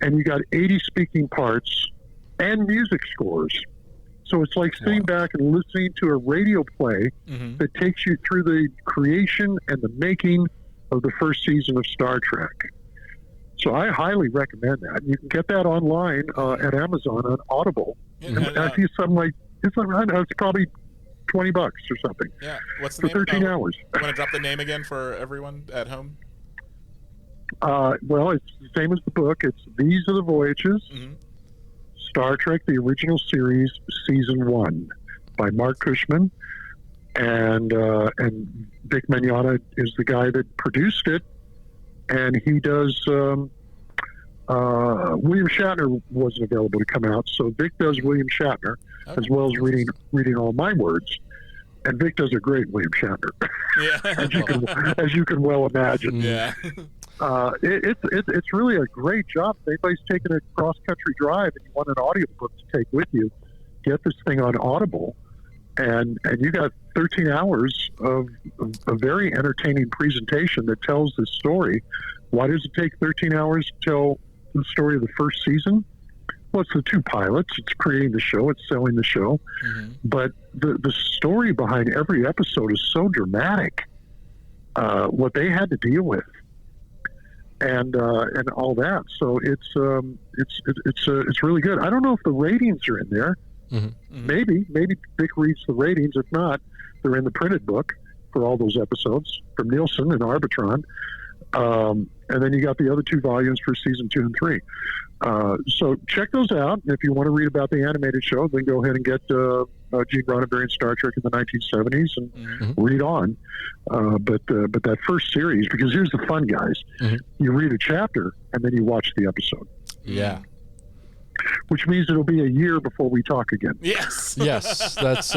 And you got 80 speaking parts and music scores. So it's like sitting back and listening to a radio play that takes you through the creation and the making of the first season of Star Trek. So I highly recommend that. You can get that online at Amazon on Audible. And I see something like, it's probably $20 or something. Yeah. What's the for name? 13 hours. You want to drop the name again for everyone at home? Well, it's the same as the book. It's These Are the Voyages, Star Trek, the original series, Season 1 by Marc Cushman. And Vic Mignogna is the guy that produced it. And he does, William Shatner wasn't available to come out, so Vic does William Shatner, as well as reading all my words. And Vic does a great William Shatner, as you can well imagine. Yeah. It's really a great job. If anybody's taking a cross-country drive and you want an audiobook to take with you, get this thing on Audible, and you got 13 hours of a very entertaining presentation that tells this story. Why does it take 13 hours to tell the story of the first season? Well, it's the two pilots. It's creating the show. It's selling the show. But the story behind every episode is so dramatic. What they had to deal with, and all that. So it's really good. I don't know if the ratings are in there. Maybe Vic reads the ratings. If not, they're in the printed book for all those episodes from Nielsen and Arbitron. And then you got the other two volumes for season 2 and 3. So check those out. If you want to read about the animated show, then go ahead and get Gene Roddenberry and Star Trek in the 1970s and read on. But that first series, because here's the fun, guys. You read a chapter and then you watch the episode. Yeah. Which means it'll be a year before we talk again. Yes. Yes, that's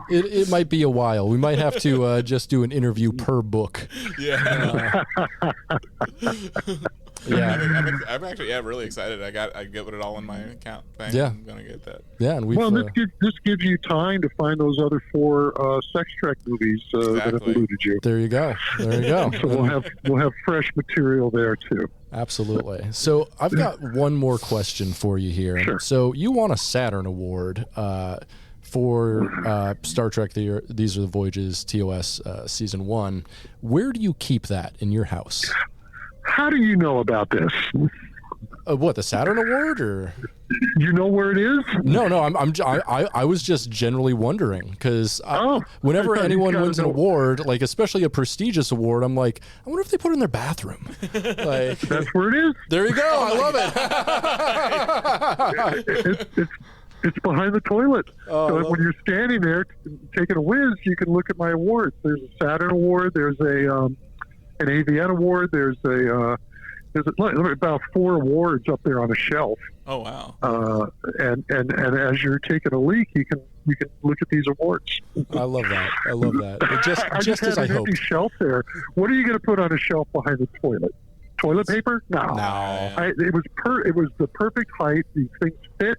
it might be a while. We might have to just do an interview per book. Yeah. Yeah. I'm actually really excited. I get it all in my account. I'm gonna get that. Yeah, and this gives you time to find those other 4 sex Trek movies that have eluded you. There you go. So we'll have fresh material there too. Absolutely. So I've got one more question for you here. Sure. So you won a Saturn Award for Star Trek: These Are the Voyages TOS Season 1. Where do you keep that in your house? How do you know about this? What, the Saturn Award, or? You know where it is? No. I was just generally wondering because whenever anyone wins an award, like especially a prestigious award, I'm like, I wonder if they put it in their bathroom. Like, that's where it is. There you go. I love it. It's behind the toilet. So when you're standing there taking a whiz, you can look at my awards. There's a Saturn Award. There's an AVN Award. There's about 4 awards up there on a shelf. Oh wow! And as you're taking a leak, you can you can look at these awards. I love that. I love that. I Just had as I an empty hoped. shelf there. What are you going to put on a shelf behind the toilet? Toilet paper? No. It was the perfect height. These things fit,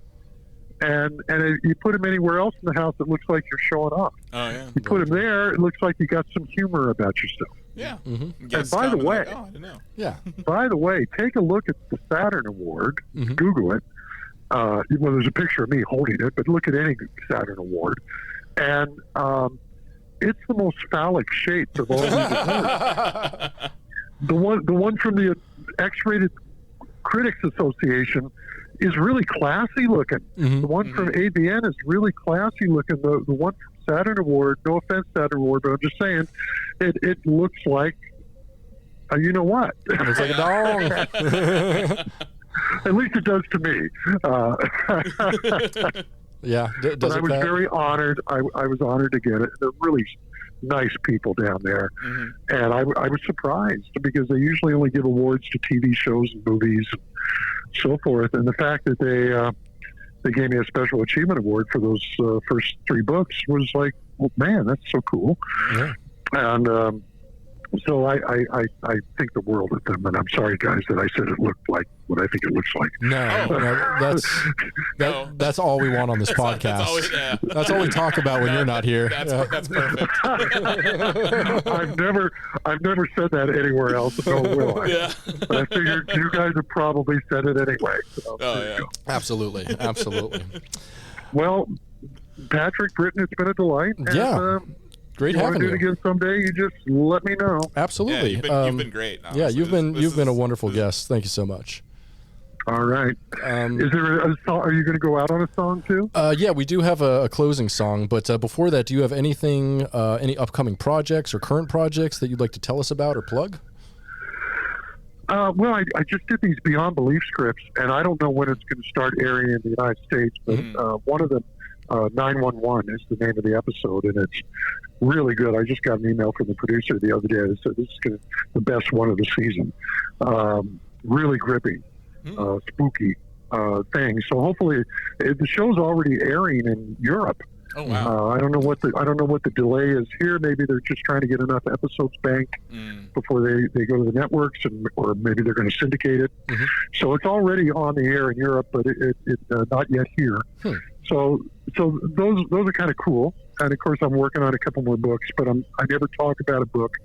and you put them anywhere else in the house, it looks like you're showing off. Oh yeah. You put them there, it looks like you got some humor about yourself. Yeah. Mm-hmm. And by the way, oh, I didn't know. Yeah. by the way, take a look at the Saturn Award. Mhm. Google it. Well, there's a picture of me holding it, but look at any Saturn Award, and it's the most phallic shaped of all these awards. The one from the X-Rated Critics Association is really classy looking. Mhm. The one from ABN is really classy looking. The one from Saturn Award, no offense, Saturn Award, but I'm just saying, it looks like, you know what? Looks like a dong. At least it does to me. Yeah. But Does I it was that? very honored. I was honored to get it. They're really nice people down there. And I was surprised because they usually only give awards to TV shows and movies and so forth. And the fact that they gave me a special achievement award for those first 3 books was like, well, man, that's so cool. Yeah. And so I think the world of them. And I'm sorry, guys, that I said it looked like what I think it looks like. No, that's all we want on this podcast. That's all we talk about when you're not here. That's perfect. I've never said that anywhere else, nor will I. Yeah. But I figured you guys have probably said it anyway. So there you go. Absolutely. Well, Patrick, Britton, it's been a delight. And, Yeah. Great if you want having to do you. it again someday, you just let me know. Absolutely. Yeah, you've been great. Yeah, honestly. you've been a wonderful guest. Thank you so much. All right. Is there a song? Are you going to go out on a song too? Yeah, we do have a closing song, but before that, do you have anything, any upcoming projects or current projects that you'd like to tell us about or plug? Well, I just did these Beyond Belief scripts, and I don't know when it's going to start airing in the United States, but one of them, 911 is the name of the episode, and it's really good. I just got an email from the producer the other day that said this is the best one of the season. Really gripping, spooky thing. So hopefully, the show's already airing in Europe. Oh wow! I don't know what the delay is here. Maybe they're just trying to get enough episodes banked before they go to the networks, or maybe they're going to syndicate it. So it's already on the air in Europe, but it not yet here. So those are kind of cool. And of course, I'm working on a couple more books, but I never talk about a book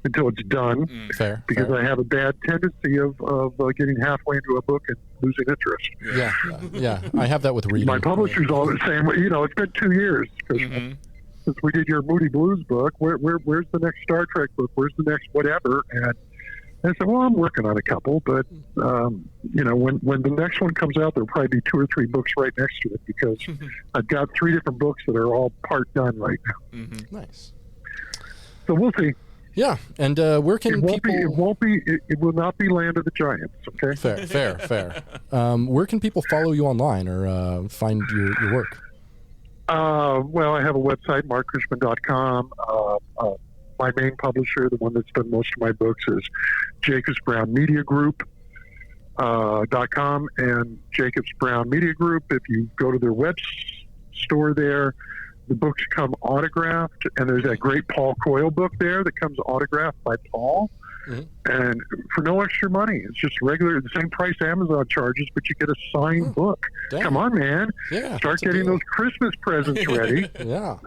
until it's done. Fair. Because I have a bad tendency of getting halfway into a book and losing interest. Yeah. I have that with reading. My publisher's all the same. You know, it's been 2 years since we did your Moody Blues book. Where's the next Star Trek book? Where's the next whatever? And I said, well, I'm working on a couple, but you know, when the next one comes out, there'll probably be 2 or 3 books right next to it because I've got 3 different books that are all part done right now. Nice. So we'll see. Yeah, and where can people? It will not be Land of the Giants. Okay. Fair. Where can people follow you online or find your work? Well, I have a website, marccushman.com. My main publisher, the one that's done most of my books, is Jacobs Brown Media Group. .com and Jacobs Brown Media Group. If you go to their web store there, the books come autographed, and there's that great Paul Coyle book there that comes autographed by Paul. And for no extra money, it's just regular, the same price Amazon charges, but you get a signed book. Dang. Come on, man! Yeah, Start getting those Christmas presents ready. Yeah.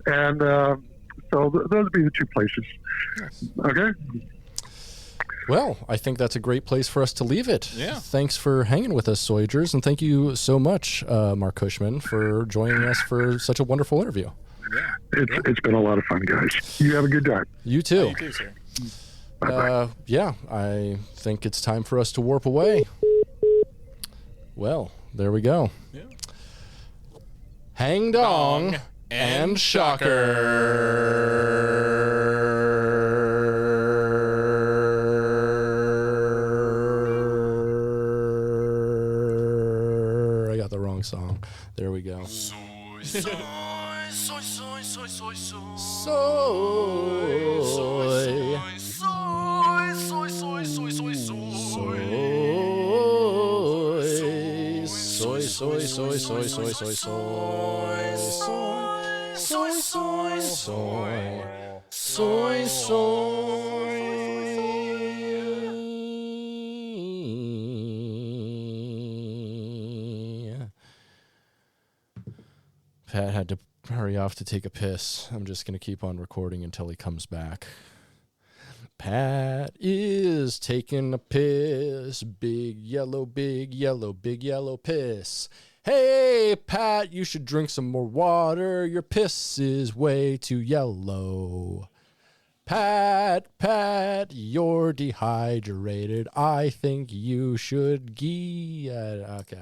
And so those would be the 2 places. Nice. Okay. Well, I think that's a great place for us to leave it. Yeah. Thanks for hanging with us, Soyagers, and thank you so much, Marc Cushman, for joining us for such a wonderful interview. Yeah. It's been a lot of fun, guys. You have a good time. You too. You too, sir. Yeah, I think it's time for us to warp away. Well, there we go. Yeah. Hang dong and shocker. I got the wrong song. There we go. soy, soy, soy, soy, soy, soy, soy, soy, soy, soy. Pat had to hurry off to take a piss. I'm just going to keep on recording until he comes back. Pat is taking a piss. Big yellow piss. Hey, Pat, you should drink some more water. Your piss is way too yellow. Pat, you're dehydrated. I think you should okay,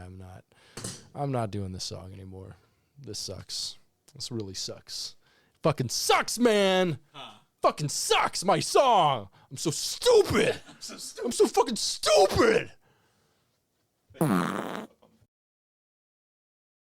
I'm not doing this song anymore. This sucks. This really sucks. Fucking sucks, man. Fucking sucks, my song. I'm so stupid. I'm so fucking stupid.